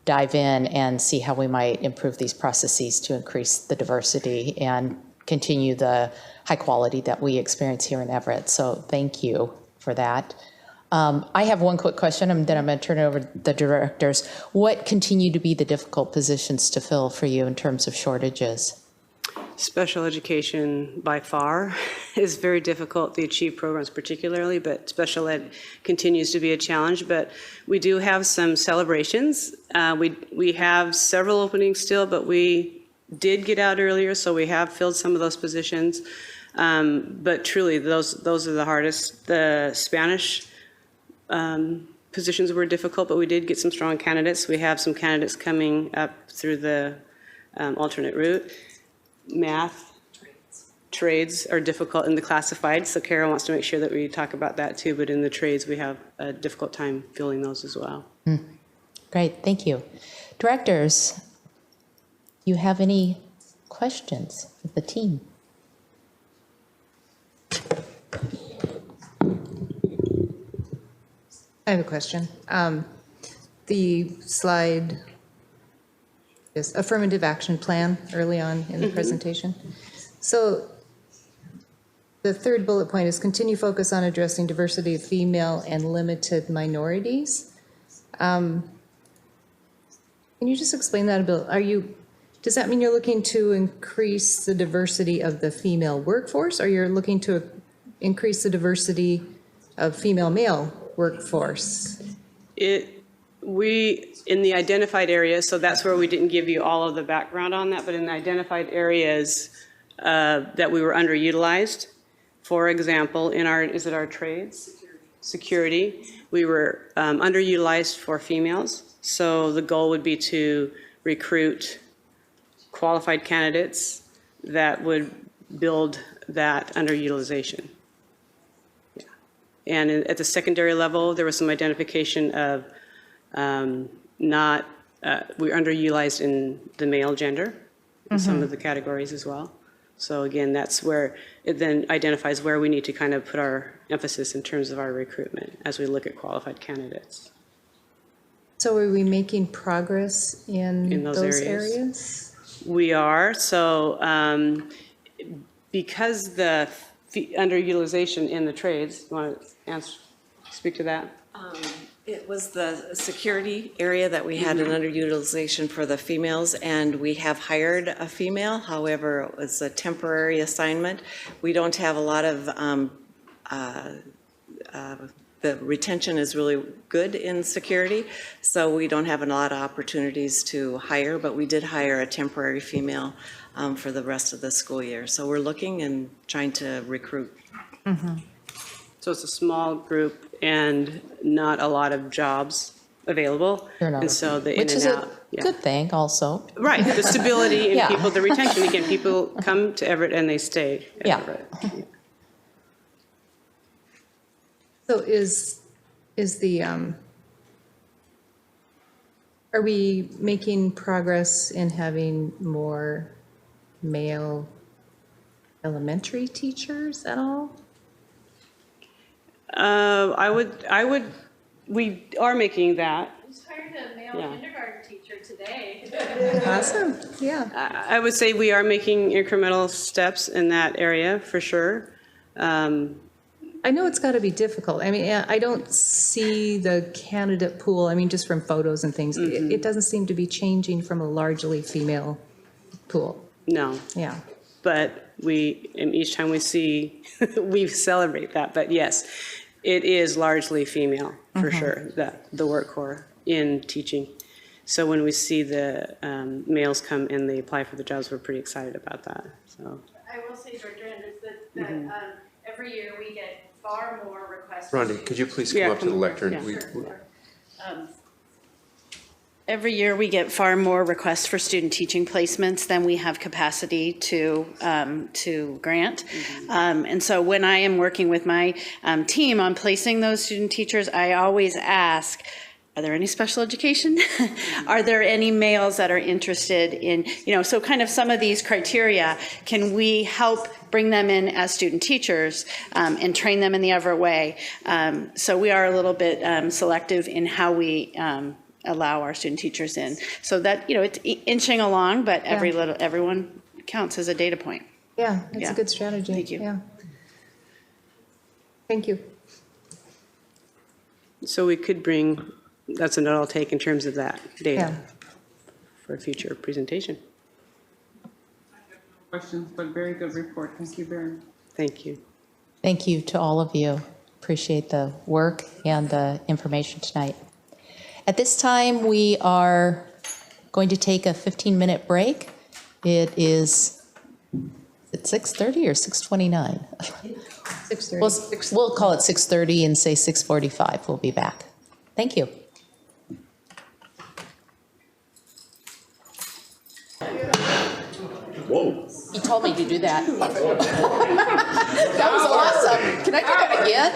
dive in and see how we might improve these processes to increase the diversity and continue the high quality that we experience here in Everett. So thank you for that. I have one quick question, and then I'm going to turn it over to the directors. What continue to be the difficult positions to fill for you in terms of shortages? Special education by far is very difficult, the Achieve programs particularly, but special ed continues to be a challenge. But we do have some celebrations. We have several openings still, but we did get out earlier, so we have filled some of those positions. But truly, those are the hardest. The Spanish positions were difficult, but we did get some strong candidates. We have some candidates coming up through the alternate route. Math, trades are difficult in the classified, so Kara wants to make sure that we talk about that too, but in the trades, we have a difficult time filling those as well. Great, thank you. Directors, do you have any questions of the team? I have a question. The slide is affirmative action plan early on in the presentation. So the third bullet point is continue focus on addressing diversity of female and limited minorities. Can you just explain that a bit? Does that mean you're looking to increase the diversity of the female workforce, or you're looking to increase the diversity of female-male workforce? In the identified areas, so that's where we didn't give you all of the background on that, but in the identified areas that we were underutilized, for example, in our trades? Security. We were underutilized for females, so the goal would be to recruit qualified candidates that would build that underutilization. Yeah. And at the secondary level, there was some identification of we're underutilized in the male gender in some of the categories as well. So again, that's where it then identifies where we need to kind of put our emphasis in terms of our recruitment as we look at qualified candidates. So are we making progress in those areas? We are. So because the underutilization in the trades, you want to speak to that? It was the security area that we had an underutilization for the females, and we have hired a female. However, it was a temporary assignment. We don't have a lot of, the retention is really good in security, so we don't have a lot of opportunities to hire, but we did hire a temporary female for the rest of the school year. So we're looking and trying to recruit. So it's a small group and not a lot of jobs available. And so the in and out. Which is a good thing also. Right, the stability in Yeah. people, the retention. Again, people come to Everett and they stay at Everett. So is the, are we making progress in having more male elementary teachers at all? We are making that. I just hired a male kindergarten teacher today. Awesome, yeah. I would say we are making incremental steps in that area for sure. I know it's got to be difficult. I mean, I don't see the candidate pool, I mean, just from photos and things, it doesn't seem to be changing from a largely female pool. No. Yeah. But and each time we see, we celebrate that. But yes, it is largely female, for sure, the work core in teaching. So when we see the males come and they apply for the jobs, we're pretty excited about that. So I will say, Director Anders, that every year we get far more requests. Rhonda, could you please come up to the lectern? Every year, we get far more requests for student teaching placements than we have capacity to grant. And so when I am working with my team on placing those student teachers, I always ask, are there any special education? Are there any males that are interested in, so kind of some of these criteria, can we help bring them in as student teachers and train them in the Everett way? So we are a little bit selective in how we allow our student teachers in. So that, it's inching along, but everyone counts as a data point. Yeah, that's a good strategy. Thank you. Yeah. Thank you. So we could bring, that's a note I'll take in terms of that data for a future presentation. Questions, but very good report. Thank you very much. Thank you. Thank you to all of you. Appreciate the work and the information tonight. At this time, we are going to take a 15-minute break. It is at 6:30 or 6:29? 6:30. We'll call it 6:30 and say 6:45. We'll be back. Thank you. Whoa. He told me to do that. That was awesome. Can I do that again?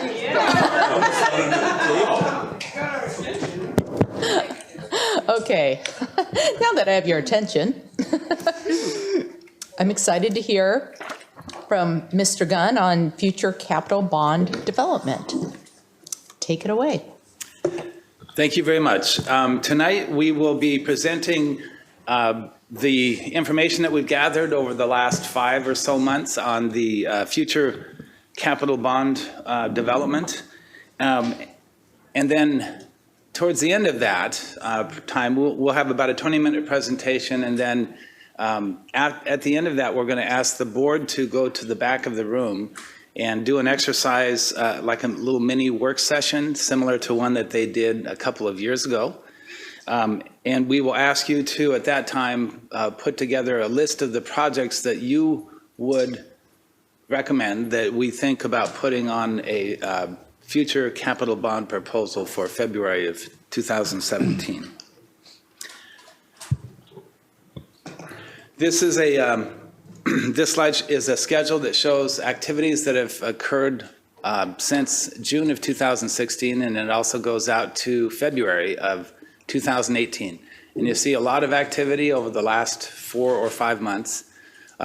Okay. Now that I have your attention, I'm excited to hear from Mr. Gunn on future capital bond development. Take it away. Thank you very much. Tonight we will be presenting the information that we've gathered over the last 5 or so months on the future capital bond development. And then towards the end of that time, we'll have about a 20-minute presentation, and then at the end of that, we're going to ask the board to go to the back of the room and do an exercise, like a little mini work session, similar to one that they did a couple of years ago. And we will ask you to, at that time, put together a list of the projects that you would recommend that we think about putting on a future capital bond proposal for February of 2017. This is this slide is a schedule that shows activities that have occurred since June of 2016, and it also goes out to February of 2018. And you see a lot of activity over the last 4 or 5 months.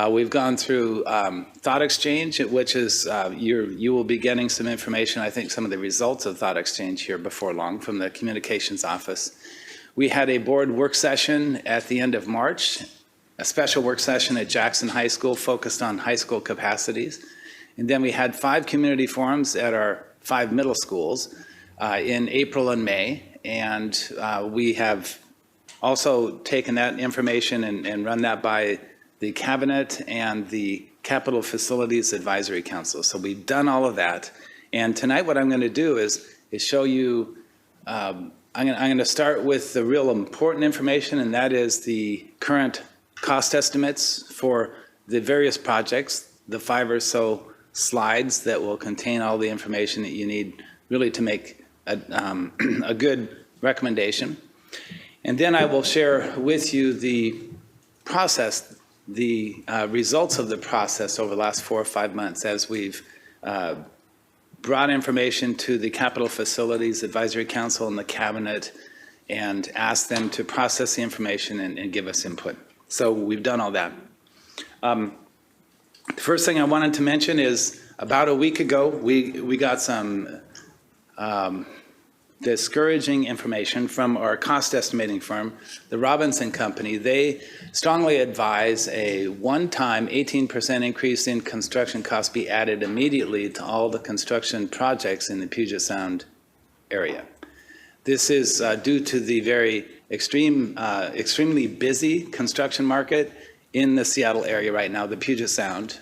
We've gone through Thought Exchange, which is you will be getting some information, I think some of the results of Thought Exchange here before long from the communications office. We had a board work session at the end of March, a special work session at Jackson High School focused on high school capacities. And then we had 5 community forums at our 5 middle schools in April and May. And we have also taken that information and run that by the Cabinet and the Capital Facilities Advisory Council. So we've done all of that. And tonight what I'm going to do is show you, I'm going to start with the real important information, and that is the current cost estimates for the various projects, the 5 or so slides that will contain all the information that you need really to make a good recommendation. And then I will share with you the process, the results of the process over the last 4 or 5 months as we've brought information to the Capital Facilities Advisory Council and the Cabinet and asked them to process the information and give us input. So we've done all that. The first thing I wanted to mention is about a week ago, we got some discouraging information from our cost estimating firm, the Robinson Company. They strongly advise a one-time 18% increase in construction costs be added immediately to all the construction projects in the Puget Sound area. This is due to the very extremely busy construction market in the Seattle area right now, the Puget Sound.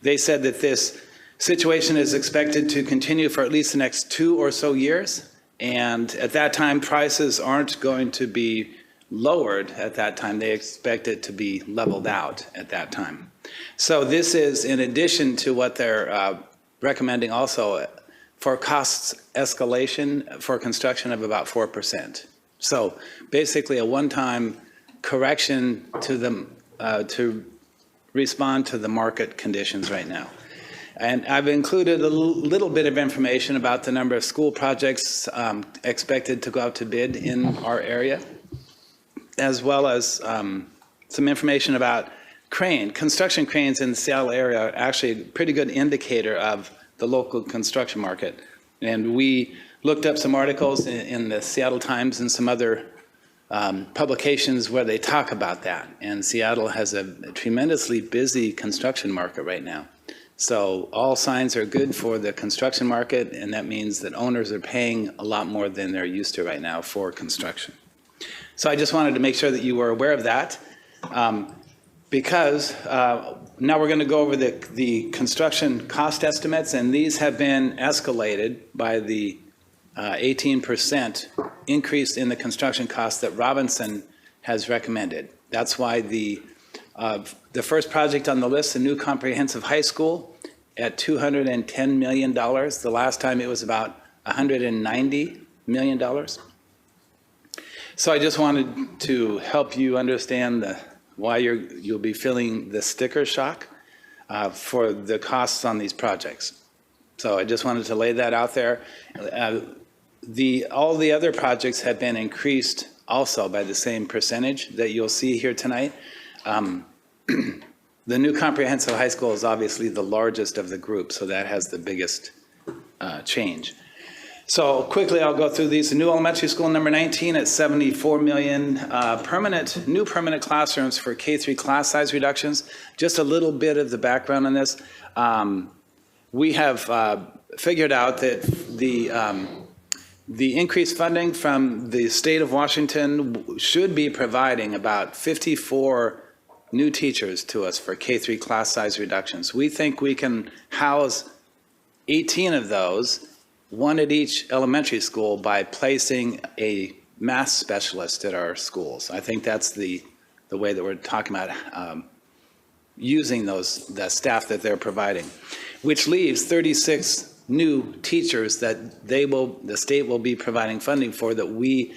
They said that this situation is expected to continue for at least the next 2 or so years. And at that time, prices aren't going to be lowered at that time. They expect it to be leveled out at that time. So this is in addition to what they're recommending also for costs escalation for construction of about 4%. So basically a one-time correction to the to respond to the market conditions right now. And I've included a little bit of information about the number of school projects expected to go out to bid in our area, as well as some information about construction cranes in the Seattle area are actually a pretty good indicator of the local construction market. And we looked up some articles in the Seattle Times and some other publications where they talk about that. And Seattle has a tremendously busy construction market right now. So all signs are good for the construction market, and that means that owners are paying a lot more than they're used to right now for construction. So I just wanted to make sure that you were aware of that, because now we're going to go over the construction cost estimates, and these have been escalated by the 18% increase in the construction costs that Robinson has recommended. That's why the first project on the list, the new comprehensive high school, at $210 million. The last time it was about $190 million. So I just wanted to help you understand why you'll be feeling the sticker shock for the costs on these projects. So I just wanted to lay that out there. All the other projects have been increased also by the same percentage that you'll see here tonight. The new comprehensive high school is obviously the largest of the group, so that has the biggest change. So quickly, I'll go through these. The new elementary school, number 19, at $74 million. New permanent classrooms for K-3 class size reductions. Just a little bit of the background on this. We have figured out that the increased funding from the state of Washington should be providing about 54 new teachers to us for K-3 class size reductions. We think we can house 18 of those, one at each elementary school, by placing a math specialist at our schools. I think that's the way that we're talking about using the staff that they're providing, which leaves 36 new teachers that the state will be providing funding for that we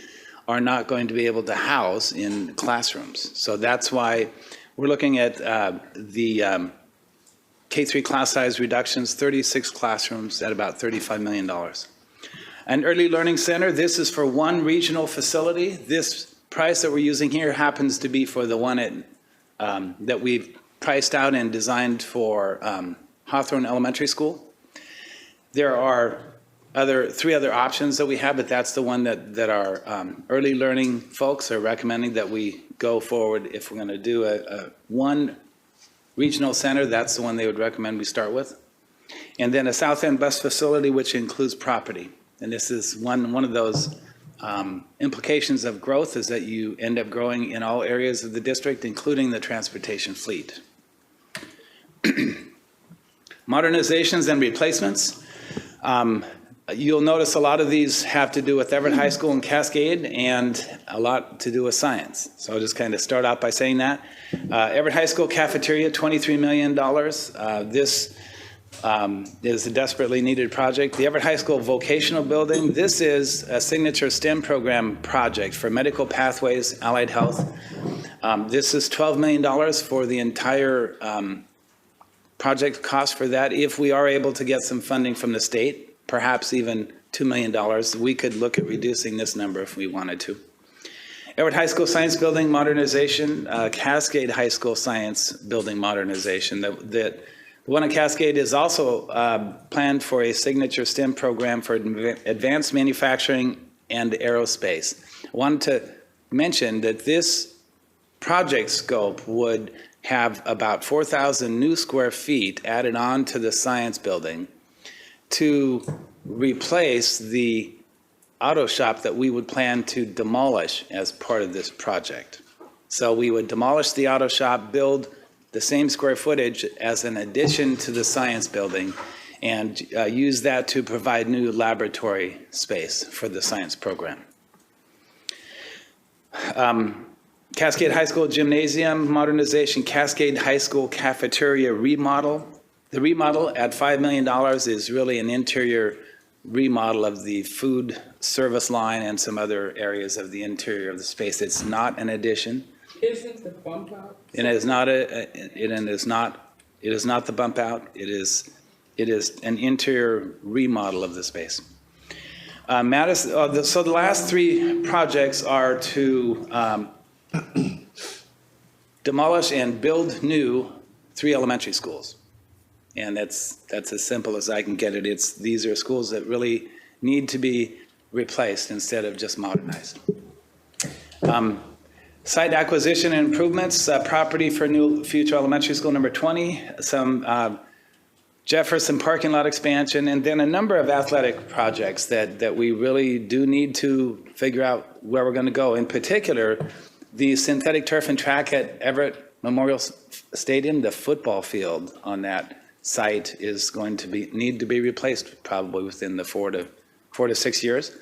are not going to be able to house in classrooms. So that's why we're looking at the K-3 class size reductions, 36 classrooms at about $35 million. An early learning center, this is for one regional facility. This price that we're using here happens to be for the one that we've priced out and designed for Hawthorne Elementary School. There are three other options that we have, but that's the one that our early learning folks are recommending that we go forward. If we're going to do one regional center, that's the one they would recommend we start with. And then a South End bus facility, which includes property. And this is one of those implications of growth, is that you end up growing in all areas of the district, including the transportation fleet. Modernizations and replacements. You'll notice a lot of these have to do with Everett High School and Cascade, and a lot to do with science. So I'll just kind of start out by saying that. Everett High School cafeteria, $23 million. This is a desperately needed project. The Everett High School vocational building, this is a signature STEM program project for medical pathways, allied health. This is $12 million for the entire project cost for that. If we are able to get some funding from the state, perhaps even $2 million, we could look at reducing this number if we wanted to. Everett High School Science Building modernization, Cascade High School Science Building modernization. The The one in Cascade is also planned for a signature STEM program for advanced manufacturing and aerospace. I wanted to mention that this project scope would have about 4,000 new square feet added on to the science building to replace the auto shop that we would plan to demolish as part of this project. So we would demolish the auto shop, build the same square footage as an addition to the science building, and use that to provide new laboratory space for the science program. Cascade High School gymnasium modernization, Cascade High School cafeteria remodel. The remodel at $5 million is really an interior remodel of the food service line and some other areas of the interior of the space. It's not an addition. Isn't the bump out? It is not the bump out. It is an interior remodel of the space. So the last three projects are to demolish and build new 3 elementary schools. And that's as simple as I can get it. These are schools that really need to be replaced instead of just modernized. Site acquisition and improvements, property for new future elementary school number 20, some Jefferson parking lot expansion, and then a number of athletic projects that we really do need to figure out where we're going to go. In particular, the synthetic turf and track at Everett Memorial Stadium, the football field on that site is going to need to be replaced probably within the 4 to 6 years.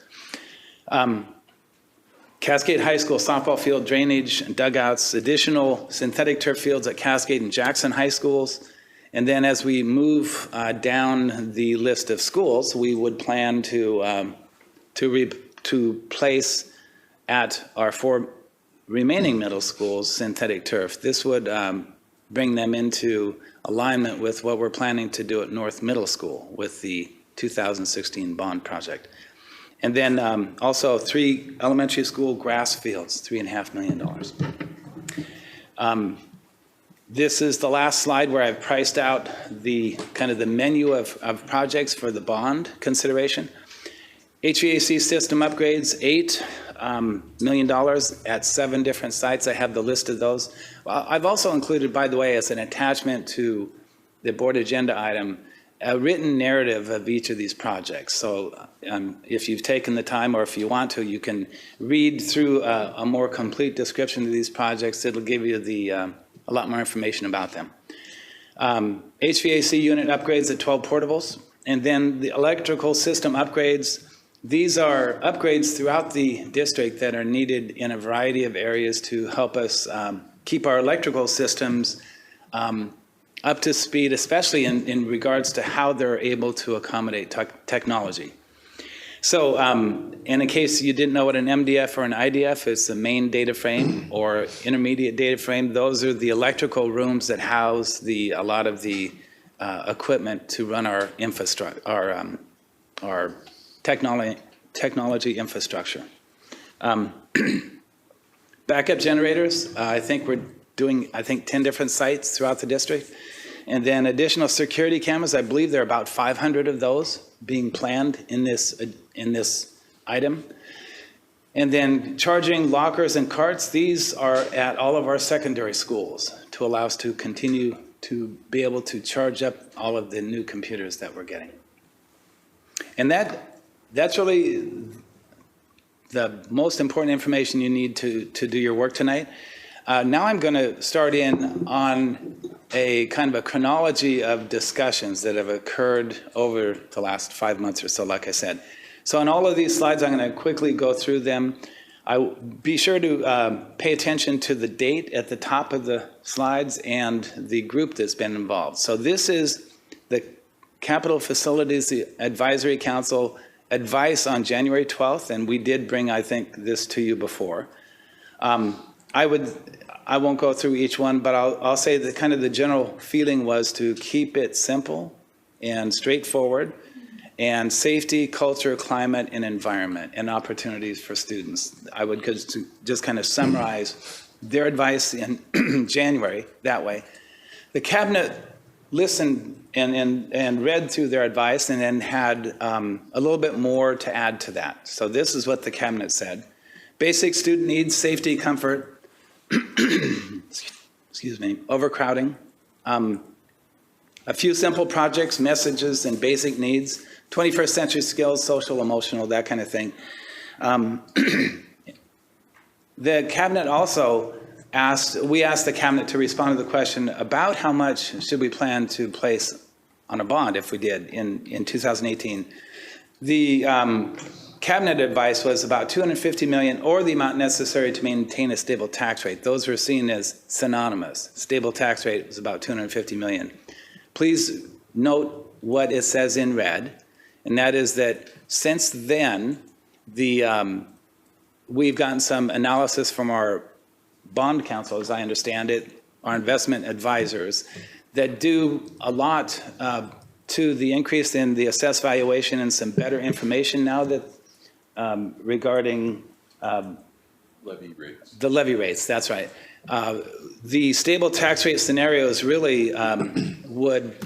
Cascade High School softball field drainage and dugouts, additional synthetic turf fields at Cascade and Jackson High Schools. And then as we move down the list of schools, we would plan to place at our 4 remaining middle schools synthetic turf. This would bring them into alignment with what we're planning to do at North Middle School with the 2016 bond project. And then also 3 elementary school grass fields, $3.5 million. This is the last slide where I've priced out the kind of the menu of projects for the bond consideration. HVAC system upgrades, $8 million at 7 different sites. I have the list of those. I've also included, by the way, as an attachment to the board agenda item, a written narrative of each of these projects. So if you've taken the time, or if you want to, you can read through a more complete description of these projects. It'll give you a lot more information about them. HVAC unit upgrades at 12 portables, and then the electrical system upgrades. These are upgrades throughout the district that are needed in a variety of areas to help us keep our electrical systems up to speed, especially in regards to how they're able to accommodate technology. So in case you didn't know what an MDF or an IDF is, the main data frame or intermediate data frame, those are the electrical rooms that house a lot of the equipment to run our infrastructure, our technology infrastructure. Backup generators, I think we're doing 10 different sites throughout the district. And then additional security cameras, I believe there are about 500 of those being planned in this item. And then charging lockers and carts, these are at all of our secondary schools to allow us to continue to be able to charge up all of the new computers that we're getting. And that's really the most important information you need to do your work tonight. Now I'm going to start in on a kind of a chronology of discussions that have occurred over the last 5 months or so, like I said. So on all of these slides, I'm going to quickly go through them. Be sure to pay attention to the date at the top of the slides and the group that's been involved. So this is the Capital Facilities Advisory Council advice on January 12th, and we did bring, I think, this to you before. I won't go through each one, but I'll say that kind of the general feeling was to keep it simple and straightforward, and safety, culture, climate, and environment, and opportunities for students. I would just kind of summarize their advice in January that way. The cabinet listened and read through their advice and then had a little bit more to add to that. So this is what the cabinet said. Basic student needs, safety, comfort, excuse me, overcrowding, a few simple projects, messages, and basic needs, 21st century skills, social, emotional, that kind of thing. The cabinet also we asked the cabinet to respond to the question about how much should we plan to place on a bond if we did in 2018. The cabinet advice was about $250 million or the amount necessary to maintain a stable tax rate. Those were seen as synonymous. Stable tax rate was about $250 million. Please note what it says in red, and that is that since then, we've gotten some analysis from our bond counsel, as I understand it, our investment advisors, that do a lot to the increase in the assessed valuation and some better information now that regarding levy rates. The levy rates, that's right. The stable tax rate scenarios really would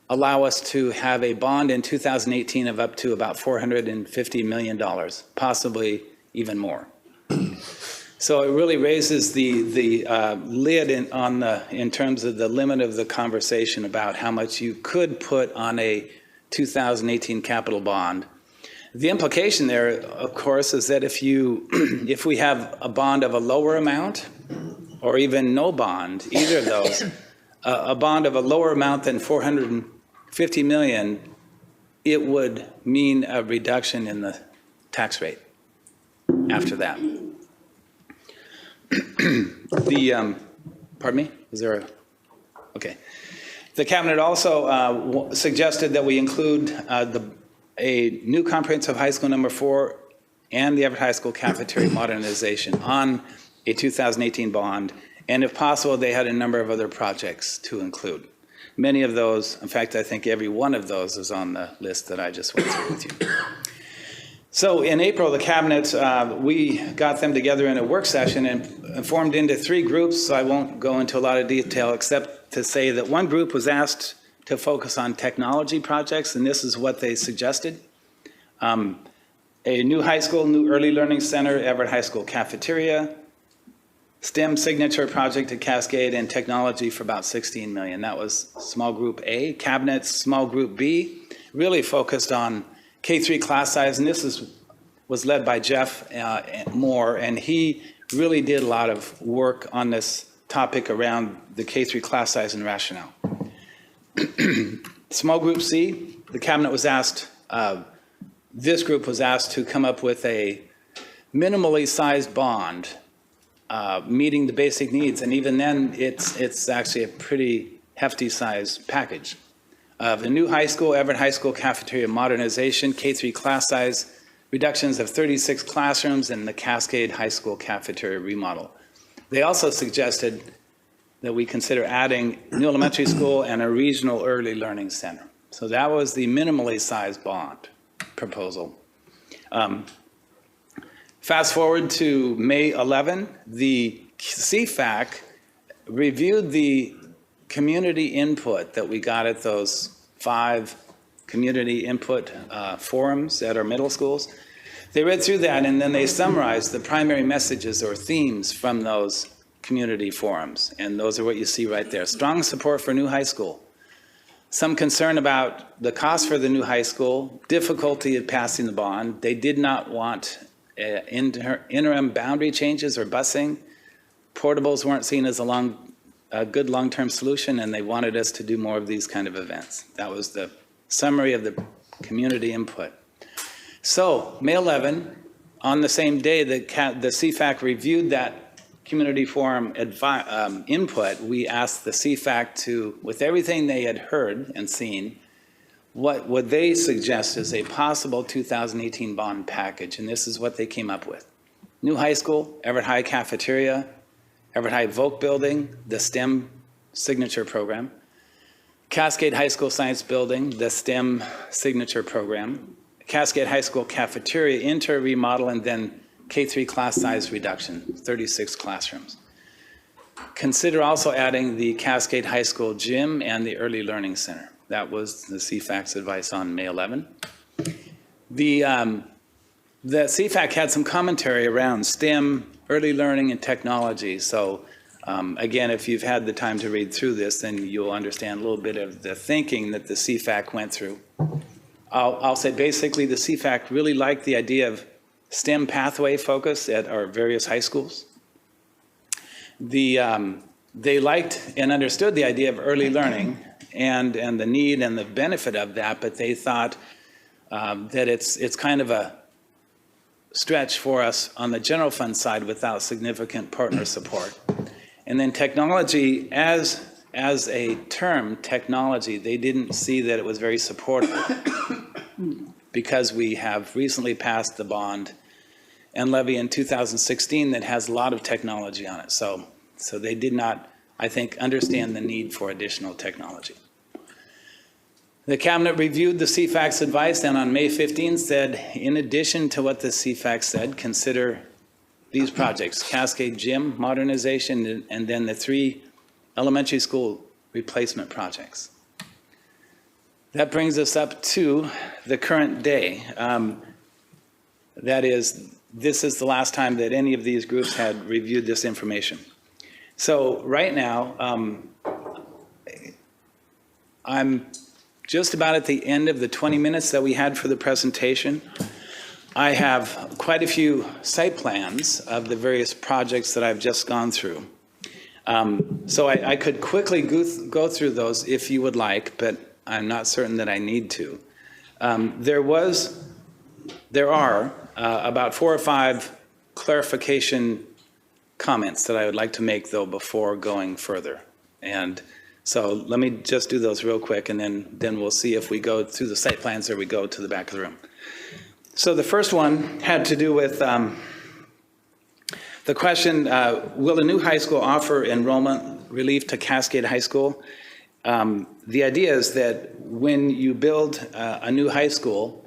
allow us to have a bond in 2018 of up to about $450 million, possibly even more. So it really raises the lid in terms of the limit of the conversation about how much you could put on a 2018 capital bond. The implication there, of course, is that if we have a bond of a lower amount or even no bond, either of those, a bond of a lower amount than $450 million, it would mean a reduction in the tax rate after that. Pardon me? Is there a? Okay. The cabinet also suggested that we include a new comprehensive high school number 4 and the Everett High School cafeteria modernization on a 2018 bond, and if possible, they had a number of other projects to include. Many of those, in fact, I think every one of those is on the list that I just went through with you. So in April, the cabinet, we got them together in a work session and formed into 3 groups. So I won't go into a lot of detail except to say that one group was asked to focus on technology projects, and this is what they suggested. A new high school, new early learning center, Everett High School cafeteria, STEM signature project at Cascade, and technology for about $16 million. That was small group A. Cabinet's small group B really focused on K-3 class size, and this was led by Jeff Moore, and he really did a lot of work on this topic around the K-3 class size and rationale. Small group C, the cabinet was asked, this group was asked to come up with a minimally sized bond meeting the basic needs, and even then it's actually a pretty hefty size package. The new high school, Everett High School cafeteria modernization, K-3 class size, reductions of 36 classrooms, and the Cascade High School cafeteria remodel. They also suggested that we consider adding new elementary school and a regional early learning center. So that was the minimally sized bond proposal. Fast forward to May 11, the CFAC reviewed the community input that we got at those 5 community input forums at our middle schools. They read through that and then they summarized the primary messages or themes from those community forums. And those are what you see right there. Strong support for new high school. Some concern about the cost for the new high school, difficulty of passing the bond. They did not want interim boundary changes or busing. Portables weren't seen as a good long-term solution, and they wanted us to do more of these kind of events. That was the summary of the community input. So May 11, on the same day that the CFAC reviewed that community forum input, we asked the CFAC to, with everything they had heard and seen, what would they suggest as a possible 2018 bond package, and this is what they came up with. New high school, Everett High cafeteria, Everett High Voc building, the STEM signature program, Cascade High School Science Building, the STEM signature program, Cascade High School cafeteria remodel, and then K-3 class size reduction, 36 classrooms. consider also adding the Cascade High School gym and the Early Learning Center. That was the CFAC's advice on May 11. The CFAC had some commentary around STEM, early learning, and technology. So again, if you've had the time to read through this, then you'll understand a little bit of the thinking that the CFAC went through. I'll say basically the CFAC really liked the idea of STEM pathway focus at our various high schools. They liked and understood the idea of early learning and the need and the benefit of that, but they thought that it's kind of a stretch for us on the general fund side without significant partner support. And then technology, as a term, technology, they didn't see that it was very supportive because we have recently passed the bond and levy in 2016 that has a lot of technology on it. So they did not, I think, understand the need for additional technology. The Cabinet reviewed the CFAC's advice and on May 15 said, in addition to what the CFAC said, consider these projects, Cascade Gym modernization and then the 3 elementary school replacement projects. That brings us up to the current day. That is, this is the last time that any of these groups had reviewed this information. So right now, I'm just about at the end of the 20 minutes that we had for the presentation. I have quite a few site plans of the various projects that I've just gone through. So I could quickly go through those if you would like, but I'm not certain that I need to. There are about 4 or 5 clarification comments that I would like to make, though, before going further. And so let me just do those real quick, and then we'll see if we go through the site plans or we go to the back of the room. So the first one had to do with the question, will a new high school offer enrollment relief to Cascade High School? The idea is that when you build a new high school,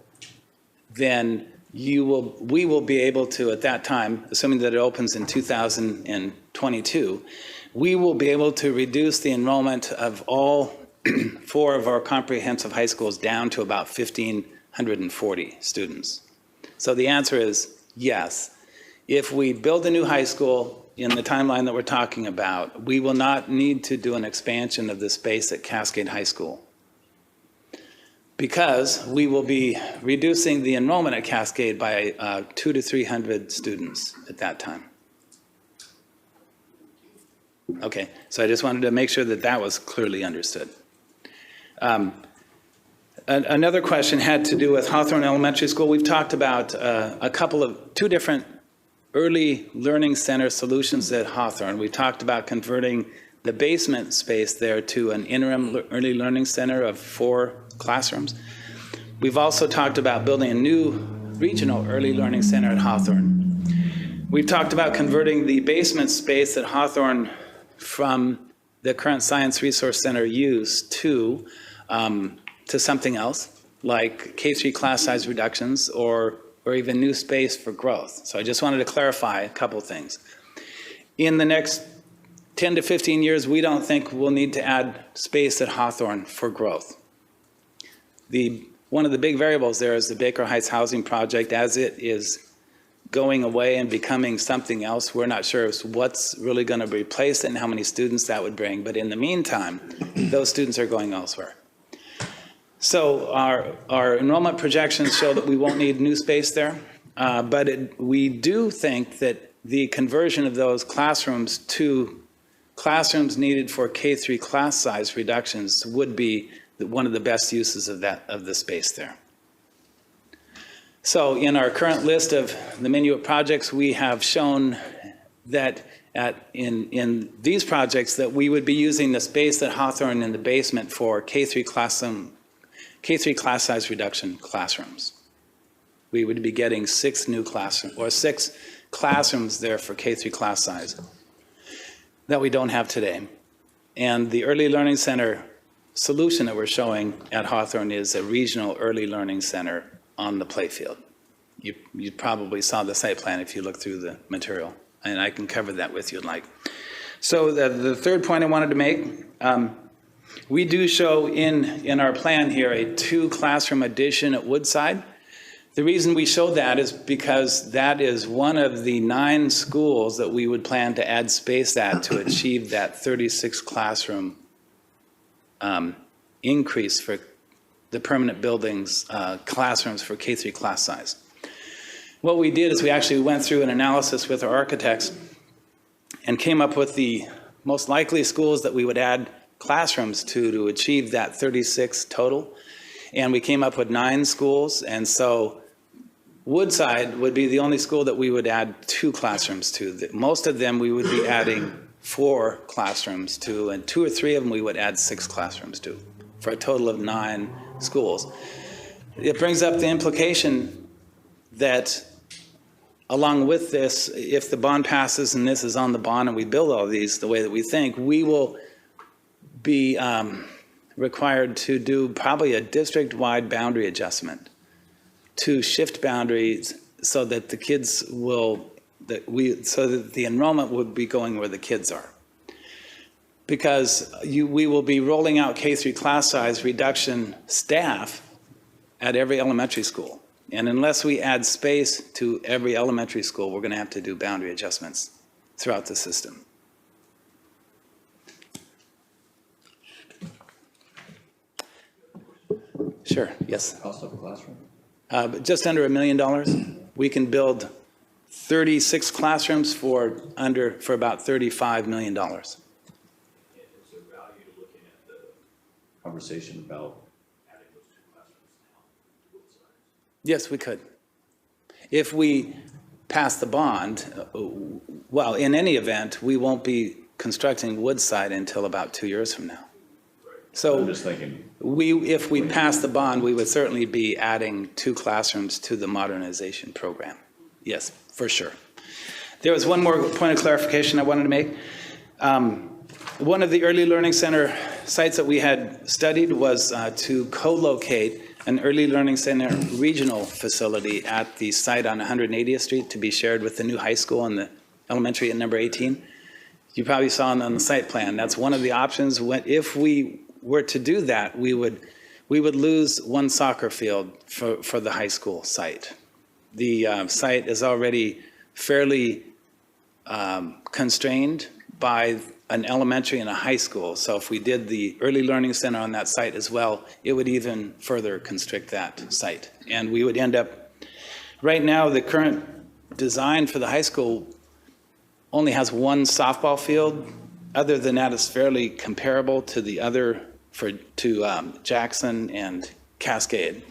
then we will be able to, at that time, assuming that it opens in 2022, we will be able to reduce the enrollment of all 4 of our comprehensive high schools down to about 1,540 students. So the answer is yes. If we build a new high school in the timeline that we're talking about, we will not need to do an expansion of the space at Cascade High School, because we will be reducing the enrollment at Cascade by 200 to 300 students at that time. Okay, so I just wanted to make sure that that was clearly understood. Another question had to do with Hawthorne Elementary School. We've talked about 2 different early learning center solutions at Hawthorne. We talked about converting the basement space there to an interim early learning center of 4 classrooms. We've also talked about building a new regional early learning center at Hawthorne. We've talked about converting the basement space at Hawthorne from the current Science Resource Center use to something else, like K-3 class size reductions or even new space for growth. So I just wanted to clarify a couple things. In the next 10 to 15 years, we don't think we'll need to add space at Hawthorne for growth. One of the big variables there is the Baker Heights housing project. As it is going away and becoming something else, we're not sure what's really going to replace it and how many students that would bring. But in the meantime, those students are going elsewhere. So our enrollment projections show that we won't need new space there, but we do think that the conversion of those classrooms to classrooms needed for K-3 class size reductions would be one of the best uses of the space there. So in our current list of the menu of projects, we have shown that in these projects that we would be using the space at Hawthorne in the basement for K-3 class size reduction classrooms. We would be getting 6 new classrooms, or 6 classrooms there for K-3 class size that we don't have today. And the Early Learning Center solution that we're showing at Hawthorne is a regional early learning center on the playfield. You probably saw the site plan if you look through the material, and I can cover that with you if you'd like. So the third point I wanted to make, we do show in our plan here a 2-classroom addition at Woodside. The reason we show that is because that is one of the 9 schools that we would plan to add space at to achieve that 36 classroom increase for the permanent buildings, classrooms for K-3 class size. What we did is we actually went through an analysis with our architects and came up with the most likely schools that we would add classrooms to achieve that 36 total. And we came up with 9 schools. And so Woodside would be the only school that we would add 2 classrooms to. Most of them we would be adding 4 classrooms to, and 2 or 3 of them we would add 6 classrooms to, for a total of 9 schools. It brings up the implication that along with this, if the bond passes and this is on the bond and we build all these the way that we think, we will be required to do probably a district-wide boundary adjustment to shift boundaries so that the kids will, so that the enrollment would be going where the kids are. Because we will be rolling out K-3 class size reduction staff at every elementary school. And unless we add space to every elementary school, we're going to have to do boundary adjustments throughout the system. Sure, yes. Cost of a classroom? Just under $1 million. We can build 36 classrooms for about $35 million. Is there value to looking at the conversation about adding those 2 classrooms now? Yes, we could. If we pass the bond, well, in any event, we won't be constructing Woodside until about 2 years from now. So I'm just thinking, if we pass the bond, we would certainly be adding 2 classrooms to the modernization program. Yes, for sure. There was one more point of clarification I wanted to make. One of the early learning center sites that we had studied was to co-locate an early learning center regional facility at the site on 180th Street to be shared with the new high school and the elementary at number 18. You probably saw on the site plan, that's one of the options. If we were to do that, we would lose 1 soccer field for the high school site. The site is already fairly constrained by an elementary and a high school. So if we did the early learning center on that site as well, it would even further constrict that site. And we would end up, right now, the current design for the high school only has 1 softball field. Other than that, it's fairly comparable to the other, to Jackson and Cascade.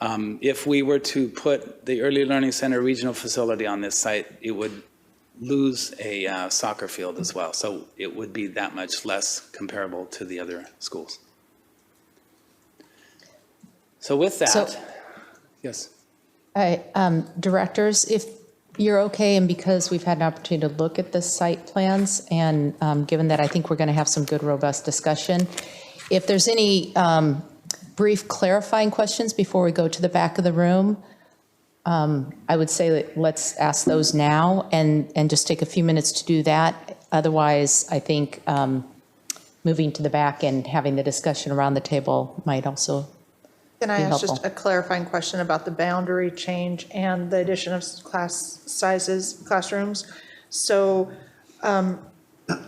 If we were to put the Early Learning Center regional facility on this site, it would lose a soccer field as well. So it would be that much less comparable to the other schools. So with that, yes. Directors, if you're okay, and because we've had an opportunity to look at the site plans, and given that I think we're going to have some good, robust discussion, if there's any brief clarifying questions before we go to the back of the room, I would say that let's ask those now and just take a few minutes to do that. Otherwise, I think moving to the back and having the discussion around the table might also Can I be ask helpful. just a clarifying question about the boundary change and the addition of classrooms? So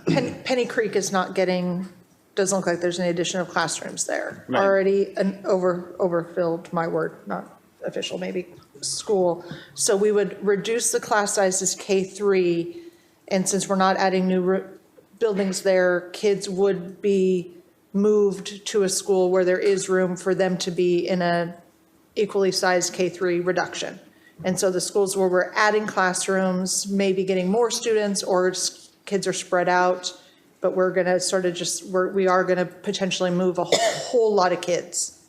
Penny Creek is not getting, doesn't look like there's any addition of classrooms there. Right. Already an overfilled, my word, not official, maybe, school. So we would reduce the class sizes K3, and since we're not adding new buildings there, kids would be moved to a school where there is room for them to be in a equally sized K3 reduction. And so the schools where we're adding classrooms, maybe getting more students, or kids are spread out, but we're going to sort of we are going to potentially move a whole lot of kids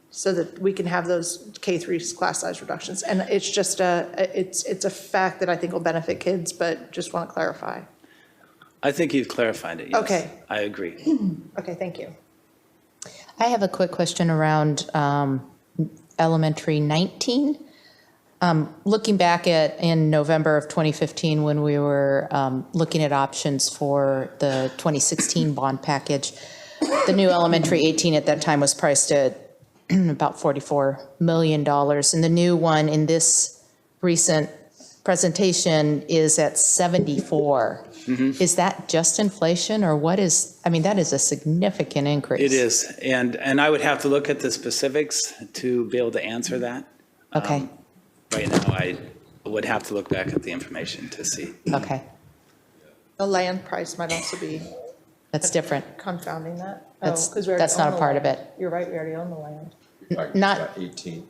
so that we can have those K3 class size reductions. And it's just it's a fact that I think will benefit kids, but just want to clarify. I think you've clarified it, yes. Okay. I agree. Okay, thank you. I have a quick question around elementary 19. looking back in November of 2015, when we were looking at options for the 2016 bond package, the new elementary 18 at that time was priced at about $44 million. And the new one in this recent presentation is at 74. Mm-hmm. Is that just inflation, or what is, I mean, that is a significant increase. It is, and I would have to look at the specifics to be able to answer that. Okay. Right now, I would have to look back at the information to see. Okay. The land price might also be That's different. confounding that. That's- 'cause we already that's not own a the part of land. it. You're right, we already own the land. Not 18.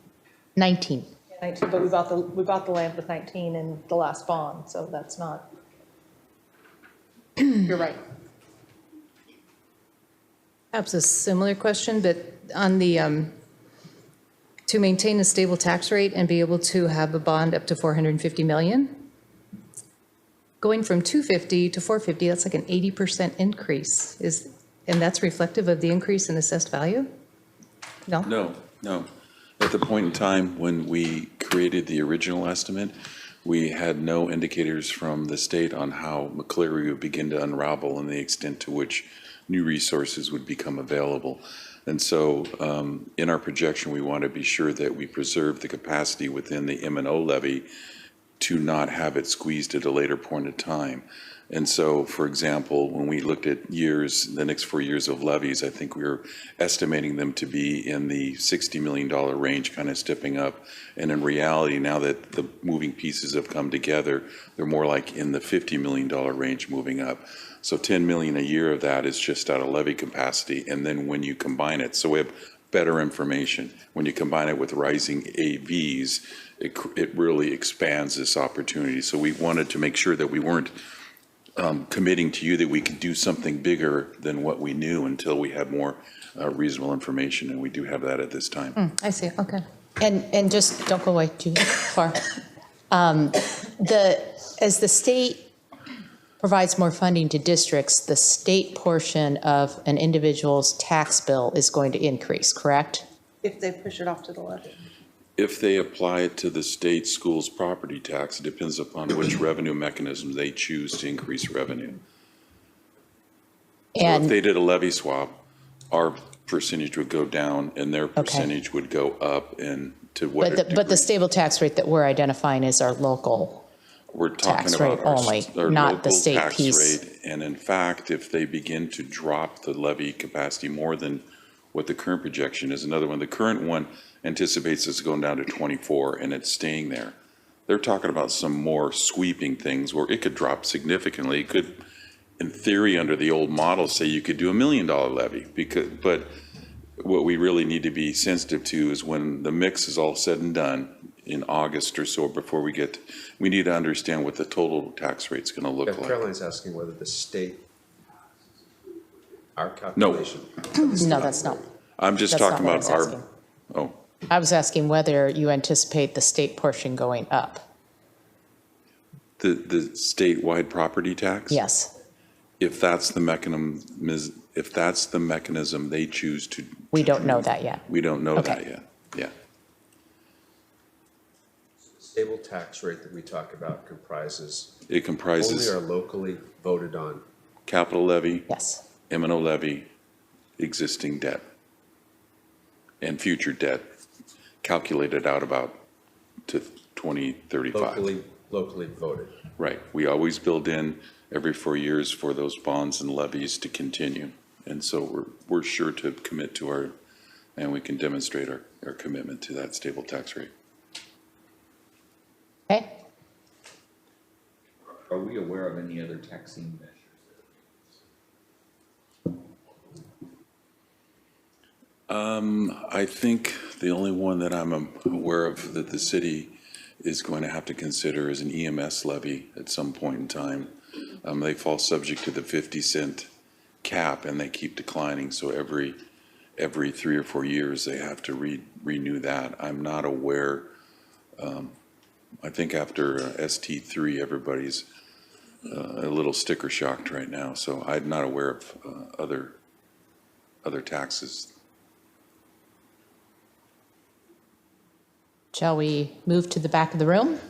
19. 19, but we bought the land with 19 in the last bond, so that's not. You're right. Perhaps a similar question, but on the, to maintain a stable tax rate and be able to have a bond up to 450 million, going from 250 to 450, that's like an 80% increase. And that's reflective of the increase in assessed value? No? No. At the point in time when we created the original estimate, we had no indicators from the state on how McCleary would begin to unravel and the extent to which new resources would become available. And so in our projection, we want to be sure that we preserve the capacity within the M&O levy to not have it squeezed at a later point in time. And so, for example, when we looked at the next 4 years of levies, I think we were estimating them to be in the $60 million range, kind of stepping up. And in reality, now that the moving pieces have come together, they're more like in the $50 million range moving up. So 10 million a year of that is just out of levy capacity. And then when you combine it, so we have better information. When you combine it with rising AVs, it really expands this opportunity. So we wanted to make sure that we weren't committing to you that we could do something bigger than what we knew until we had more reasonable information, and we do have that at this time. I see, okay. And just don't go away too far. As the state provides more funding to districts, the state portion of an individual's tax bill is going to increase, correct? If they push it off to the levy. If they apply it to the state school's property tax, it depends upon which revenue mechanism they choose to increase revenue. So if they did a levy swap, our percentage would go down and their percentage would go up, and to what But the stable tax rate that we're identifying is our local we're talking tax about rate our only, our not the local state tax piece. rate. And in fact, if they begin to drop the levy capacity more than what the current projection is, another one, the current one anticipates it's going down to 24 and it's staying there. They're talking about some more sweeping things where it could drop significantly. It could, in theory, under the old model, say you could do $1 million levy, but what we really need to be sensitive to is when the mix is all said and done in August or so, before we need to understand what the total tax rate's going to look like. Caroline's asking whether the state, our calculation. No, that's not. I'm just That's talking not what about I was our, asking. oh, I was asking whether you anticipate the state portion going up. the statewide property tax? Yes. If that's the mechanism they choose to. We don't know that yet. We don't know Okay. that yet, yeah. Stable tax rate that we talk about comprises. It comprises. Only our locally voted on. Capital levy. Yes. M&O levy, existing debt, and future debt, calculated out about to 2035. Locally voted. Right. We always build in every 4 years for those bonds and levies to continue. And so we're sure to commit to and we can demonstrate our commitment to that stable tax rate. Okay. Are we aware of any other taxing measures? I think the only one that I'm aware of that the city is going to have to consider is an EMS levy at some point in time. They fall subject to the 50-cent cap and they keep declining. So every 3 or 4 years, they have to renew that. I'm not aware. I think after ST3, everybody's a little sticker shocked right now. So I'm not aware of other taxes. Shall we move to the back of the room?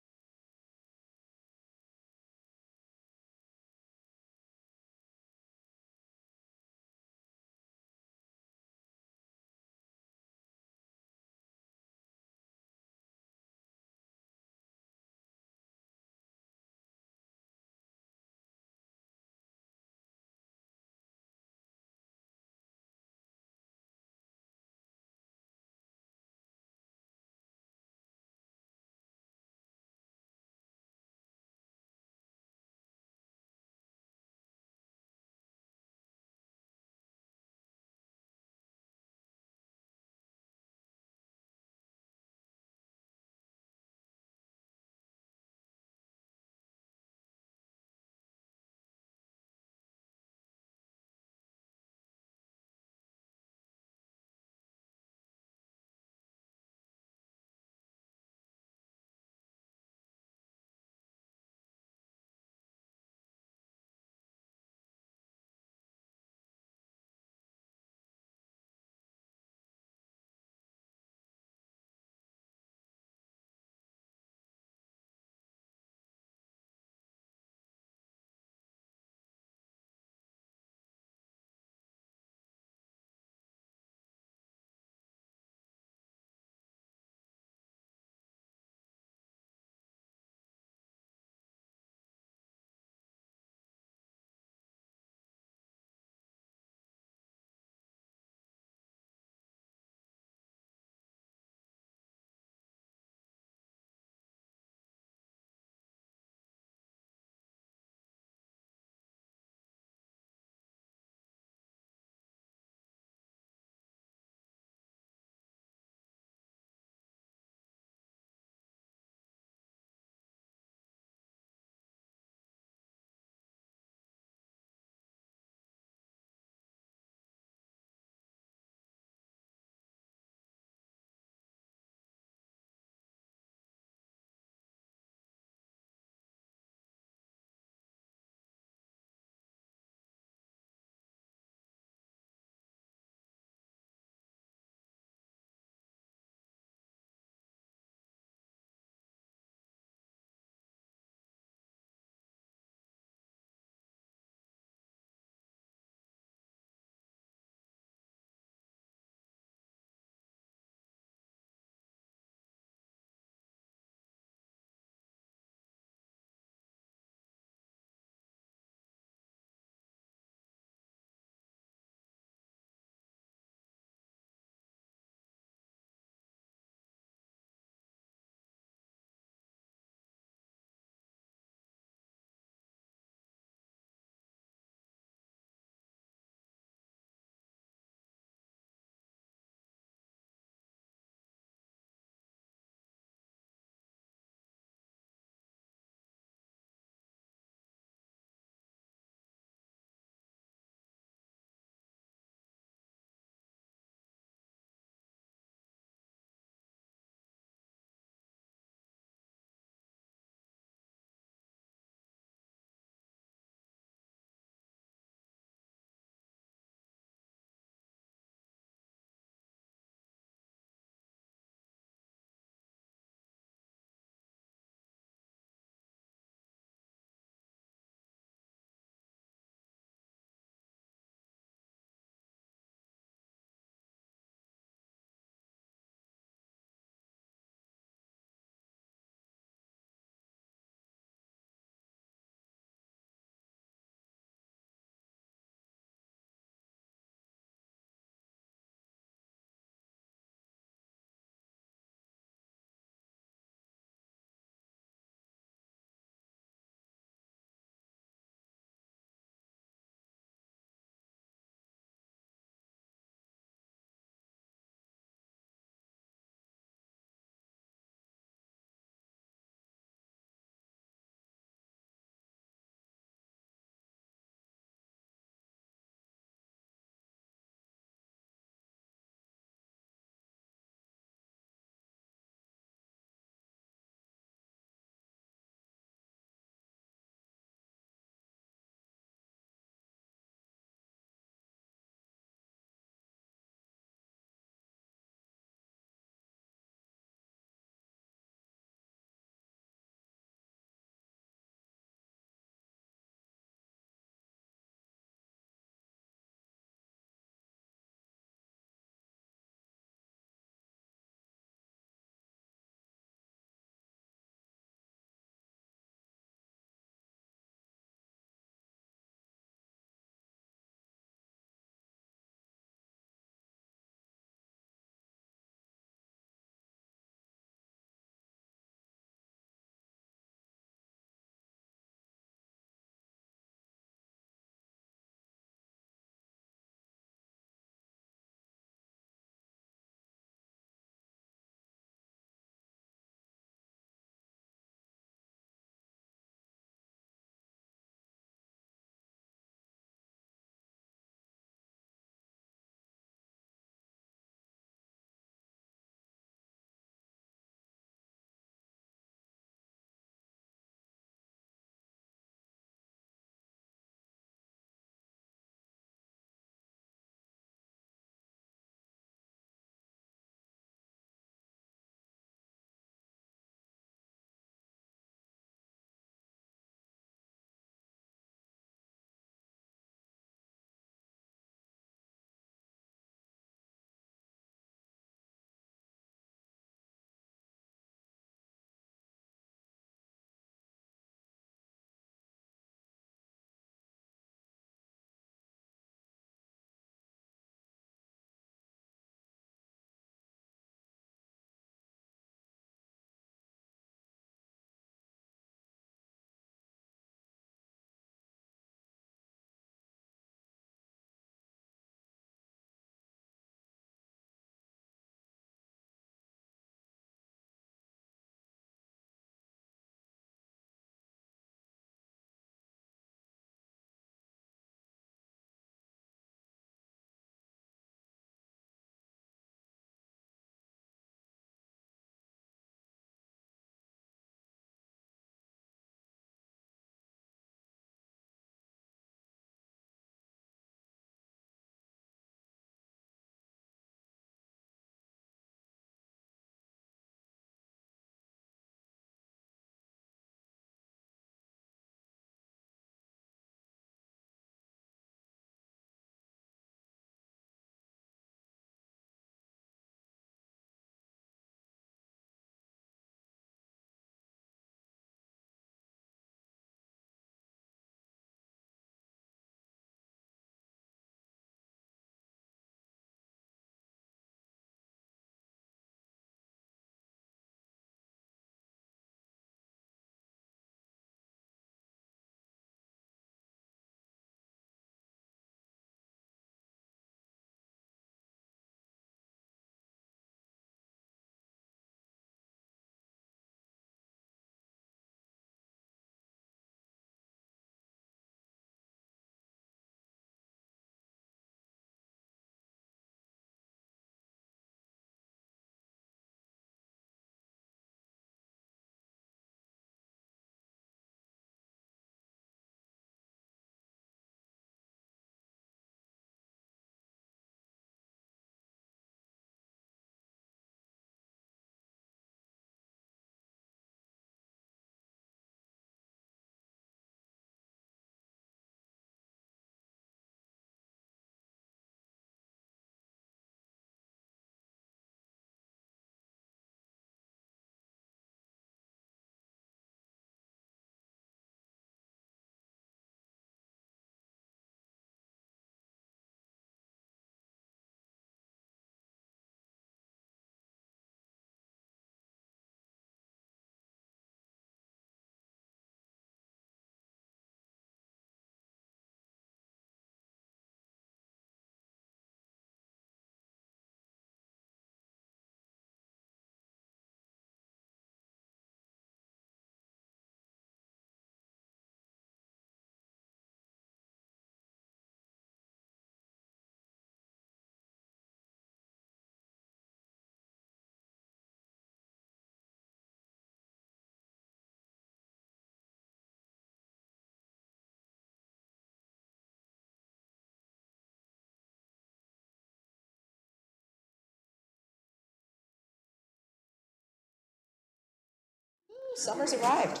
Summer's arrived.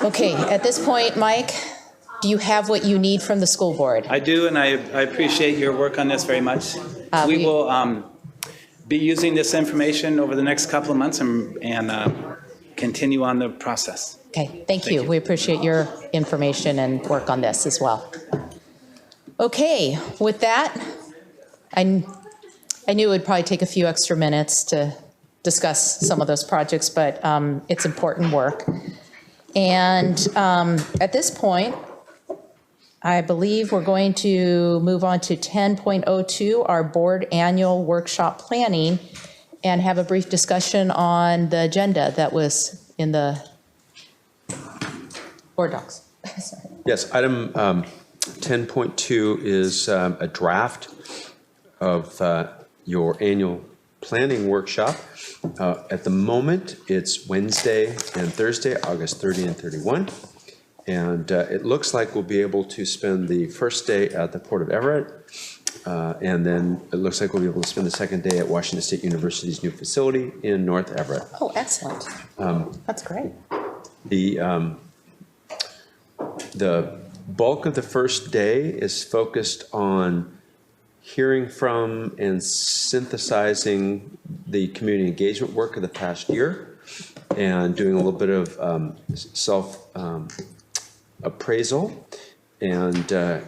Okay, at this point, Mike, do you have what you need from the school board? I do, and I appreciate your work on this very much. We will be using this information over the next couple of months and continue on the process. Okay, thank you. We appreciate your information and work on this as well. Okay, with that, I knew it would probably take a few extra minutes to discuss some of those projects, but it's important work. And at this point, I believe we're going to move on to 10.02, our board annual workshop planning, and have a brief discussion on the agenda that was in the board docs. Yes, item 10.2 is a draft of your annual planning workshop. At the moment, it's Wednesday and Thursday, August 30 and 31. And it looks like we'll be able to spend the first day at the Port of Everett. And then it looks like we'll be able to spend the second day at Washington State University's new facility in North Everett. Oh, excellent. That's great. The bulk of the first day is focused on hearing from and synthesizing the community engagement work of the past year and doing a little bit of self-appraisal and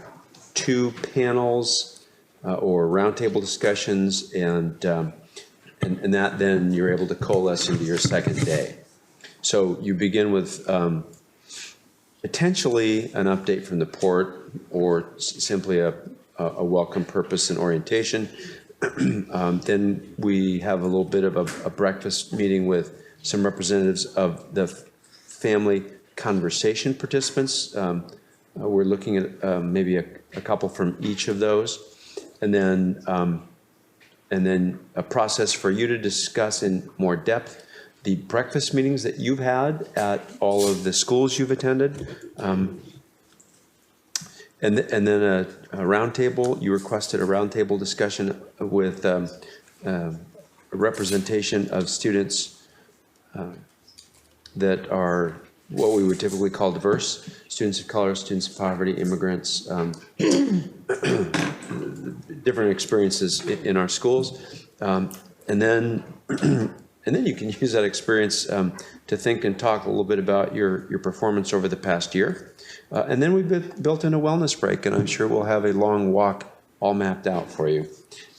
2 panels or roundtable discussions, and that then you're able to coalesce into your second day. So you begin with potentially an update from the port or simply a welcome purpose and orientation. Then we have a little bit of a breakfast meeting with some representatives of the family conversation participants. We're looking at maybe a couple from each of those. And then a process for you to discuss in more depth the breakfast meetings that you've had at all of the schools you've attended. And then a roundtable. You requested a roundtable discussion with a representation of students that are what we would typically call diverse: students of color, students of poverty, immigrants, different experiences in our schools. And then you can use that experience to think and talk a little bit about your performance over the past year. And then we've built in a wellness break, and I'm sure we'll have a long walk all mapped out for you.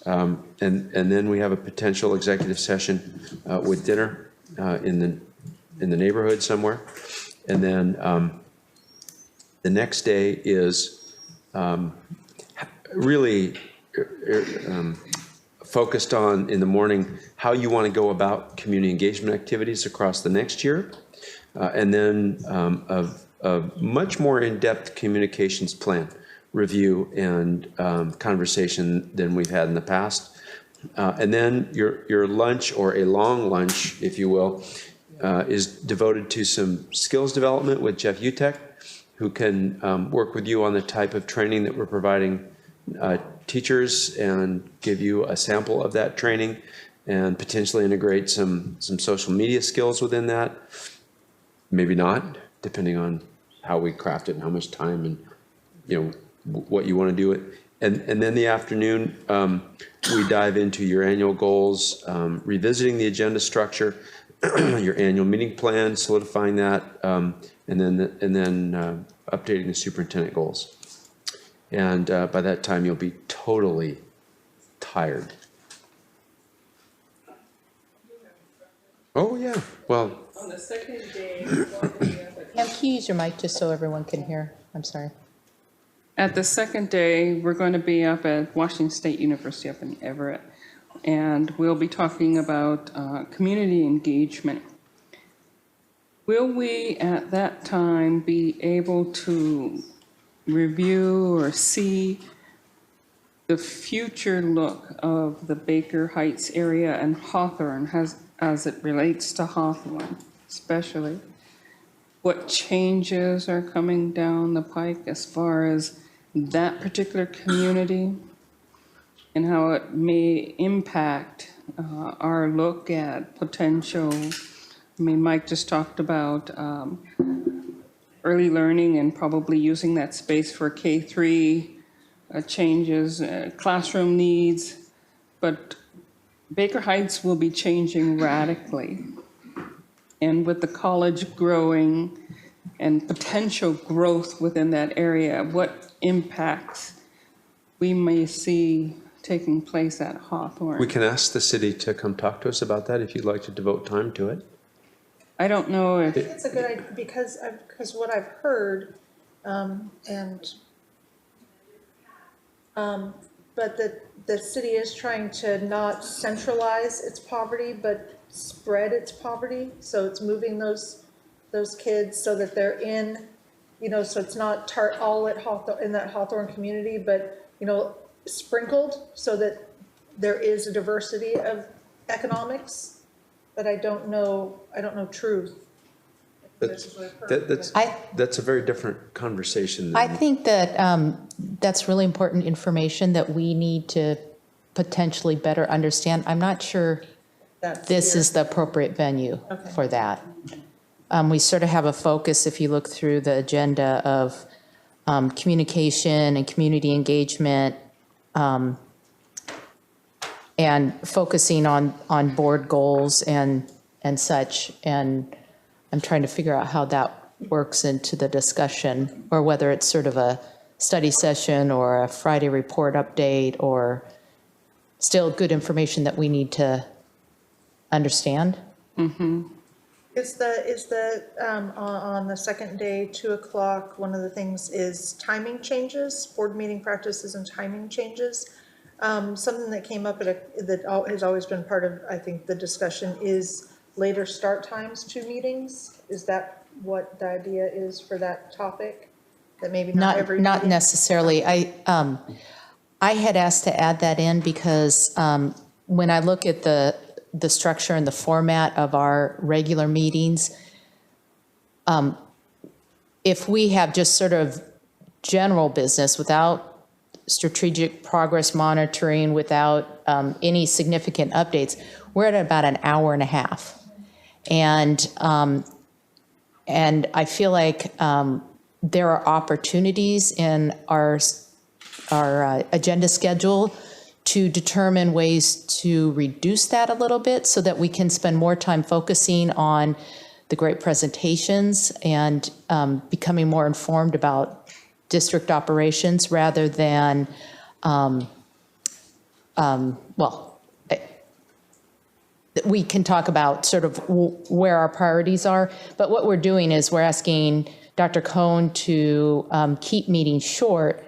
And then we have a potential executive session with dinner in the neighborhood somewhere. And then the next day is really focused on, in the morning, how you want to go about community engagement activities across the next year. And then a much more in-depth communications plan review and conversation than we've had in the past. And then your lunch, or a long lunch, if you will, is devoted to some skills development with Jeff Utek, who can work with you on the type of training that we're providing teachers and give you a sample of that training and potentially integrate some social media skills within that. Maybe not, depending on how we craft it and how much time and what you want to do it. And then the afternoon, we dive into your annual goals, revisiting the agenda structure, your annual meeting plan, solidifying that, and then updating the superintendent goals. And by that time, you'll be totally tired. Oh, yeah. Well, On the second day, Pam, can you use your mic just so everyone can hear? I'm sorry. at the second day, we're going to be up at Washington State University up in Everett, and we'll be talking about community engagement. Will we at that time be able to review or see the future look of the Baker Heights area and Hawthorne as it relates to Hawthorne, especially? What changes are coming down the pike as far as that particular community and how it may impact our look at potential. I mean, Mike just talked about early learning and probably using that space for K-3 changes, classroom needs, but Baker Heights will be changing radically. And with the college growing and potential growth within that area, what impacts we may see taking place at Hawthorne. We can ask the city to come talk to us about that if you'd like to devote time to it. I don't know if. I think it's a good idea because what I've heard, but the city is trying to not centralize its poverty, but spread its poverty. So it's moving those kids so that they're in, so it's not all at Hawthorne, in that Hawthorne community, but, sprinkled so that there is a diversity of economics. But I don't know truth. That's a very different conversation. I think that that's really important information that we need to potentially better understand. I'm not sure this is the appropriate venue for that. We sort of have a focus, if you look through the agenda, of communication and community engagement, and focusing on board goals and such. And I'm trying to figure out how that works into the discussion, or whether it's sort of a study session or a Friday report update, or still good information that we need to understand. Mm-hmm. Is the on the second day, 2:00, one of the things is timing changes, board meeting practices and timing changes. Something that came up that has always been part of, I think, the discussion is later start times to meetings. Is that what the idea is for that topic? That maybe not every Not meeting? necessarily. I had asked to add that in because when I look at the structure and the format of our regular meetings, if we have just sort of general business without strategic progress monitoring, without any significant updates, we're at about an hour and a half. And I feel like there are opportunities in our agenda schedule to determine ways to reduce that a little bit so that we can spend more time focusing on the great presentations and becoming more informed about district operations rather than, we can talk about sort of where our priorities are, but what we're doing is we're asking Dr. Cohn to keep meetings short,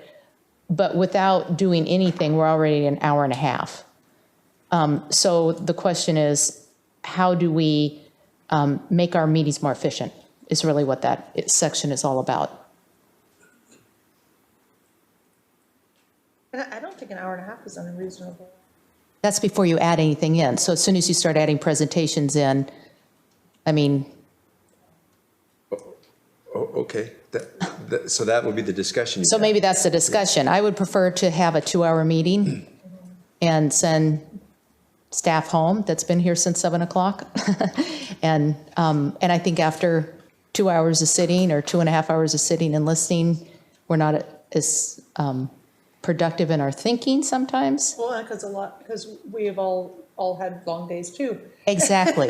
but without doing anything, we're already an hour and a half. So the question is, how do we make our meetings more efficient is really what that section is all about. And I don't think an hour and a half is unreasonable. That's before you add anything in. So as soon as you start adding presentations in, I mean. Okay, so that would be the discussion. So maybe that's the discussion. I would prefer to have a 2-hour meeting and send staff home that's been here since 7 o'clock. And I think after 2 hours of sitting or 2.5 hours of sitting and listening, we're not as productive in our thinking sometimes. Well, because we have all had long days too. Exactly.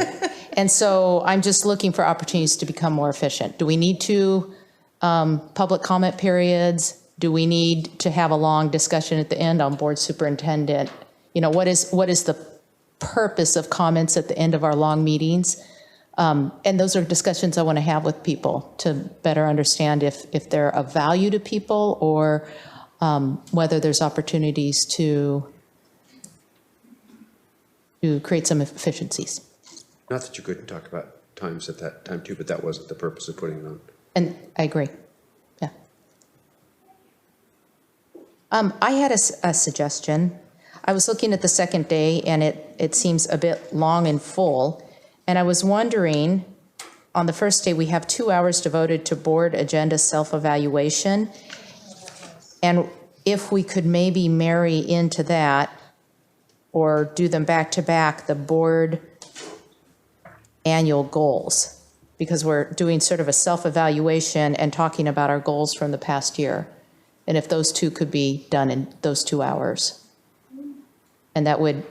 And so I'm just looking for opportunities to become more efficient. Do we need to public comment periods? Do we need to have a long discussion at the end on board superintendent? You know, what is the purpose of comments at the end of our long meetings? And those are discussions I want to have with people to better understand if they're of value to people or whether there's opportunities to create some efficiencies. Not that you couldn't talk about times at that time too, but that wasn't the purpose of putting it on. And I agree, yeah. I had a suggestion. I was looking at the second day and it seems a bit long and full. And I was wondering, on the first day, we have 2 hours devoted to board agenda self-evaluation. And if we could maybe marry into that or do them back to back, the board annual goals, because we're doing sort of a self-evaluation and talking about our goals from the past year. And if those two could be done in those 2 hours. And that would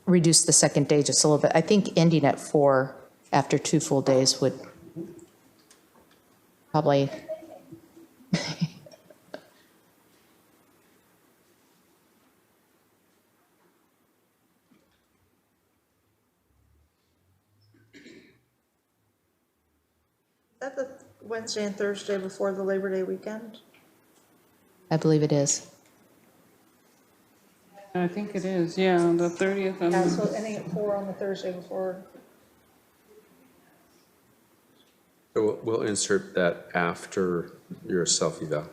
reduce the second day just a little bit. I think ending at 4 after 2 full days would probably. Is that the Wednesday and Thursday before the Labor Day weekend? I believe it is. I think it is, yeah, the 30th. Yeah, so ending at 4 on the Thursday before. So we'll insert that after your self-eval.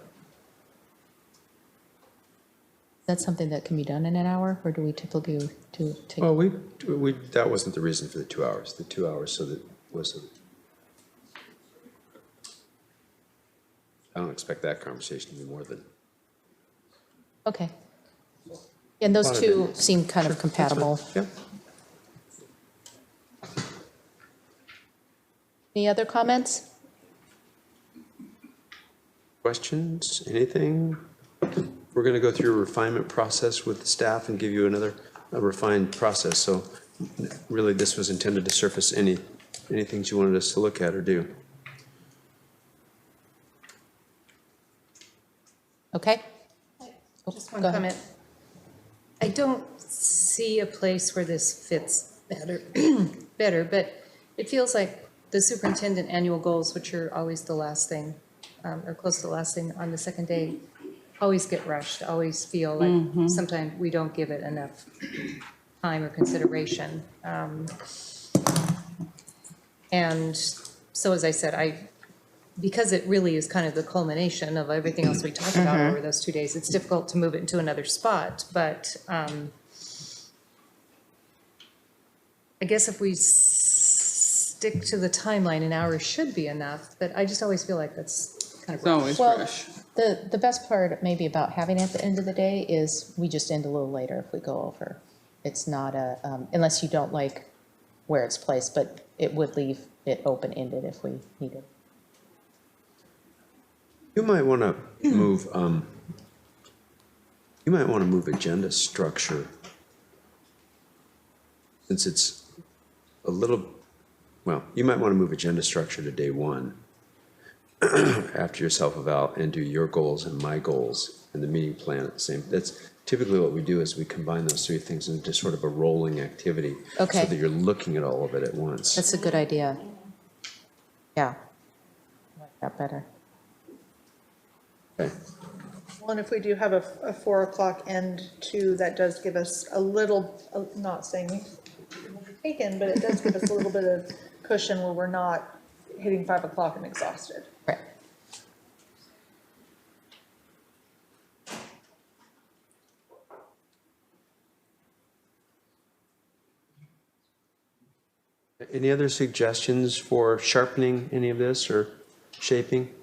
That's something that can be done in an hour, or do we typically do take? Well, that wasn't the reason for the 2 hours. The 2 hours so that was. I don't expect that conversation to be more than. Okay. And those two seem kind of compatible. Yeah. Any other comments? Questions, anything? We're going to go through a refinement process with the staff and give you a refined process. So really this was intended to surface any things you wanted us to look at or do. Okay. Just one Go ahead. comment. I don't see a place where this fits better, but it feels like the superintendent annual goals, which are always the last thing, or close to the last thing on the second day, always get rushed, always feel like sometimes we don't give it enough time or consideration. And so, as I said, because it really is kind of the culmination of everything else we talked about over those 2 days, it's difficult to move it into another spot. But I guess if we stick to the timeline, an hour should be enough. But I just always feel like that's kind of It's always well, fresh. The best part maybe about having it at the end of the day is we just end a little later if we go over. It's not unless you don't like where it's placed, but it would leave it open-ended if we needed. You might want to move. You might want to move agenda structure, since it's a little. Well, you might want to move agenda structure to day 1 after your self-eval and do your goals and my goals and the meeting plan at the same. That's typically what we do is we combine those 3 things into sort of a rolling activity, Okay. so that you're looking at all of it at once. That's a good idea. Yeah, I like that better. Okay. Well, and if we do have a 4 o'clock end too, that does give us a little, not saying taken, but it does give us a little bit of cushion where we're not hitting 5 o'clock and exhausted. Right. Any other suggestions for sharpening any of this or shaping?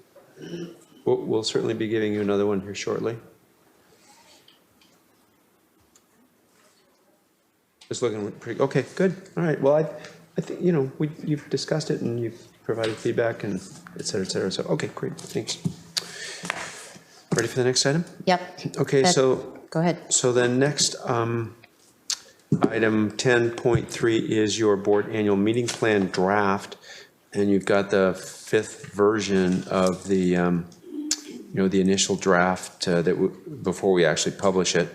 We'll certainly be giving you another one here shortly. Just looking pretty, okay, good. All right, well, I think, you've discussed it and you've provided feedback and et cetera, et cetera. So, okay, great, thanks. Ready for the next item? Yep. Okay, so. Go ahead. So then next, item 10.3 is your board annual meeting plan draft. And you've got the 5th version of the, the initial draft before we actually publish it.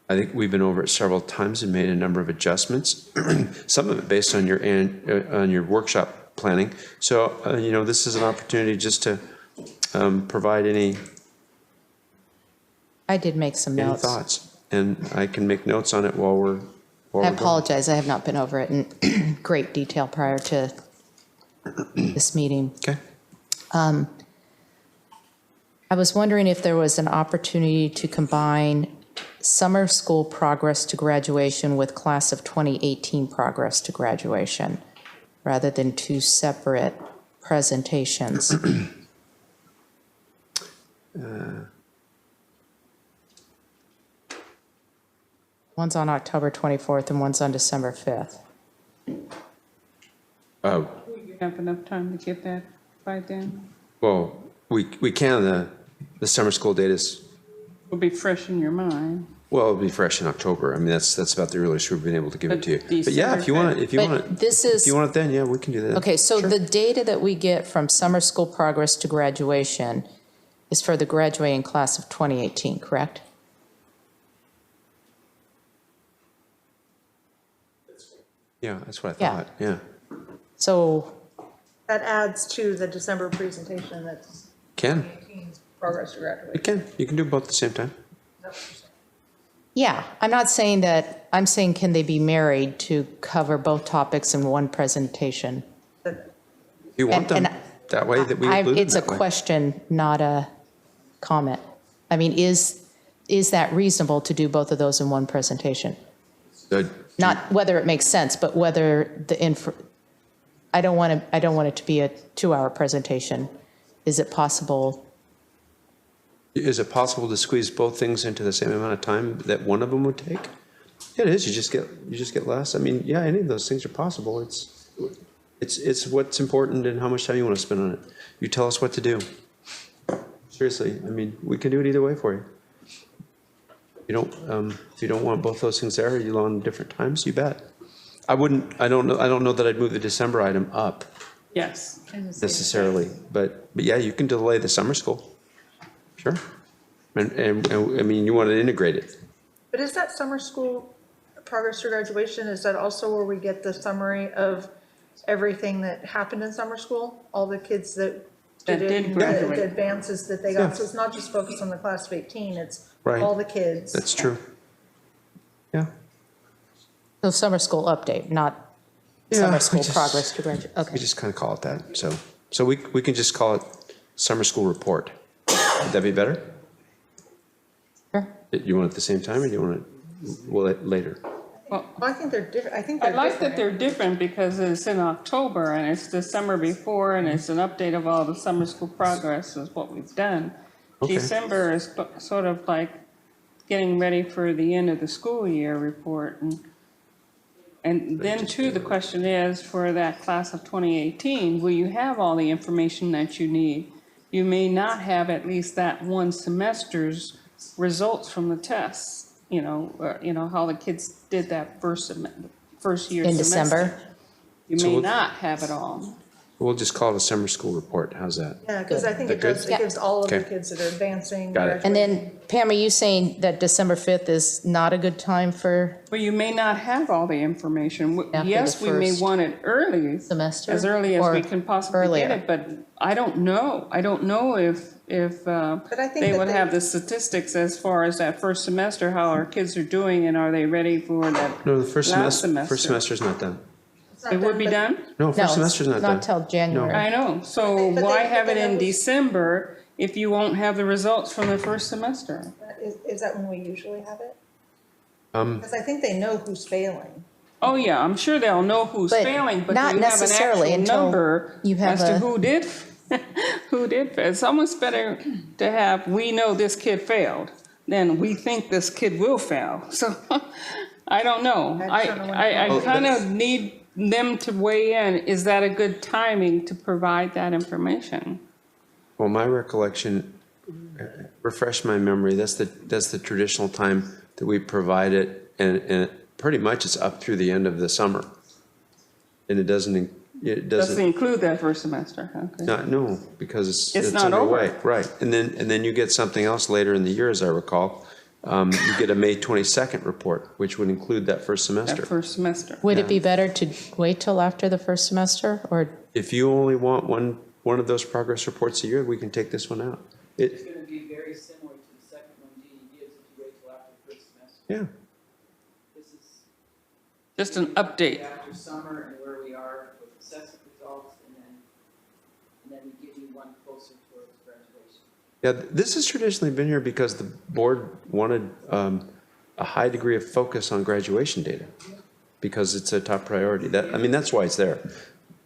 I think we've been over it several times and made a number of adjustments, some of it based on your workshop planning. So, this is an opportunity just to provide any I did make some notes. thoughts. And I can make notes on it while we're I apologize, I have not been over it in great detail prior to this meeting. Okay. I was wondering if there was an opportunity to combine summer school progress to graduation with class of 2018 progress to graduation, rather than 2 separate presentations. One's on October 24th and one's on December 5th. Will you have enough time to get that by then? Well, we can, the summer school date is, Will be fresh in your mind. well, it'll be fresh in October. I mean, that's about the earliest we've been able to give it to you. But yeah, if you want it, This is, if you want it then, yeah, we can do that. okay, so Sure. the data that we get from summer school progress to graduation is for the graduating class of 2018, correct? Yeah, that's what I Yeah. thought, yeah. So, That adds to the December presentation that's Can, 18's progress to graduation. it can, you can do both at the same time. yeah, I'm not saying that, I'm saying can they be married to cover both topics in one presentation? If you want And- them that way, that we I- include them It's a that way. question, not a comment. I mean, is that reasonable to do both of those in one presentation? Good. Not whether it makes sense, but whether I don't want it to be a 2-hour presentation. Is it possible? Is it possible to squeeze both things into the same amount of time that one of them would take? Yeah, it is. You just get less. I mean, yeah, any of those things are possible. It's what's important and how much time you want to spend on it. You tell us what to do. Seriously, I mean, we can do it either way for you. If you don't want both those things there, you on different times, you bet. I don't know that I'd move the December item up Yes. necessarily, but yeah, you can delay the summer school. Sure. And I mean, you want to integrate it. But is that summer school progress to graduation, is that also where we get the summary of everything that happened in summer school? All the kids that did the graduate. advances that they Yeah. got? So it's not just focused on the class of 18, it's Right. all the kids. That's true. Yeah. So summer school update, not Yeah, summer we school just- progress to graduation. We Okay. just kind of call it that. So we can just call it summer school report. Would that be better? Sure. You want it at the same time or do you want it later? Well, I think they're different, I think I they're like different. that they're different because it's in October and it's the summer before and it's an update of all the summer school progress is what we've done. Okay. December is sort of like getting ready for the end of the school year report. And then too, the question is for that class of 2018, will you have all the information that you need? You may not have at least that one semester's results from the tests, how the kids did that first year In semester. December? You So may we'll- not have it all. We'll just call it a summer school report. How's that? Yeah, because I think That it does, good? it gives all of the Okay. kids that are advancing. Got it. And then Pam, are you saying that December 5th is not a good time for Well, you may not have all the information. After Yes, the we may first want it early, semester? as early as or we can possibly earlier? get it, but I don't know. I don't know if I think they that would they- have the statistics as far as that first semester, how our kids are doing, and are they ready for that No, the first last semester, first semester? semester's not done. It would be done? No, No, first semester's not done. not till January. I know. So But why they- have but it they in always- December if you won't have the results from the first semester? Is that when we usually have it? Um, Because I think they know who's failing. Oh, yeah, I'm sure they'll know who's But failing, but not do you have an necessarily actual until number you have as to a- who did, who did fail? It's almost better to have, we know this kid failed, than we think this kid will fail. So, I don't know. I kind of need them to weigh in. Is that a good timing to provide that information? Well, my recollection, refresh my memory, that's the traditional time that we provide it, and pretty much it's up through the end of the summer. And it doesn't Doesn't include that first semester, okay. no, because it's not over. underway. Right, and then you get something else later in the year, as I recall. You get a May 22nd report, which would include that first semester. That first semester. Would it be better to wait till after the first semester, or? If you only want one of those progress reports a year, we can take this one out. It's going to be very similar to the second one Jeannie gives if you wait till after the first semester. Yeah. This is Just an update. after summer and where we are with assessment results, and then we give you one closer towards graduation. Yeah, this has traditionally been here because the board wanted a high degree of focus on graduation data, because it's a top priority. That's why it's there.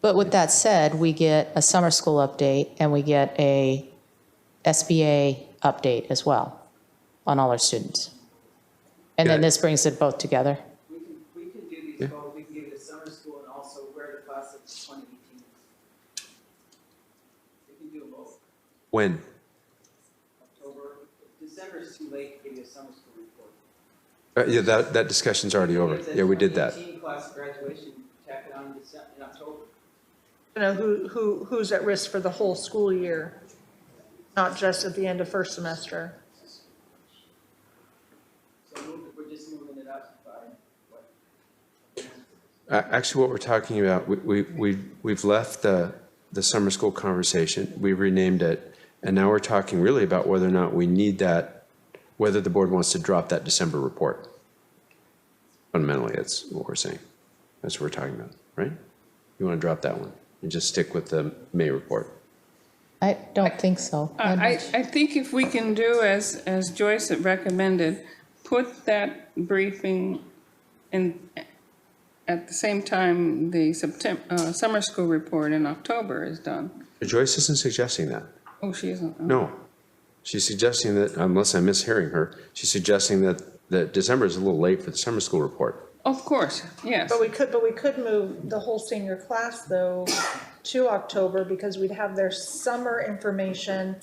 But with that said, we get a summer school update and we get a SBA update as well on all our students. And then this brings it both together. We can do these both. We can give you the summer school and also where the class of 2018 is. We can do them both. When? October, December is too late to give you a summer school report. Yeah, that discussion's already over. Yeah, we did that. 2018 class graduation, tack it on in October. You know, who's at risk for the whole school year, not just at the end of first semester. So we're just moving it up by what? Actually, what we're talking about, we've left the summer school conversation. We renamed it. And now we're talking really about whether or not we need that, whether the board wants to drop that December report. Fundamentally, that's what we're saying. That's what we're talking about, right? You want to drop that one and just stick with the May report? I don't think so. I think if we can do as Joyce had recommended, put that briefing in at the same time the summer school report in October is done. Joyce isn't suggesting that. Oh, she isn't? Oh. No. She's suggesting that, unless I'm mishearing her, she's suggesting that December is a little late for the summer school report. Of course, yes. But we could move the whole senior class though to October because we'd have their summer information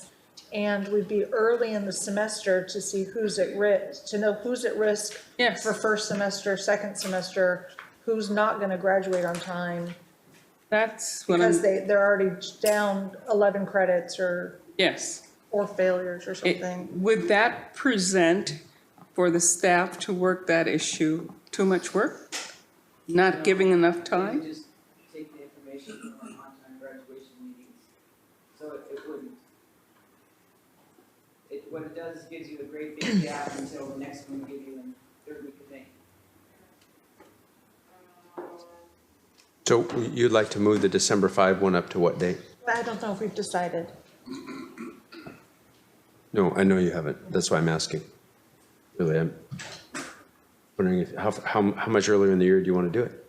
and we'd be early in the semester to see who's at risk, to know who's at risk for first semester, second semester, who's not going to graduate on time. That's what because they're already down 11 credits or or failures or something. Would that present for the staff to work that issue too much work? Not giving enough time? Just take the information from our on-time graduation meetings. So it wouldn't. What it does is gives you a great big gap until the next one we give you in third week of May. So you'd like to move the December 5 one up to what date? I don't know if we've decided. No, I know you haven't. That's why I'm asking. Really, I'm wondering if, how much earlier in the year do you want to do it?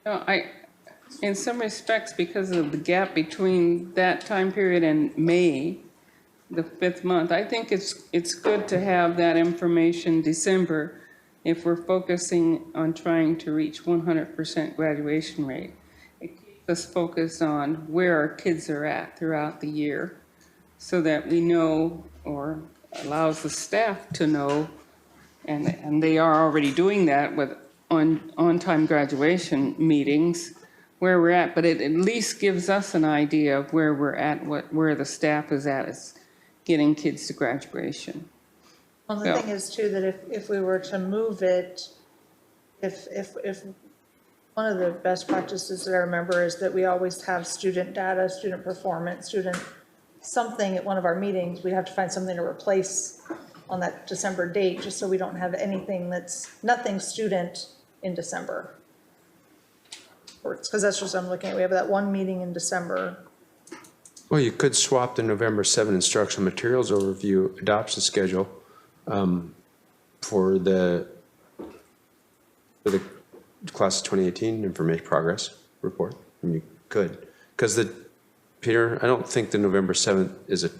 No, in some respects, because of the gap between that time period and May, the 5th month, I think it's good to have that information December if we're focusing on trying to reach 100% graduation rate. It keeps us focused on where our kids are at throughout the year so that we know, or allows the staff to know, and they are already doing that with on-time graduation meetings, where we're at, but it at least gives us an idea of where we're at, where the staff is at, is getting kids to graduation. Well, the thing is too, that if we were to move it, if one of the best practices that I remember is that we always have student data, student performance, student something at one of our meetings, we have to find something to replace on that December date, just so we don't have anything nothing student in December. Because that's just what I'm looking at. We have that one meeting in December. Well, you could swap the November 7 instructional materials overview adoption schedule for the class of 2018 information progress report. And you could, because Peter, I don't think the November 7th is a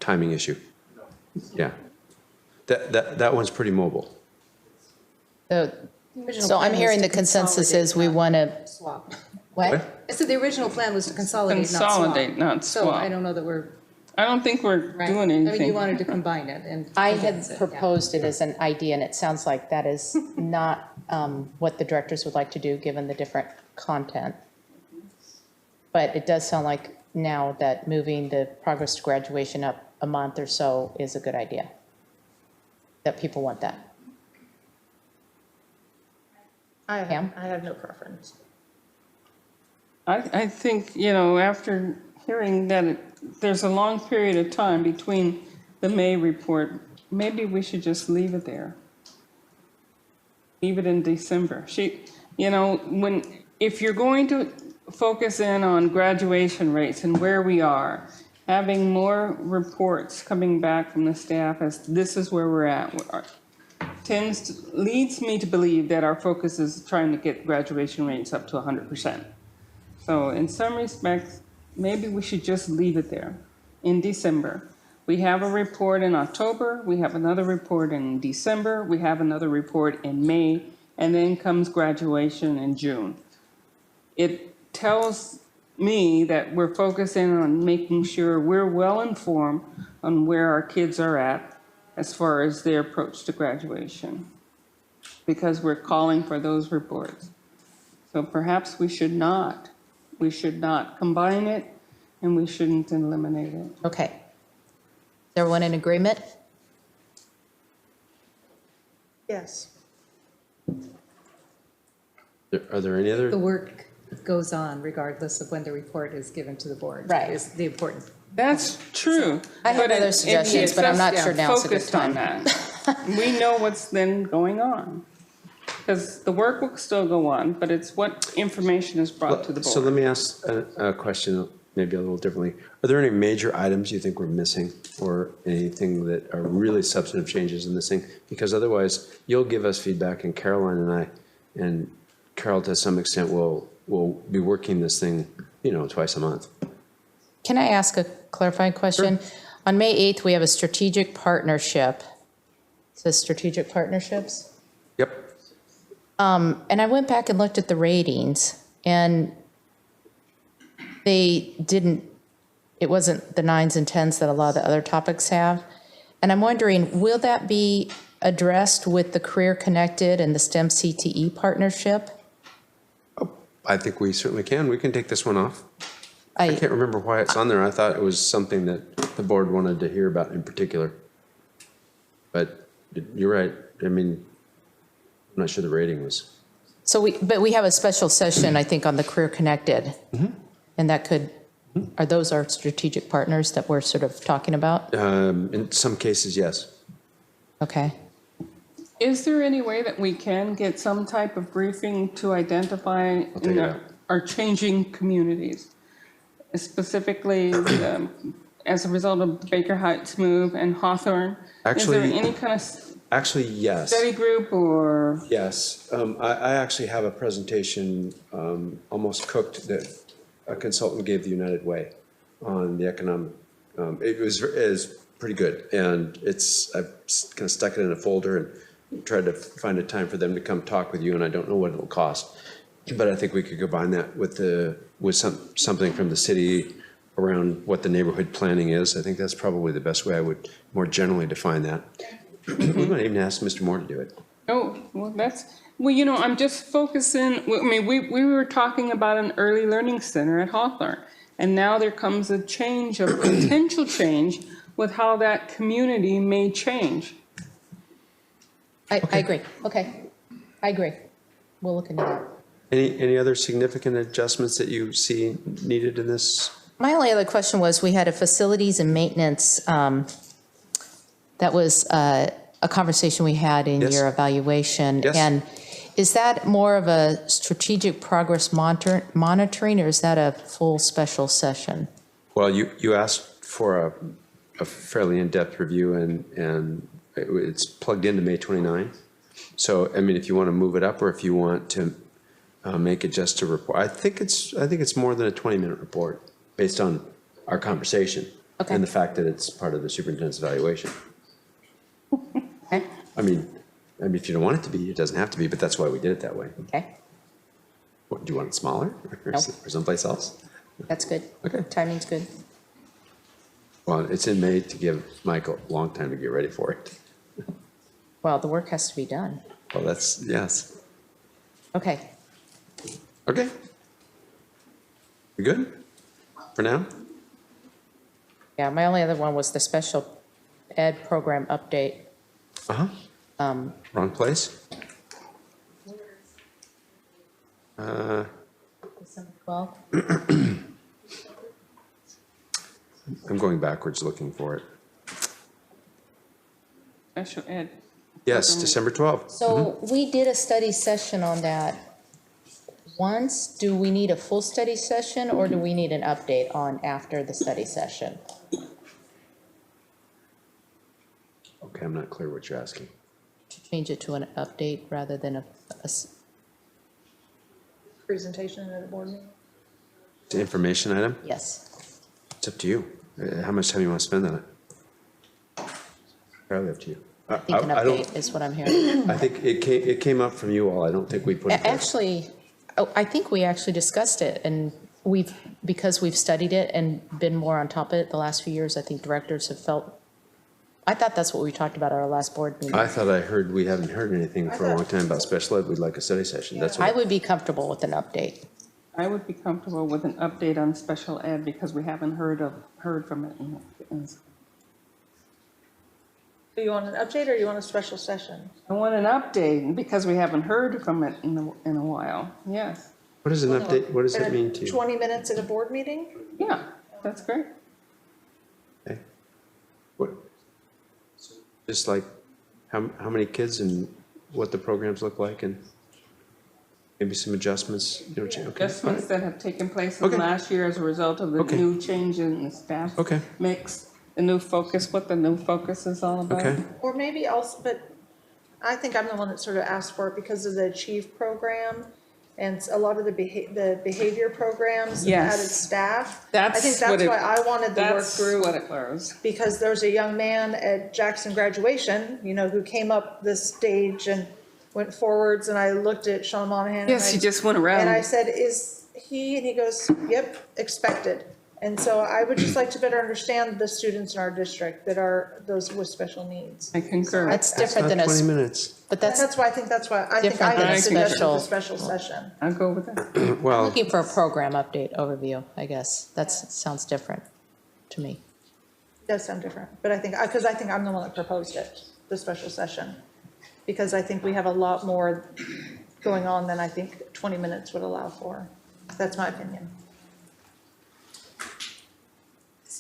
timing issue. No. Yeah, that one's pretty mobile. So I'm hearing the consensus is we want to swap. What? I said the original plan was to consolidate, Consolidate, not So swap. I don't know that we're. I don't think we're doing anything. I mean, you wanted to combine it and. I had proposed it as an idea, and it sounds like that is not what the directors would like to do, given the different content. But it does sound like now that moving the progress to graduation up a month or so is a good idea, that people want that. I have no preference. I think, after hearing that there's a long period of time between the May report, maybe we should just leave it there. Leave it in December. If you're going to focus in on graduation rates and where we are, having more reports coming back from the staff as this is where we're at, leads me to believe that our focus is trying to get graduation rates up to 100%. So in some respects, maybe we should just leave it there in December. We have a report in October, we have another report in December, we have another report in May, and then comes graduation in June. It tells me that we're focusing on making sure we're well informed on where our kids are at as far as their approach to graduation, because we're calling for those reports. So perhaps we should not combine it, and we shouldn't eliminate it. Okay. Is everyone in agreement? Yes. Are there any other? The work goes on regardless of when the report is given to the board. Right. Is the important. That's true. I have But other it- suggestions, but I'm not sure now's a good focused on time. that. We know what's then going on. Because the work will still go on, but it's what information is brought to the So let board. me ask a question maybe a little differently. Are there any major items you think we're missing, or anything that are really substantive changes in this thing? Because otherwise, you'll give us feedback, and Caroline and I, and Carol to some extent will be working this thing, twice a month. Can I ask a clarifying question? Sure. On May 8th, we have a strategic partnership. It says strategic partnerships? Yep. And I went back and looked at the ratings, and it wasn't the 9s and 10s that a lot of the other topics have. And I'm wondering, will that be addressed with the Career Connected and the STEM CTE partnership? I think we certainly can. We can take this one off. I can't remember why it's on there. I thought it was something that the board wanted to hear about in particular. But you're right. I mean, I'm not sure the rating was. But we have a special session, I think, on the Career Connected. Mm-hmm. And that are those our strategic partners that we're sort of talking about? In some cases, yes. Okay. Is there any way that we can get some type of briefing to identify our changing communities? Specifically, as a result of the Baker Heights move and Hawthorne? Actually, is there any kind of Actually, yes. study group or? Yes. I actually have a presentation almost cooked that a consultant gave the United Way on the economic. It is pretty good, and I've kind of stuck it in a folder and tried to find a time for them to come talk with you, and I don't know what it'll cost, but I think we could combine that with something from the city around what the neighborhood planning is. I think that's probably the best way I would more generally define that. We might even ask Mr. Moore to do it. Oh, well, I'm just focusing, we were talking about an early learning center at Hawthorne, and now there comes a potential change with how that community may change. I agree. Okay. I agree. We'll look into that. Any other significant adjustments that you see needed in this? My only other question was, we had a facilities and maintenance, that was a conversation we had in your evaluation. Yes. And is that more of a strategic progress monitoring, or is that a full special session? Well, you asked for a fairly in-depth review, and it's plugged into May 29th. So, I mean, if you want to move it up, or if you want to make it just a report, I think it's more than a 20-minute report based on our conversation and the fact that it's part of the superintendent's evaluation. Okay. I mean, if you don't want it to be, it doesn't have to be, but that's why we did it that way. Okay. What, do you want it smaller or someplace else? That's good. Okay. Timing's good. Well, it's in May to give Michael a long time to get ready for it. Well, the work has to be done. Well, yes. Okay. Okay. We good for now? Yeah, my only other one was the special ed program update. Wrong place? December 12th. I'm going backwards looking for it. Special ed. Yes, December 12th. So we did a study session on that once. Do we need a full study session, or do we need an update on after the study session? Okay, I'm not clear what you're asking. To change it to an update rather than a Presentation at a board meeting? It's an information item? Yes. It's up to you. How much time you want to spend on it? Entirely up to you. I think an I don't- update is what I'm hearing. I think it came up from you all. I don't think we put it there. Actually, I think we actually discussed it, and because we've studied it and been more on top of it the last few years, I think directors have felt, I thought that's what we talked about at our last board meeting. I thought I heard, we haven't heard anything for a long time about special ed. We'd like a study session. That's what I would be comfortable with an update. I would be comfortable with an update on special ed because we haven't heard from it. Do you want an update or you want a special session? I want an update because we haven't heard from it in a while. Yes. What is an update? What does it mean to you? 20 minutes at a board meeting? Yeah, that's great. Okay. What? Just like how many kids and what the programs look like and maybe some adjustments, you know, okay. Adjustments that have taken place in last year as a result of the new change in the staff mix, the new focus, what the new focus is all about. Okay. Or maybe also, but I think I'm the one that sort of asked for it because of the Achieve program and a lot of the behavior programs and Yes. added staff. That's I think what that's it- why I wanted to work That's through. what it was. Because there was a young man at Jackson graduation, you know, who came up this stage and went forwards, and I looked at Sean Monahan. Yes, and he just went around. And I said, is he, and he goes, yep, expected. And so I would just like to better understand the students in our district that are those with special needs. I concur. That's different than a. 20 minutes. But That's that's, why I think I different than a had suggested special- the special session. I'll go with that. I'm Well, looking for a program update overview, I guess. That sounds different to me. It does sound different, but because I think I'm the one that proposed it, the special session. Because I think we have a lot more going on than I think 20 minutes would allow for. That's my opinion.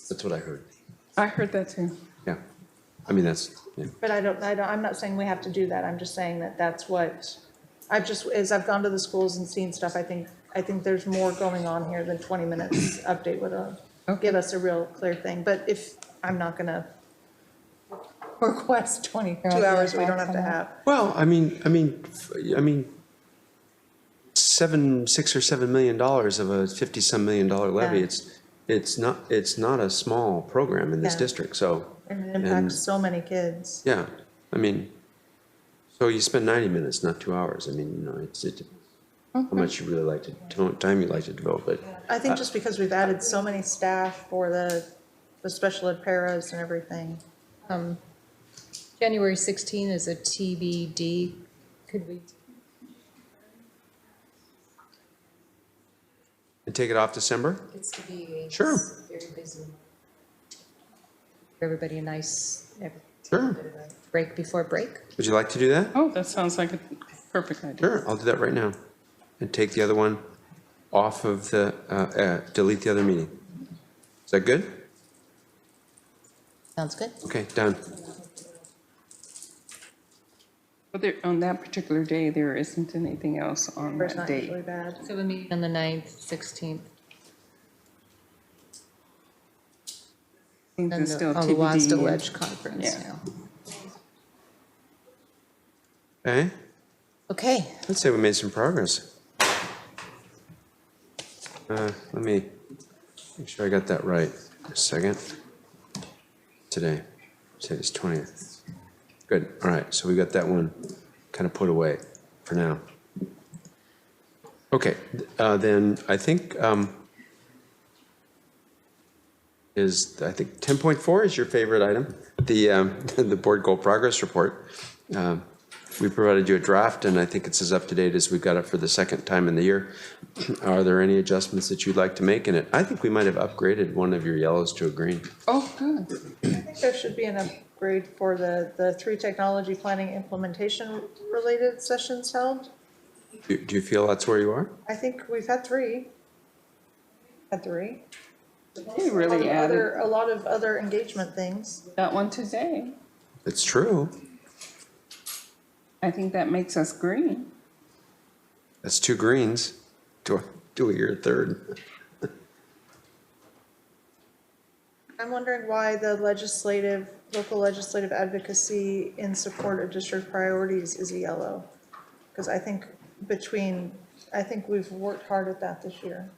that's what I heard. I heard that too. Yeah. I mean, that's, yeah. But I'm not saying we have to do that. I'm just saying that that's what, as I've gone to the schools and seen stuff, I think there's more going on here than 20 minutes update would give us a real clear thing. But if, I'm not gonna request 22 hours we don't have to have. Well, I mean, $6 or $7 million of a $50-some million levy. Yeah. It's not a small program in this Yeah. district, so. And it impacts so many kids. Yeah, I mean, so you spend 90 minutes, not 2 hours. I mean, you know, it's how much you really like to, time you like to devote, but. I think just because we've added so many staff for the special ed paras and everything. January 16 is a TBD. Could we? And take it off December? It's to be. Sure. Very busy. Everybody a nice Sure. break before break. Would you like to do that? Oh, that sounds like a perfect idea. Sure, I'll do that right now. And take the other one off of the, delete the other meeting. Is that good? Sounds good. Okay, done. But on that particular day, there isn't anything else on It's that not date. usually bad. So we meet on the 9th, 16th. It's And still the Wazda TBD. Wedge Conference, Yeah. yeah. Okay, Okay, let's say we made some progress. Let me make sure I got that right. A second. Today's 20th. Good, all right, so we got that one kind of put away for now. Okay, then I think, I think 10.4 is your favorite item, the board goal progress report. We provided you a draft, and I think it's as up to date as we've got it for the second time in the year. Are there any adjustments that you'd like to make in it? I think we might have upgraded one of your yellows to a green. Oh, good. I think there should be an upgrade for the 3 technology planning implementation related sessions held. Do you feel that's where you are? I think we've had 3. You really added A lot of other engagement things. that one today. It's true. I think that makes us green. That's 2 greens. Do your third. I'm wondering why the local legislative advocacy in support of district priorities is a yellow. Because I think we've worked hard at that this year.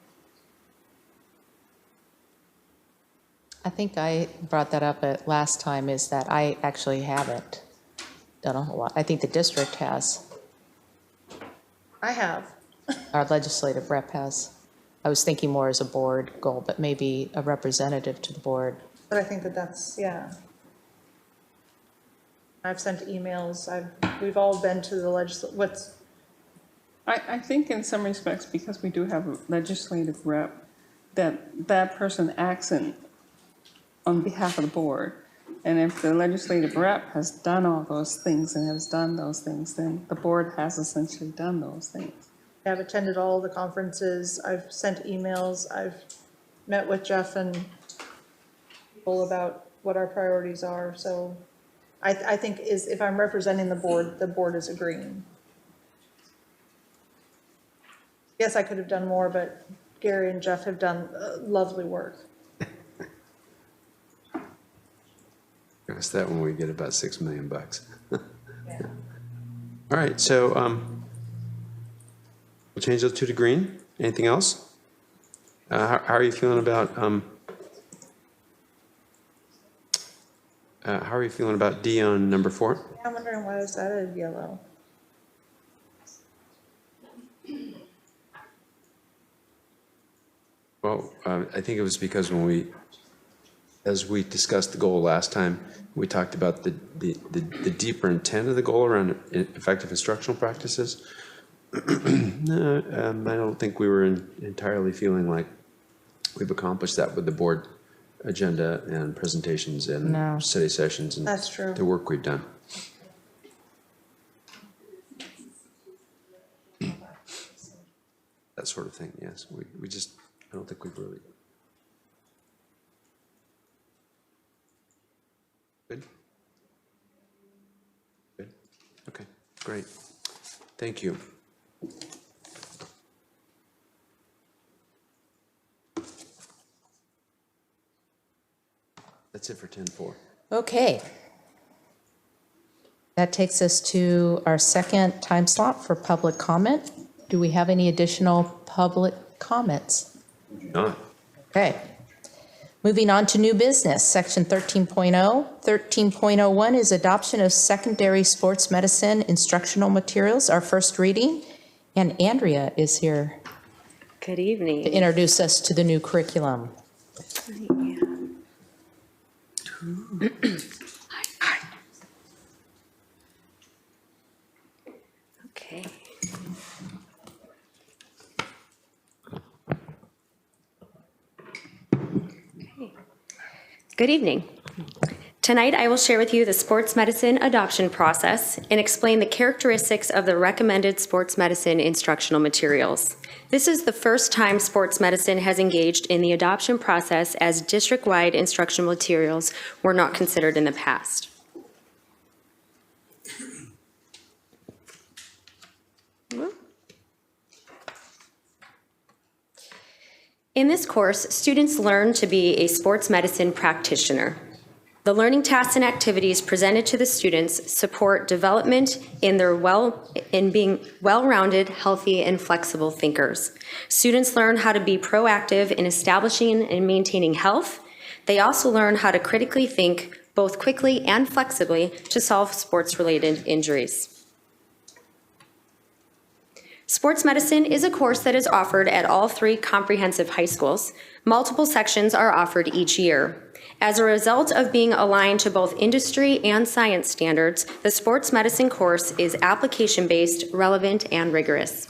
I think I brought that up at last time, is that I actually haven't done a whole lot. I think the district has, I have. our legislative rep has. I was thinking more as a board goal, but maybe a representative to the board. But I think that that's, yeah. I've sent emails, we've all been to the I think in some respects, because we do have a legislative rep, that person acts on behalf of the board. And if the legislative rep has done all those things and has done those things, then the board has essentially done those things. I've attended all the conferences, I've sent emails, I've met with Jeff and people about what our priorities are, so I think if I'm representing the board is agreeing. Yes, I could have done more, but Gary and Jeff have done lovely work. Give us that when we get about $6 million. Yeah. All right, so we'll change those two to green. Anything else? How are you feeling about D on number 4? I'm wondering why is that a yellow? Well, I think it was because as we discussed the goal last time, we talked about the deeper intent of the goal around effective instructional practices. No, I don't think we were entirely feeling like we've accomplished that with the board agenda and presentations and study sessions and That's true. the work we've done. That sort of thing, yes. We just, I don't think we've really. Good? Good? Okay, great. Thank you. That's it for 10-4. Okay. That takes us to our second time slot for public comment. Do we have any additional public comments? None. Okay. Moving on to new business, section 13.0. 13.01 is adoption of secondary sports medicine instructional materials, our first reading. And Andrea is here Good evening. to introduce us to the new curriculum. Okay. Good evening. Tonight, I will share with you the sports medicine adoption process and explain the characteristics of the recommended sports medicine instructional materials. This is the first time sports medicine has engaged in the adoption process, as district-wide instructional materials were not considered in the past. In this course, students learn to be a sports medicine practitioner. The learning tasks and activities presented to the students support development in being well-rounded, healthy, and flexible thinkers. Students learn how to be proactive in establishing and maintaining health. They also learn how to critically think, both quickly and flexibly, to solve sports-related injuries. Sports medicine is a course that is offered at all 3 comprehensive high schools. Multiple sections are offered each year. As a result of being aligned to both industry and science standards, the sports medicine course is application-based, relevant, and rigorous.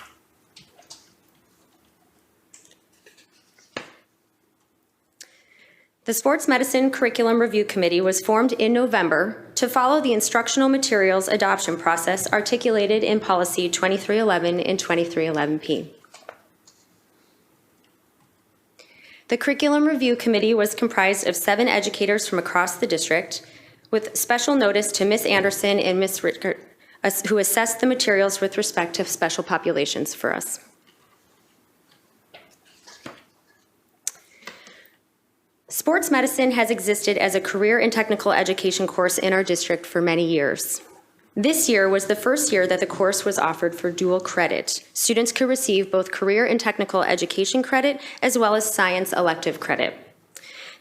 The Sports Medicine Curriculum Review Committee was formed in November to follow the instructional materials adoption process articulated in Policy 2311 and 2311P. The Curriculum Review Committee was comprised of 7 educators from across the district, with special notice to Ms. Anderson and Ms. Rickert, who assessed the materials with respect to special populations for us. Sports medicine has existed as a career and technical education course in our district for many years. This year was the first year that the course was offered for dual credit. Students could receive both career and technical education credit as well as science elective credit.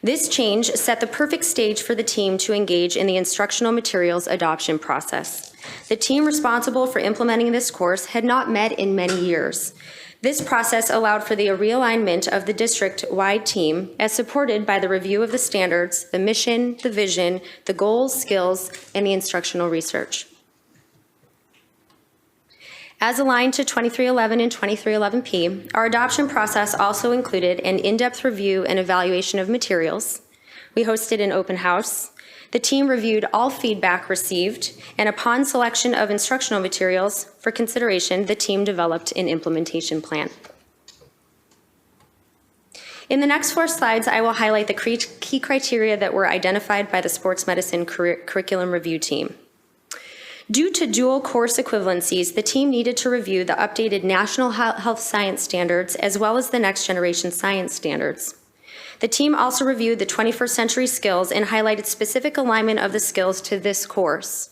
This change set the perfect stage for the team to engage in the instructional materials adoption process. The team responsible for implementing this course had not met in many years. This process allowed for the realignment of the district-wide team as supported by the review of the standards, the mission, the vision, the goals, skills, and the instructional research. As aligned to 2311 and 2311P, our adoption process also included an in-depth review and evaluation of materials. We hosted an open house. The team reviewed all feedback received, and upon selection of instructional materials for consideration, the team developed an implementation plan. In the next 4 slides, I will highlight the key criteria that were identified by the Sports Medicine Curriculum Review Team. Due to dual course equivalencies, the team needed to review the updated National Health Science Standards as well as the Next Generation Science Standards. The team also reviewed the 21st Century Skills and highlighted specific alignment of the skills to this course.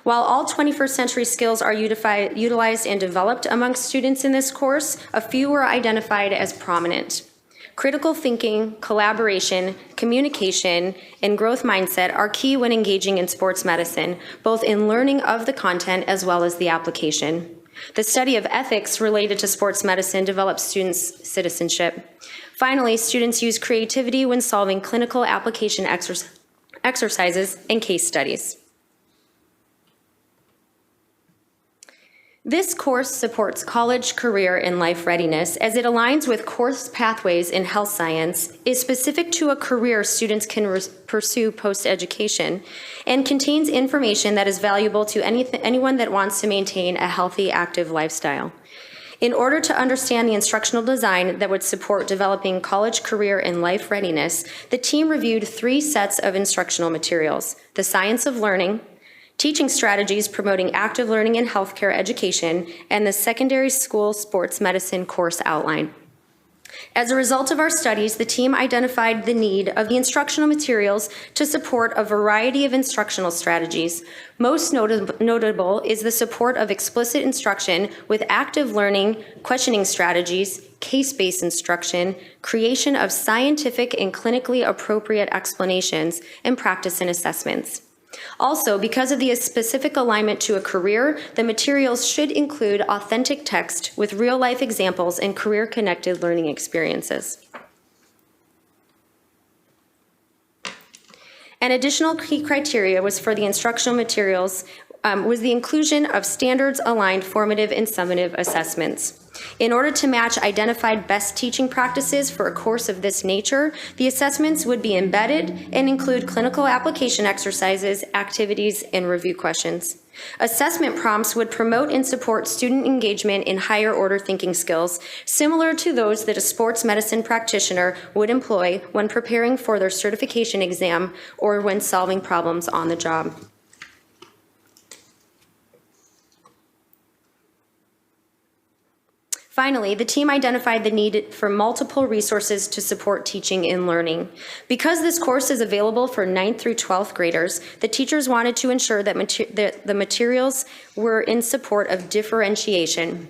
While all 21st Century Skills are utilized and developed amongst students in this course, a few were identified as prominent. Critical thinking, collaboration, communication, and growth mindset are key when engaging in sports medicine, both in learning of the content as well as the application. The study of ethics related to sports medicine develops students' citizenship. Finally, students use creativity when solving clinical application exercises and case studies. This course supports college, career, and life readiness as it aligns with course pathways in health science, is specific to a career students can pursue post-education, and contains information that is valuable to anyone that wants to maintain a healthy, active lifestyle. In order to understand the instructional design that would support developing college, career, and life readiness, the team reviewed 3 sets of instructional materials: the science of learning, teaching strategies promoting active learning in healthcare education, and the secondary school sports medicine course outline. As a result of our studies, the team identified the need of the instructional materials to support a variety of instructional strategies. Most notable is the support of explicit instruction with active learning, questioning strategies, case-based instruction, creation of scientific and clinically appropriate explanations, and practice and assessments. Also, because of the specific alignment to a career, the materials should include authentic text with real-life examples and career-connected learning experiences. An additional key criteria was for the instructional materials was the inclusion of standards-aligned formative and summative assessments. In order to match identified best teaching practices for a course of this nature, the assessments would be embedded and include clinical application exercises, activities, and review questions. Assessment prompts would promote and support student engagement in higher order thinking skills, similar to those that a sports medicine practitioner would employ when preparing for their certification exam or when solving problems on the job. Finally, the team identified the need for multiple resources to support teaching and learning. Because this course is available for 9th through 12th graders, the teachers wanted to ensure that the materials were in support of differentiation.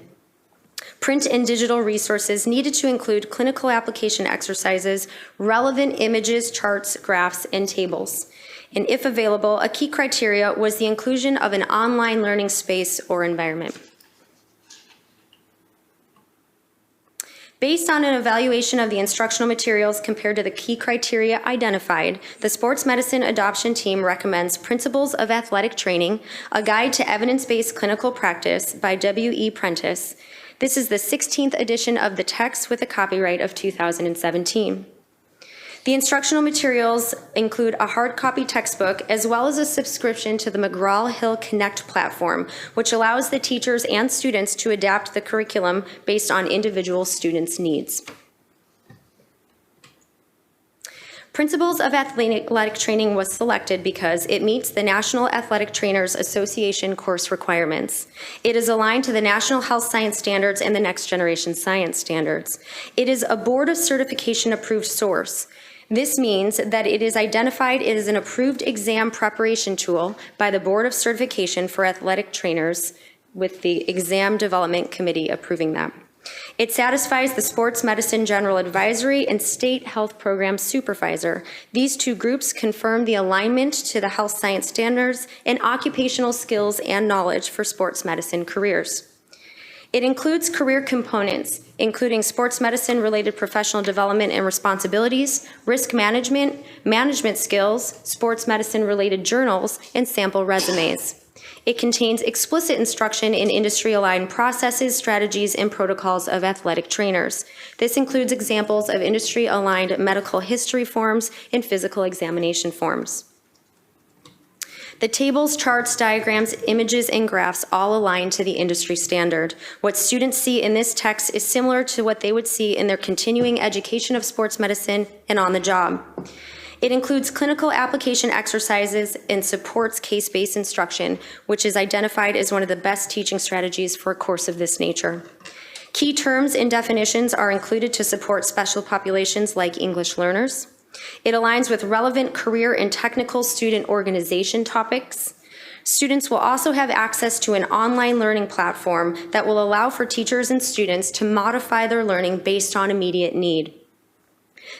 Print and digital resources needed to include clinical application exercises, relevant images, charts, graphs, and tables. And if available, a key criteria was the inclusion of an online learning space or environment. Based on an evaluation of the instructional materials compared to the key criteria identified, the Sports Medicine Adoption Team recommends Principles of Athletic Training, a Guide to Evidence-Based Clinical Practice by W.E. Prentice. This is the 16th edition of the text with a copyright of 2017. The instructional materials include a hard copy textbook as well as a subscription to the McGraw-Hill Connect platform, which allows the teachers and students to adapt the curriculum based on individual students' needs. Principles of Athletic Training was selected because it meets the National Athletic Trainers Association course requirements. It is aligned to the National Health Science Standards and the Next Generation Science Standards. It is a Board of Certification approved source. This means that it is identified as an approved exam preparation tool by the Board of Certification for Athletic Trainers, with the Exam Development Committee approving that. It satisfies the Sports Medicine General Advisory and State Health Program Supervisor. These two groups confirm the alignment to the health science standards and occupational skills and knowledge for sports medicine careers. It includes career components, including sports medicine-related professional development and responsibilities, risk management, management skills, sports medicine-related journals, and sample resumes. It contains explicit instruction in industry-aligned processes, strategies, and protocols of athletic trainers. This includes examples of industry-aligned medical history forms and physical examination forms. The tables, charts, diagrams, images, and graphs all align to the industry standard. What students see in this text is similar to what they would see in their continuing education of sports medicine and on the job. It includes clinical application exercises and supports case-based instruction, which is identified as one of the best teaching strategies for a course of this nature. Key terms and definitions are included to support special populations like English learners. It aligns with relevant career and technical student organization topics. Students will also have access to an online learning platform that will allow for teachers and students to modify their learning based on immediate need.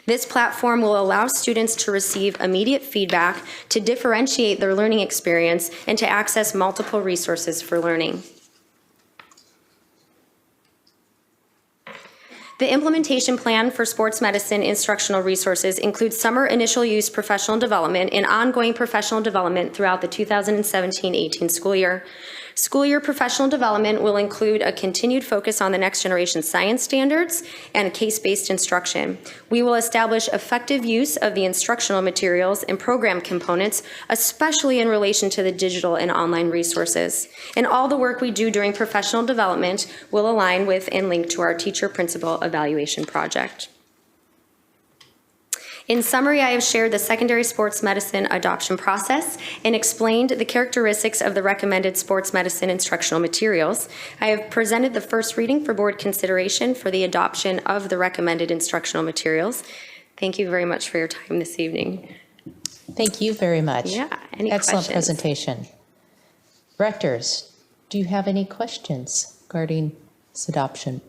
This platform will allow students to receive immediate feedback, to differentiate their learning experience, and to access multiple resources for learning. The implementation plan for sports medicine instructional resources includes summer initial use professional development and ongoing professional development throughout the 2017-18 school year. School year professional development will include a continued focus on the next generation science standards and case-based instruction. We will establish effective use of the instructional materials and program components, especially in relation to the digital and online resources. And all the work we do during professional development will align with and link to our teacher principal evaluation project. In summary, I have shared the secondary sports medicine adoption process and explained the characteristics of the recommended sports medicine instructional materials. I have presented the first reading for board consideration for the adoption of the recommended instructional materials. Thank you very much for your time this evening. Thank you very much. Yeah, any Excellent questions? presentation. Directors, do you have any questions regarding this adoption?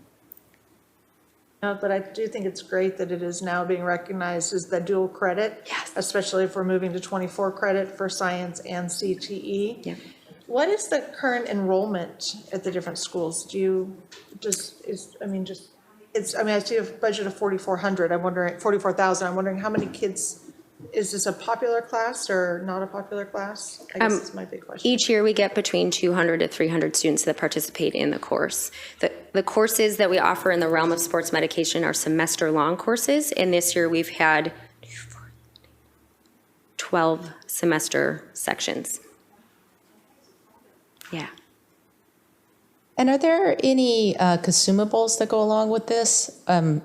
No, but I do think it's great that it is now being recognized as the dual credit. Yes. Especially if we're moving to 24 credit for science and CTE. Yeah. What is the current enrollment at the different schools? Do you I see a budget of 4,400. I'm wondering, 44,000. I'm wondering how many kids, is this a popular class or not a popular class? I guess that's my big question. Each year we get between 200 to 300 students that participate in the course. The courses that we offer in the realm of sports medication are semester-long courses, and this year we've had 12 semester sections. Yeah. And are there any consumables that go along with this? And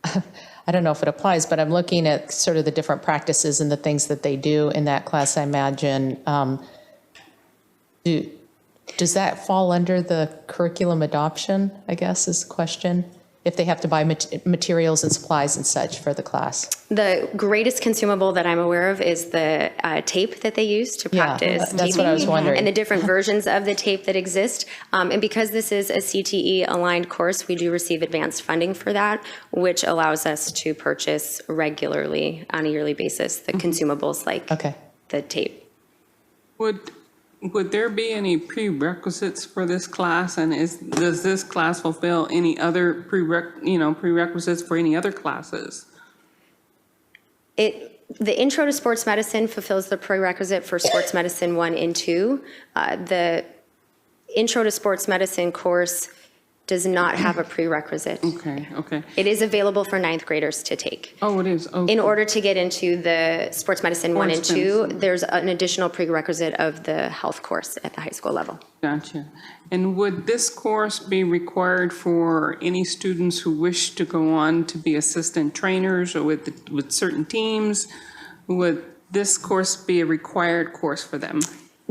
I don't know if it applies, but I'm looking at sort of the different practices and the things that they do in that class, I imagine. Does that fall under the curriculum adoption, I guess, is the question? If they have to buy materials and supplies and such for the class? The greatest consumable that I'm aware of is the tape that they use to practice that's taping, what I was wondering. and the different versions of the tape that exist. And because this is a CTE aligned course, we do receive advanced funding for that, which allows us to purchase regularly on a yearly basis the consumables like the tape. Would there be any prerequisites for this class, and does this class fulfill any other prerequisites for any other classes? The Intro to Sports Medicine fulfills the prerequisite for Sports Medicine 1 and 2. The Intro to Sports Medicine course does not have a prerequisite. Okay. It is available for ninth graders to take. Oh, it is? Okay. In order to get into the Sports Medicine 1 and 2, there's an additional prerequisite of the health course at the high school level. Gotcha. And would this course be required for any students who wish to go on to be assistant trainers or with certain teams? Would this course be a required course for them?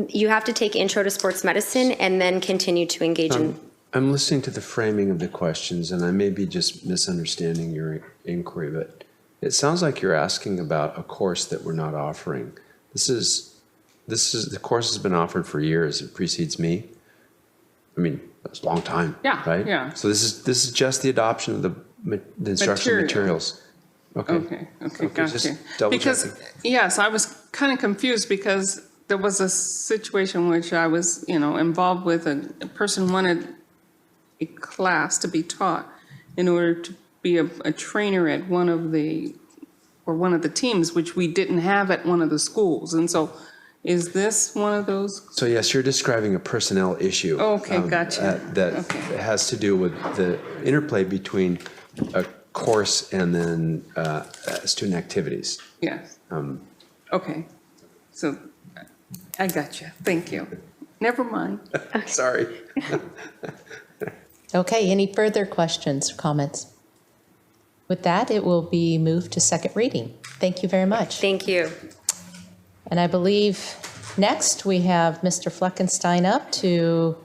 You have to take Intro to Sports Medicine and then continue to engage in. I'm listening to the framing of the questions, and I may be just misunderstanding your inquiry, but it sounds like you're asking about a course that we're not offering. The course has been offered for years. It precedes me. I mean, That's a long time. Yeah, Right? yeah. So this is just the adoption of the instructional materials. Okay. Okay, just gotcha. double Because, checking. yes, I was kind of confused because there was a situation which I was, involved with. A person wanted a class to be taught in order to be a trainer at one of the teams, which we didn't have at one of the schools. And so is this one of those? So yes, you're describing a personnel issue. Okay, gotcha. That has to do with the interplay between a course and then student activities. Yes. Okay. So I got you. Thank you. Never mind. Sorry. Okay, any further questions or comments? With that, it will be moved to second reading. Thank you very much. Thank you. And I believe next we have Mr. Fleckenstein up to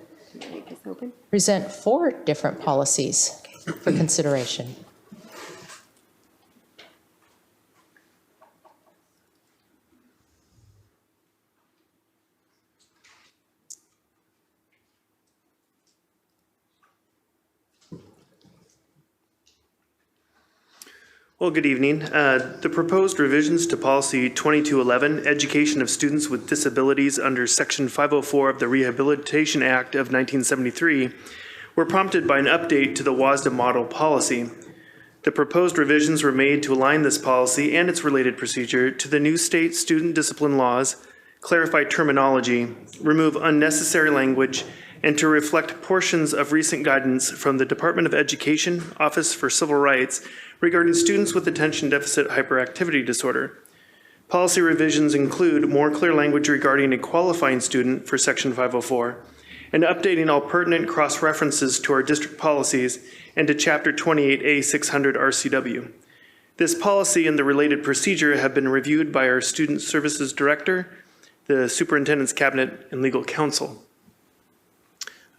present 4 different policies for consideration. Well, good evening. The proposed revisions to Policy 2211, Education of Students with Disabilities under Section 504 of the Rehabilitation Act of 1973, were prompted by an update to the WASDA model policy. The proposed revisions were made to align this policy and its related procedure to the new state student discipline laws, clarify terminology, remove unnecessary language, and to reflect portions of recent guidance from the Department of Education, Office for Civil Rights, regarding students with attention deficit hyperactivity disorder. Policy revisions include more clear language regarding a qualifying student for Section 504, and updating all pertinent cross-references to our district policies and to Chapter 28A 600 RCW. This policy and the related procedure have been reviewed by our Student Services Director, the Superintendent's Cabinet, and Legal Counsel.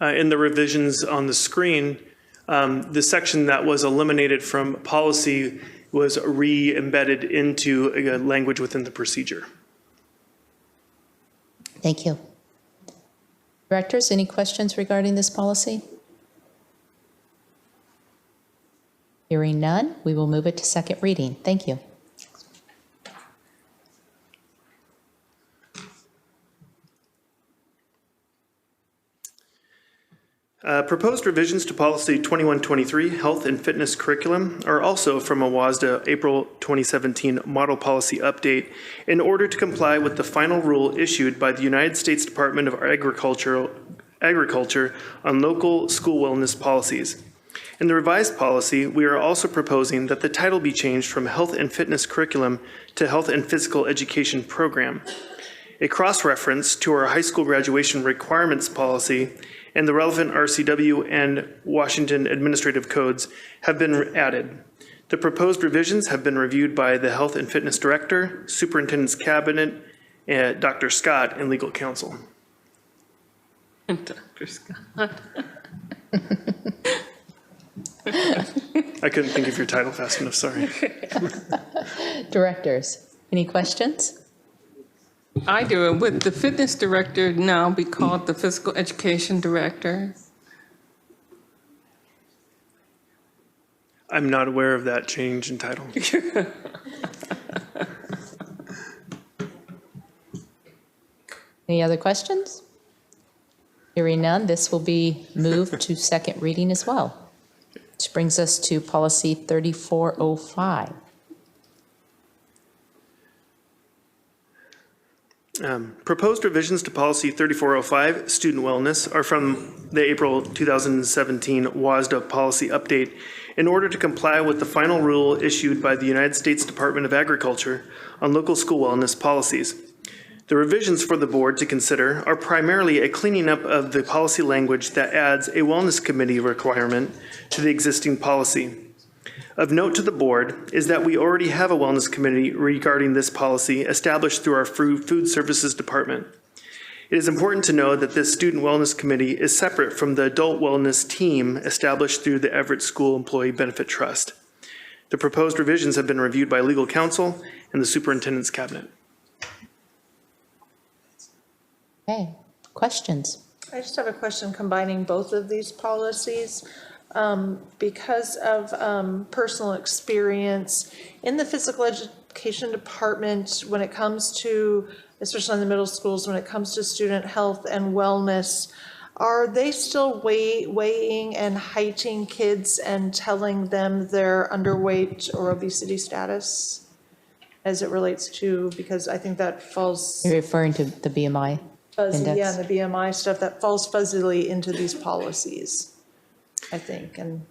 In the revisions on the screen, the section that was eliminated from policy was re-embedded into language within the procedure. Thank you. Directors, any questions regarding this policy? Hearing none, we will move it to second reading. Thank you. Proposed revisions to Policy 2123, Health and Fitness Curriculum, are also from a WASDA April 2017 Model Policy Update in order to comply with the final rule issued by the United States Department of Agriculture on local school wellness policies. In the revised policy, we are also proposing that the title be changed from Health and Fitness Curriculum to Health and Physical Education Program. A cross-reference to our high school graduation requirements policy and the relevant RCW and Washington administrative codes have been added. The proposed revisions have been reviewed by the Health and Fitness Director, Superintendent's Cabinet, Dr. Scott, and Legal Counsel. Dr. Scott. I couldn't think of your title fast enough, sorry. Directors, any questions? I do. Would the fitness director now be called the physical education director? I'm not aware of that change in title. Any other questions? Hearing none, this will be moved to second reading as well. Which brings us to Policy 3405. Proposed revisions to Policy 3405, Student Wellness, are from the April 2017 WASDA Policy Update in order to comply with the final rule issued by the United States Department of Agriculture on local school wellness policies. The revisions for the board to consider are primarily a cleaning up of the policy language that adds a wellness committee requirement to the existing policy. Of note to the board is that we already have a wellness committee regarding this policy established through our food services department. It is important to know that this student wellness committee is separate from the adult wellness team established through the Everett School Employee Benefit Trust. The proposed revisions have been reviewed by legal counsel and the superintendent's cabinet. Okay, questions? I just have a question combining both of these policies. Because of personal experience in the physical education department, when it comes to, especially in the middle schools, when it comes to student health and wellness, are they still weighing and heighting kids and telling them their underweight or obesity status as it relates to, because I think that falls. You're referring to the BMI Fuzzy, index? yeah, and the BMI stuff, that falls fuzzily into these policies, I think, and.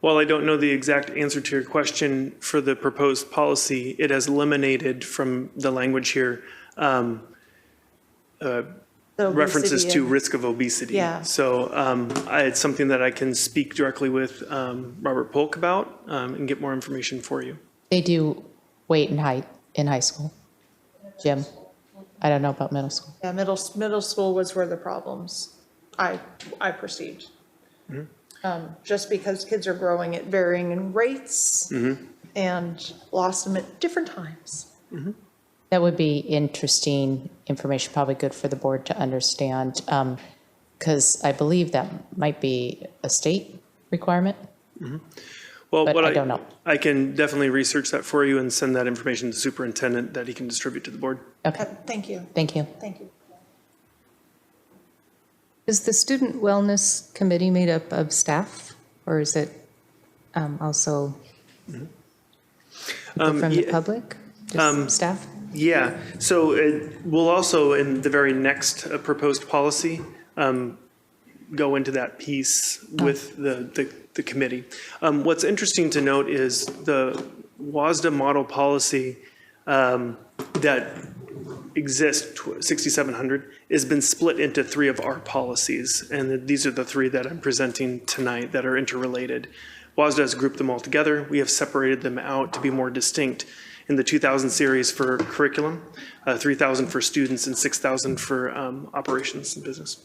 While I don't know the exact answer to your question for the proposed policy, it has eliminated from the language here references to risk of obesity. Yeah. So it's something that I can speak directly with Robert Polk about and get more information for you. They do weight and height in high school. Jim, I don't know about middle school. Yeah, middle school was where the problems, I perceived. Just because kids are growing at varying rates and lost them at different times. That would be interesting information, probably good for the board to understand, because I believe that might be a state requirement. Well, but I don't know. I can definitely research that for you and send that information to the superintendent that he can distribute to the board. Okay. Thank you. Thank you. Thank you. Is the student wellness committee made up of staff, or is it also people from the public? Just staff? Yeah, so we'll also, in the very next proposed policy, go into that piece with the committee. What's interesting to note is the WASDA model policy that exists, 6700, has been split into 3 of our policies. And these are the 3 that I'm presenting tonight that are interrelated. WASDA has grouped them all together. We have separated them out to be more distinct in the 2000 series for curriculum, 3,000 for students, and 6,000 for operations and business.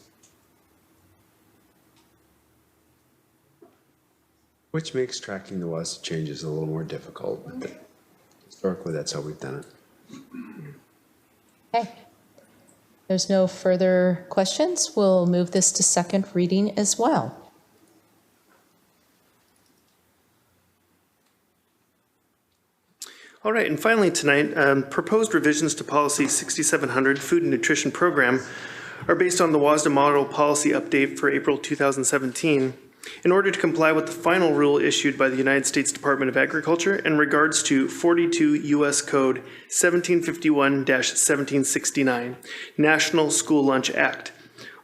Which makes tracking the WASDA changes a little more difficult. But historically, that's how we've done it. Okay. There's no further questions. We'll move this to second reading as well. All right, and finally tonight, proposed revisions to policy 6700, food and nutrition program, are based on the WASDA model policy update for April 2017 in order to comply with the final rule issued by the United States Department of Agriculture in regards to 42 U.S. Code 1751-1769, National School Lunch Act,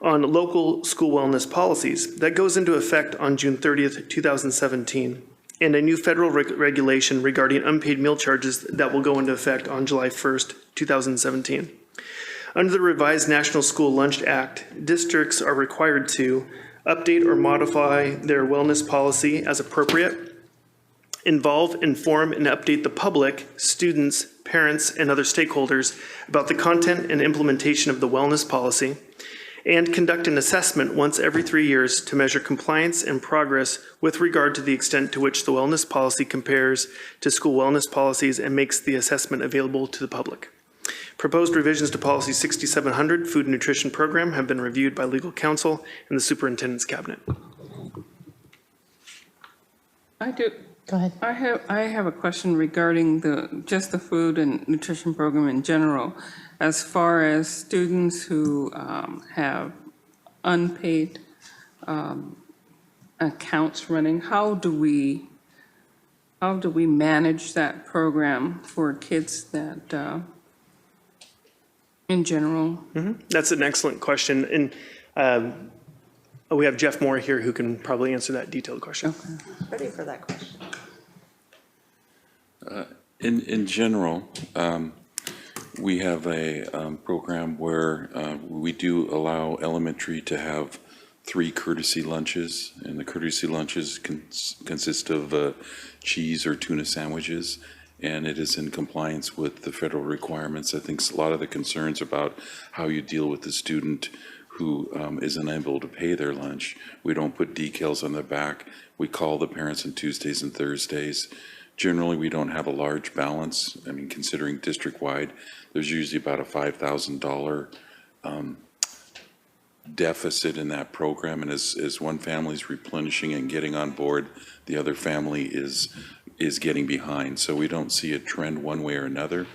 on local school wellness policies that goes into effect on June 30th, 2017. And a new federal regulation regarding unpaid meal charges that will go into effect on July 1st, 2017. Under the revised National School Lunch Act, districts are required to update or modify their wellness policy as appropriate, involve, inform, and update the public, students, parents, and other stakeholders about the content and implementation of the wellness policy, and conduct an assessment once every 3 years to measure compliance and progress with regard to the extent to which the wellness policy compares to school wellness policies and makes the assessment available to the public. Proposed revisions to Policy 6700, Food and Nutrition Program, have been reviewed by legal counsel and the superintendent's cabinet. I do. Go ahead. I have a question regarding just the food and nutrition program in general. As far as students who have unpaid accounts running, how do we manage that program for kids that, in general? That's an excellent question. And we have Jeff Moore here who can probably answer that detailed question. Okay. Ready for that question. In general, we have a program where we do allow elementary to have 3 courtesy lunches, and the courtesy lunches consist of cheese or tuna sandwiches, and it is in compliance with the federal requirements. I think a lot of the concerns about how you deal with the student who is unable to pay their lunch, we don't put decals on the back. We call the parents on Tuesdays and Thursdays. Generally, we don't have a large balance. I mean, considering district-wide, there's usually about a $5,000 deficit in that program, and as one family's replenishing and getting on board, the other family is getting behind. So we don't see a trend one way or another.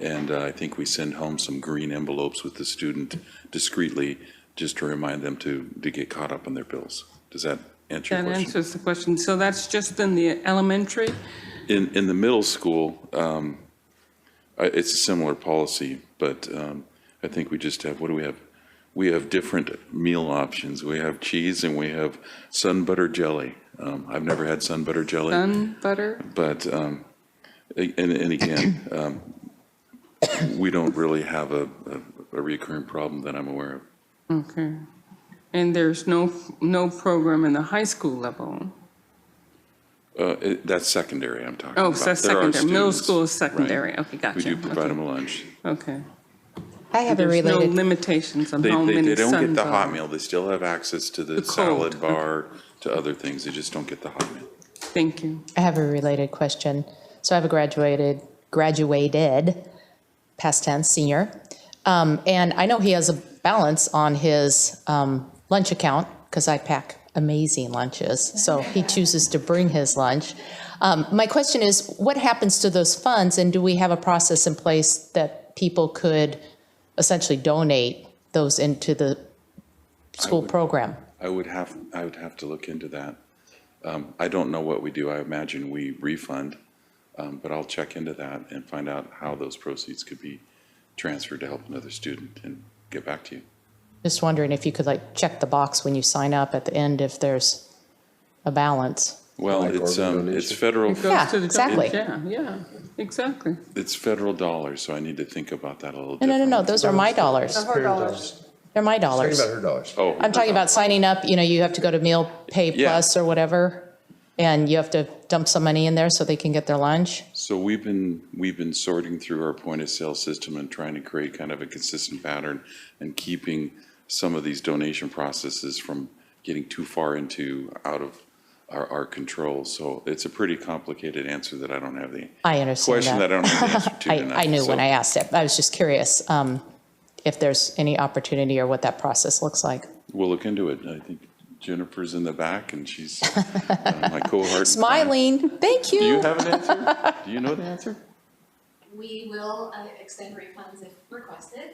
And I think we send home some green envelopes with the student discreetly, just to remind them to get caught up on their bills. Does that answer your That question? answers the question. So that's just in the elementary? In the middle school, it's a similar policy, but I think we just have, what do we have? We have different meal options. We have cheese and we have sun butter jelly. I've never had sun butter jelly. Sun butter? But, and again, we don't really have a recurring problem that I'm aware of. Okay. And there's no program in the high school level? That's secondary I'm talking Oh, about. so that's There are secondary. Middle students, school is secondary. right. Okay, gotcha. We do provide Okay. them a lunch. Okay. I have a There's no related, limitations on They how many don't get sun the hot bars. meal. They still have access to the The cold, salad bar, to other things. They just don't get the hot meal. Thank you. I have a related question. So I have a graduated, past tense, senior. And I know he has a balance on his lunch account because I pack amazing lunches. So he chooses to bring his lunch. My question is, what happens to those funds? And do we have a process in place that people could essentially donate those into the school program? I would have to look into that. I don't know what we do. I imagine we refund, but I'll check into that and find out how those proceeds could be transferred to help another student and get back to you. Just wondering if you could like check the box when you sign up at the end if there's a balance. Well, Like it's organ donation? federal. It goes Yeah, to the exactly. Yeah, exactly. It's federal dollars, so I need to think about that a little No, no, differently. no, those are my dollars. Her dollars. They're my Talking dollars. about her dollars. Oh, I'm talking about signing up, you have to go to Meal Pay Yeah. Plus or whatever, and you have to dump some money in there so they can get their lunch. so we've been sorting through our point of sale system and trying to create kind of a consistent pattern and keeping some of these donation processes from getting too far out of our control. So it's a pretty complicated answer that I don't have the I understand question that I don't have the answer to tonight. I knew when So I asked it. I was just curious if there's any opportunity or what that process looks like. we'll look into it. I think Jennifer's in the back and she's my cohort. Smiling, thank you. Do you have an answer? Do you know the answer? We will extend refunds if requested.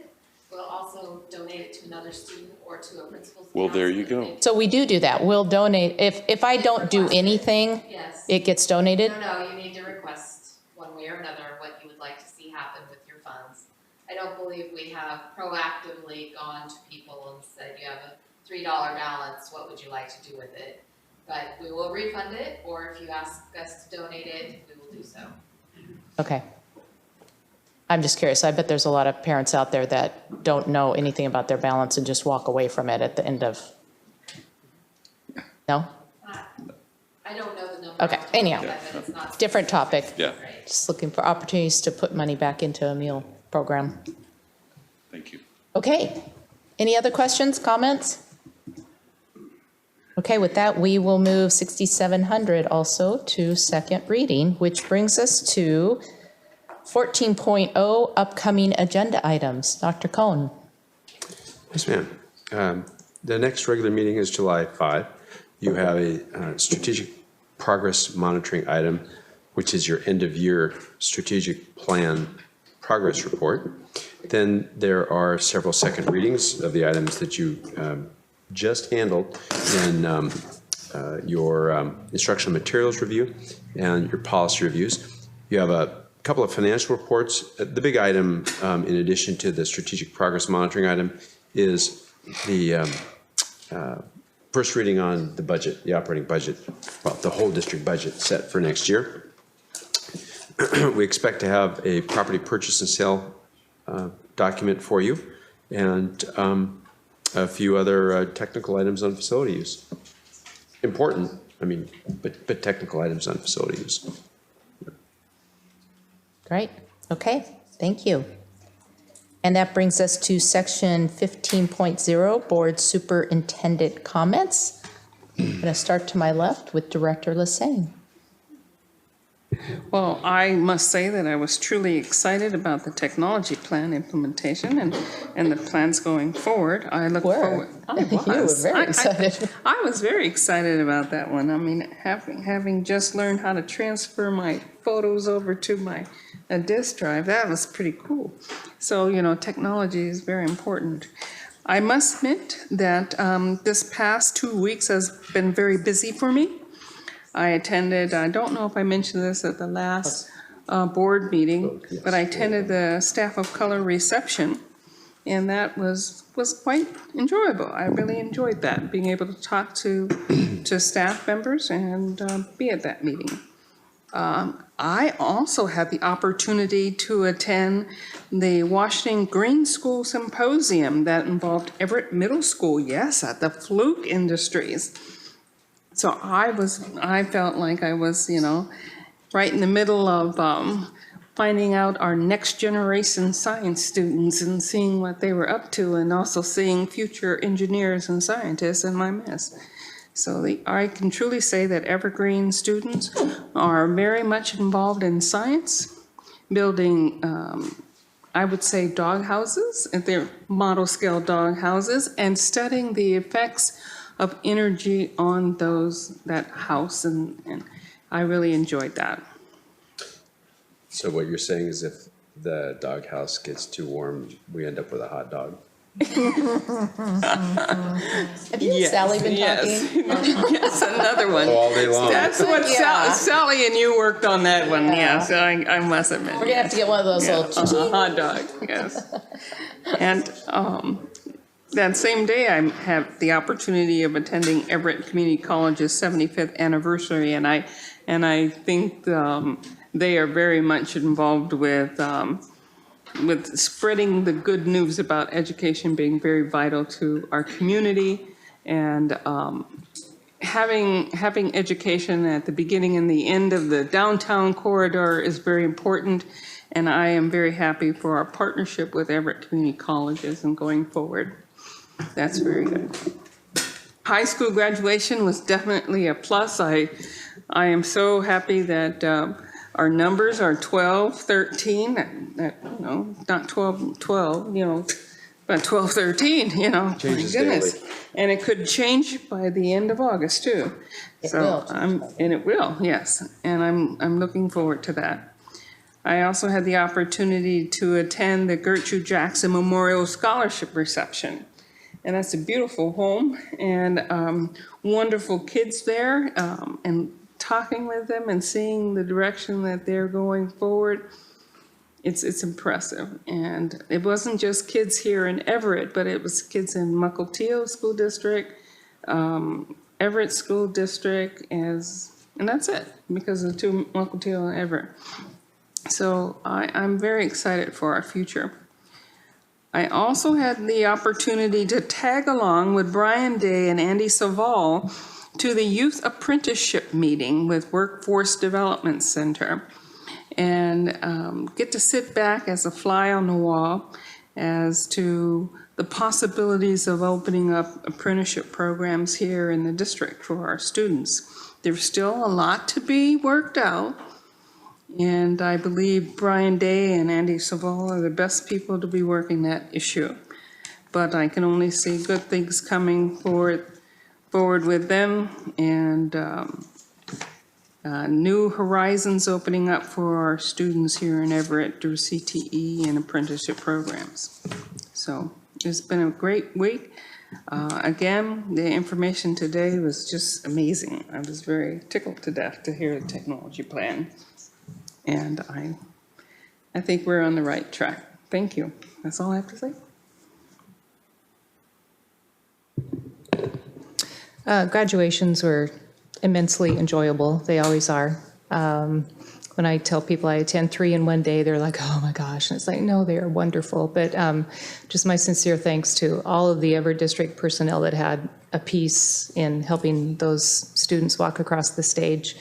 We'll also donate it to another student or to a principal's. Well, there account you so that go. they- So we do that. We'll donate. If I don't do anything, Yes. it gets donated? No, you need to request one way or another what you would like to see happen with your funds. I don't believe we have proactively gone to people and said, you have a $3 balance, what would you like to do with it? But we will refund it, or if you ask us to donate it, we will do so. Okay. I'm just curious. I bet there's a lot of parents out there that don't know anything about their balance and just walk away from it at the end of. No? I don't know the number. Okay, off the top of my anyhow, head, but it's not- different topic. Yeah, Just looking for opportunities to put money back into a meal program. thank you. Okay. Any other questions, comments? Okay, with that, we will move 6700 also to second reading, which brings us to 14.0 upcoming agenda items. Dr. Cohn. Yes, ma'am. The next regular meeting is July 5. You have a strategic progress monitoring item, which is your end-of-year strategic plan progress report. Then there are several second readings of the items that you just handled in your instructional materials review and your policy reviews. You have a couple of financial reports. The big item, in addition to the strategic progress monitoring item, is the first reading on the budget, the operating budget, well, the whole district budget set for next year. We expect to have a property purchase and sale document for you, and a few other technical items on facility use. Important, but technical items on facility use. Great. Okay, thank you. And that brings us to section 15.0, Board Superintendent Comments. I'm going to start to my left with Director Lesang. Well, I must say that I was truly excited about the technology plan implementation and the plans going forward. I look forward. I was. You were very excited. I was very excited about that one. I mean, having just learned how to transfer my photos over to my disk drive, that was pretty cool. So, technology is very important. I must admit that this past 2 weeks has been very busy for me. I attended, I don't know if I mentioned this at the last board meeting, but I attended the Staff of Color reception, and that was quite enjoyable. I really enjoyed that, being able to talk to staff members and be at that meeting. I also had the opportunity to attend the Washington Green School Symposium that involved Everett Middle School, yes, at the Fluke Industries. So I felt like I was, right in the middle of finding out our next generation science students and seeing what they were up to, and also seeing future engineers and scientists in my midst. So I can truly say that Evergreen students are very much involved in science, building, I would say, dog houses, and they're model scale dog houses, and studying the effects of energy on that house, and I really enjoyed that. So what you're saying is if the doghouse gets too warm, we end up with a hot dog? Have you and Sally been talking? Yes, another one. All day long. That's what Sally and you worked on that one, yes, I must admit. We're going to have to get one of those little hot dog, yes. And that same day, I have the opportunity of attending Everett Community College's 75th anniversary, and I think they are very much involved with spreading the good news about education being very vital to our community, and having education at the beginning and the end of the downtown corridor is very important, and I am very happy for our partnership with Everett Community Colleges and going forward. That's very good. High school graduation was definitely a plus. I am so happy that our numbers are 12, 13, not 12, 12, but 12, 13, Changes my goodness. daily. And it could change by the end of August too. It will. And it will, yes. And I'm looking forward to that. I also had the opportunity to attend the Gertrude Jackson Memorial Scholarship Reception. And that's a beautiful home, and wonderful kids there, and talking with them and seeing the direction that they're going forward, it's impressive. And it wasn't just kids here in Everett, but it was kids in Mukilteo School District, Everett School District, and that's it, because of the two, Mukilteo and Everett. So I'm very excited for our future. I also had the opportunity to tag along with Brian Day and Andy Saval to the Youth Apprenticeship Meeting with Workforce Development Center, and get to sit back as a fly on the wall as to the possibilities of opening up apprenticeship programs here in the district for our students. There's still a lot to be worked out, and I believe Brian Day and Andy Saval are the best people to be working that issue. But I can only see good things coming forward with them, and new horizons opening up for our students here in Everett through CTE and apprenticeship programs. So it's been a great week. Again, the information today was just amazing. I was very tickled to death to hear the technology plan. And I think we're on the right track. Thank you. That's all I have to say. Graduations were immensely enjoyable. They always are. When I tell people I attend 3 in one day, they're like, oh my gosh. And it's like, no, they are wonderful. But just my sincere thanks to all of the Everett District personnel that had a piece in helping those students walk across the stage.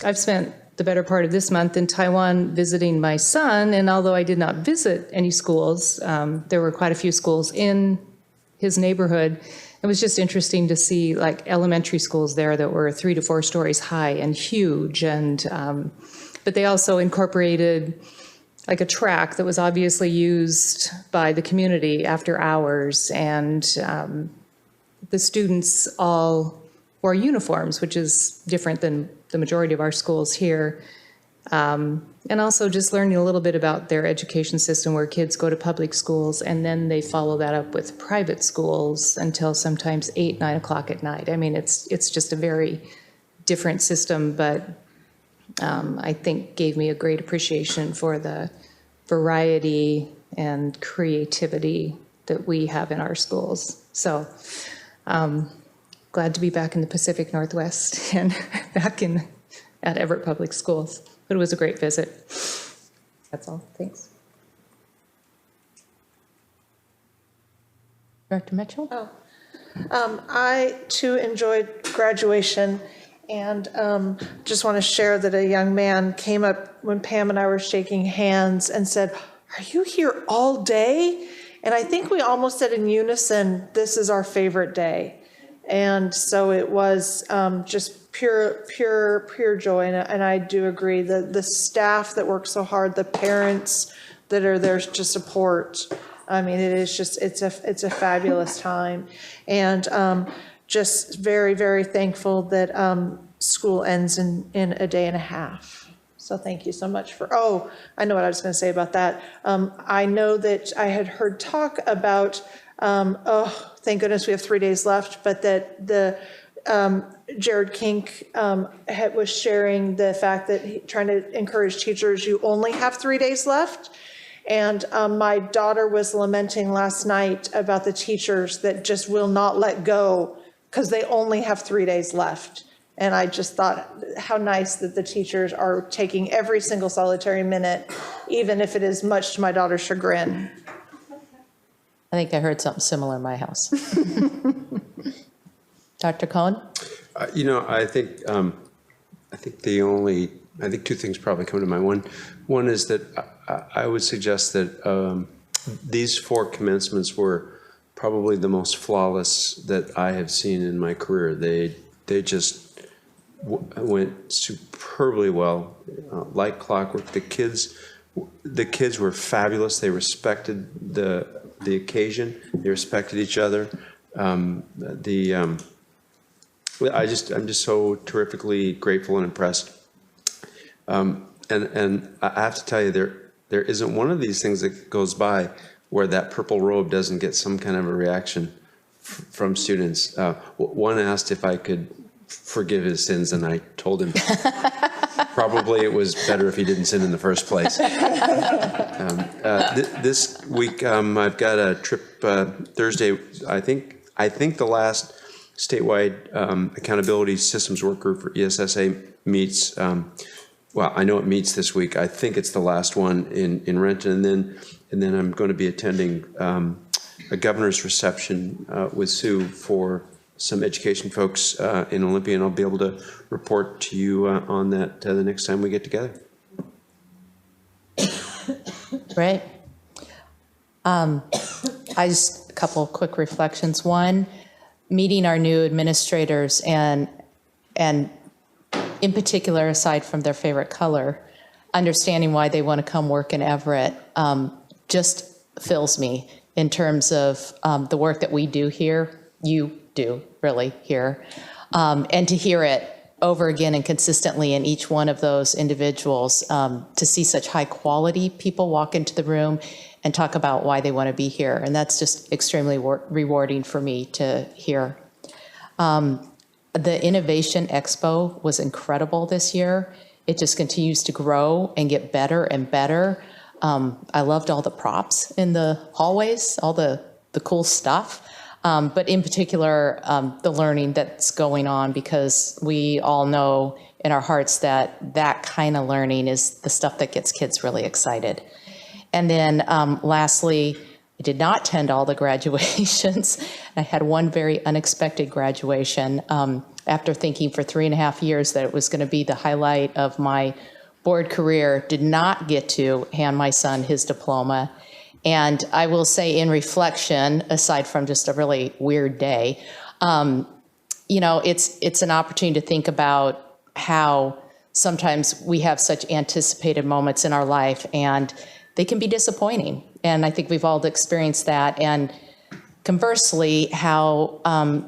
I've spent the better part of this month in Taiwan visiting my son, and although I did not visit any schools, there were quite a few schools in his neighborhood, it was just interesting to see like elementary schools there that were 3 to 4 stories high and huge. And, but they also incorporated like a track that was obviously used by the community after hours. And the students all wore uniforms, which is different than the majority of our schools here. And also just learning a little bit about their education system, where kids go to public schools and then they follow that up with private schools until sometimes 8, 9 o'clock at night. I mean, it's just a very different system, but I think gave me a great appreciation for the variety and creativity that we have in our schools. So glad to be back in the Pacific Northwest and back at Everett Public Schools. But it was a great visit. That's all. Thanks. Director Mitchell? I too enjoyed graduation, and just want to share that a young man came up when Pam and I were shaking hands and said, "Are you here all day?" And I think we almost said in unison, "This is our favorite day." And so it was just pure joy. And I do agree that the staff that works so hard, the parents that are there to support, I mean, it is just, it's a fabulous time. And just very, very thankful that school ends in a day and a half. So thank you so much for, oh, I know what I was going to say about that. I know that I had heard talk about, oh, thank goodness we have 3 days left, but that the Jared Kink was sharing the fact that trying to encourage teachers, you only have 3 days left. And my daughter was lamenting last night about the teachers that just will not let go because they only have 3 days left. And I just thought how nice that the teachers are taking every single solitary minute, even if it is much to my daughter's chagrin. I think I heard something similar in my house. Dr. Cohen? I think two things probably come to mind. One is that I would suggest that these 4 commencements were probably the most flawless that I have seen in my career. They just went superbly well, like clockwork. The kids were fabulous. They respected the occasion. They respected each other. I'm just so terrifically grateful and impressed. And I have to tell you, there isn't one of these things that goes by where that purple robe doesn't get some kind of a reaction from students. One asked if I could forgive his sins, and I told him probably it was better if he didn't sin in the first place. This week, I've got a trip Thursday. I think the last statewide accountability systems work group for ESSA meets. Well, I know it meets this week. I think it's the last one in Renton, and then I'm going to be attending a governor's reception with Sue for some education folks in Olympia, and I'll be able to report to you on that the next time we get together. Right. I just, a couple of quick reflections. One, meeting our new administrators and in particular, aside from their favorite color, understanding why they want to come work in Everett just fills me in terms of the work that we do here, you do really here, and to hear it over again and consistently in each one of those individuals, to see such high quality people walk into the room and talk about why they want to be here. And that's just extremely rewarding for me to hear. The Innovation Expo was incredible this year. It just continues to grow and get better and better. I loved all the props in the hallways, all the cool stuff. But in particular, the learning that's going on, because we all know in our hearts that kind of learning is the stuff that gets kids really excited. And then lastly, I did not attend all the graduations. I had one very unexpected graduation after thinking for 3.5 years that it was going to be the highlight of my board career. Did not get to hand my son his diploma. And I will say in reflection, aside from just a really weird day, it's an opportunity to think about how sometimes we have such anticipated moments in our life and they can be disappointing. And I think we've all experienced that. And conversely, how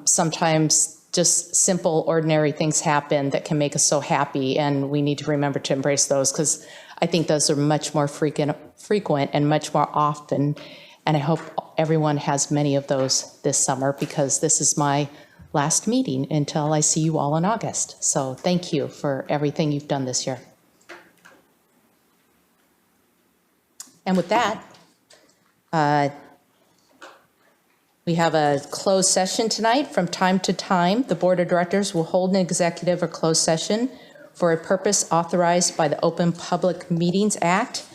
sometimes just simple, ordinary things happen that can make us so happy, and we need to remember to embrace those, because I think those are much more frequent and much more often, and I hope everyone has many of those this summer, because this is my last meeting until I see you all in August. So thank you for everything you've done this year. And with that, we have a closed session tonight. From time to time, the Board of Directors will hold an executive or closed session for a purpose authorized by the Open Public Meetings Act.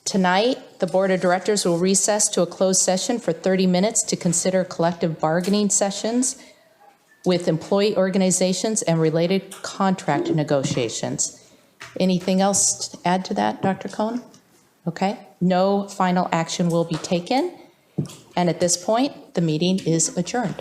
Tonight, the Board of Directors will recess to a closed session for 30 minutes to consider collective bargaining sessions with employee organizations and related contract negotiations. Anything else to add to that, Dr. Cohn? Okay, no final action will be taken. And at this point, the meeting is adjourned.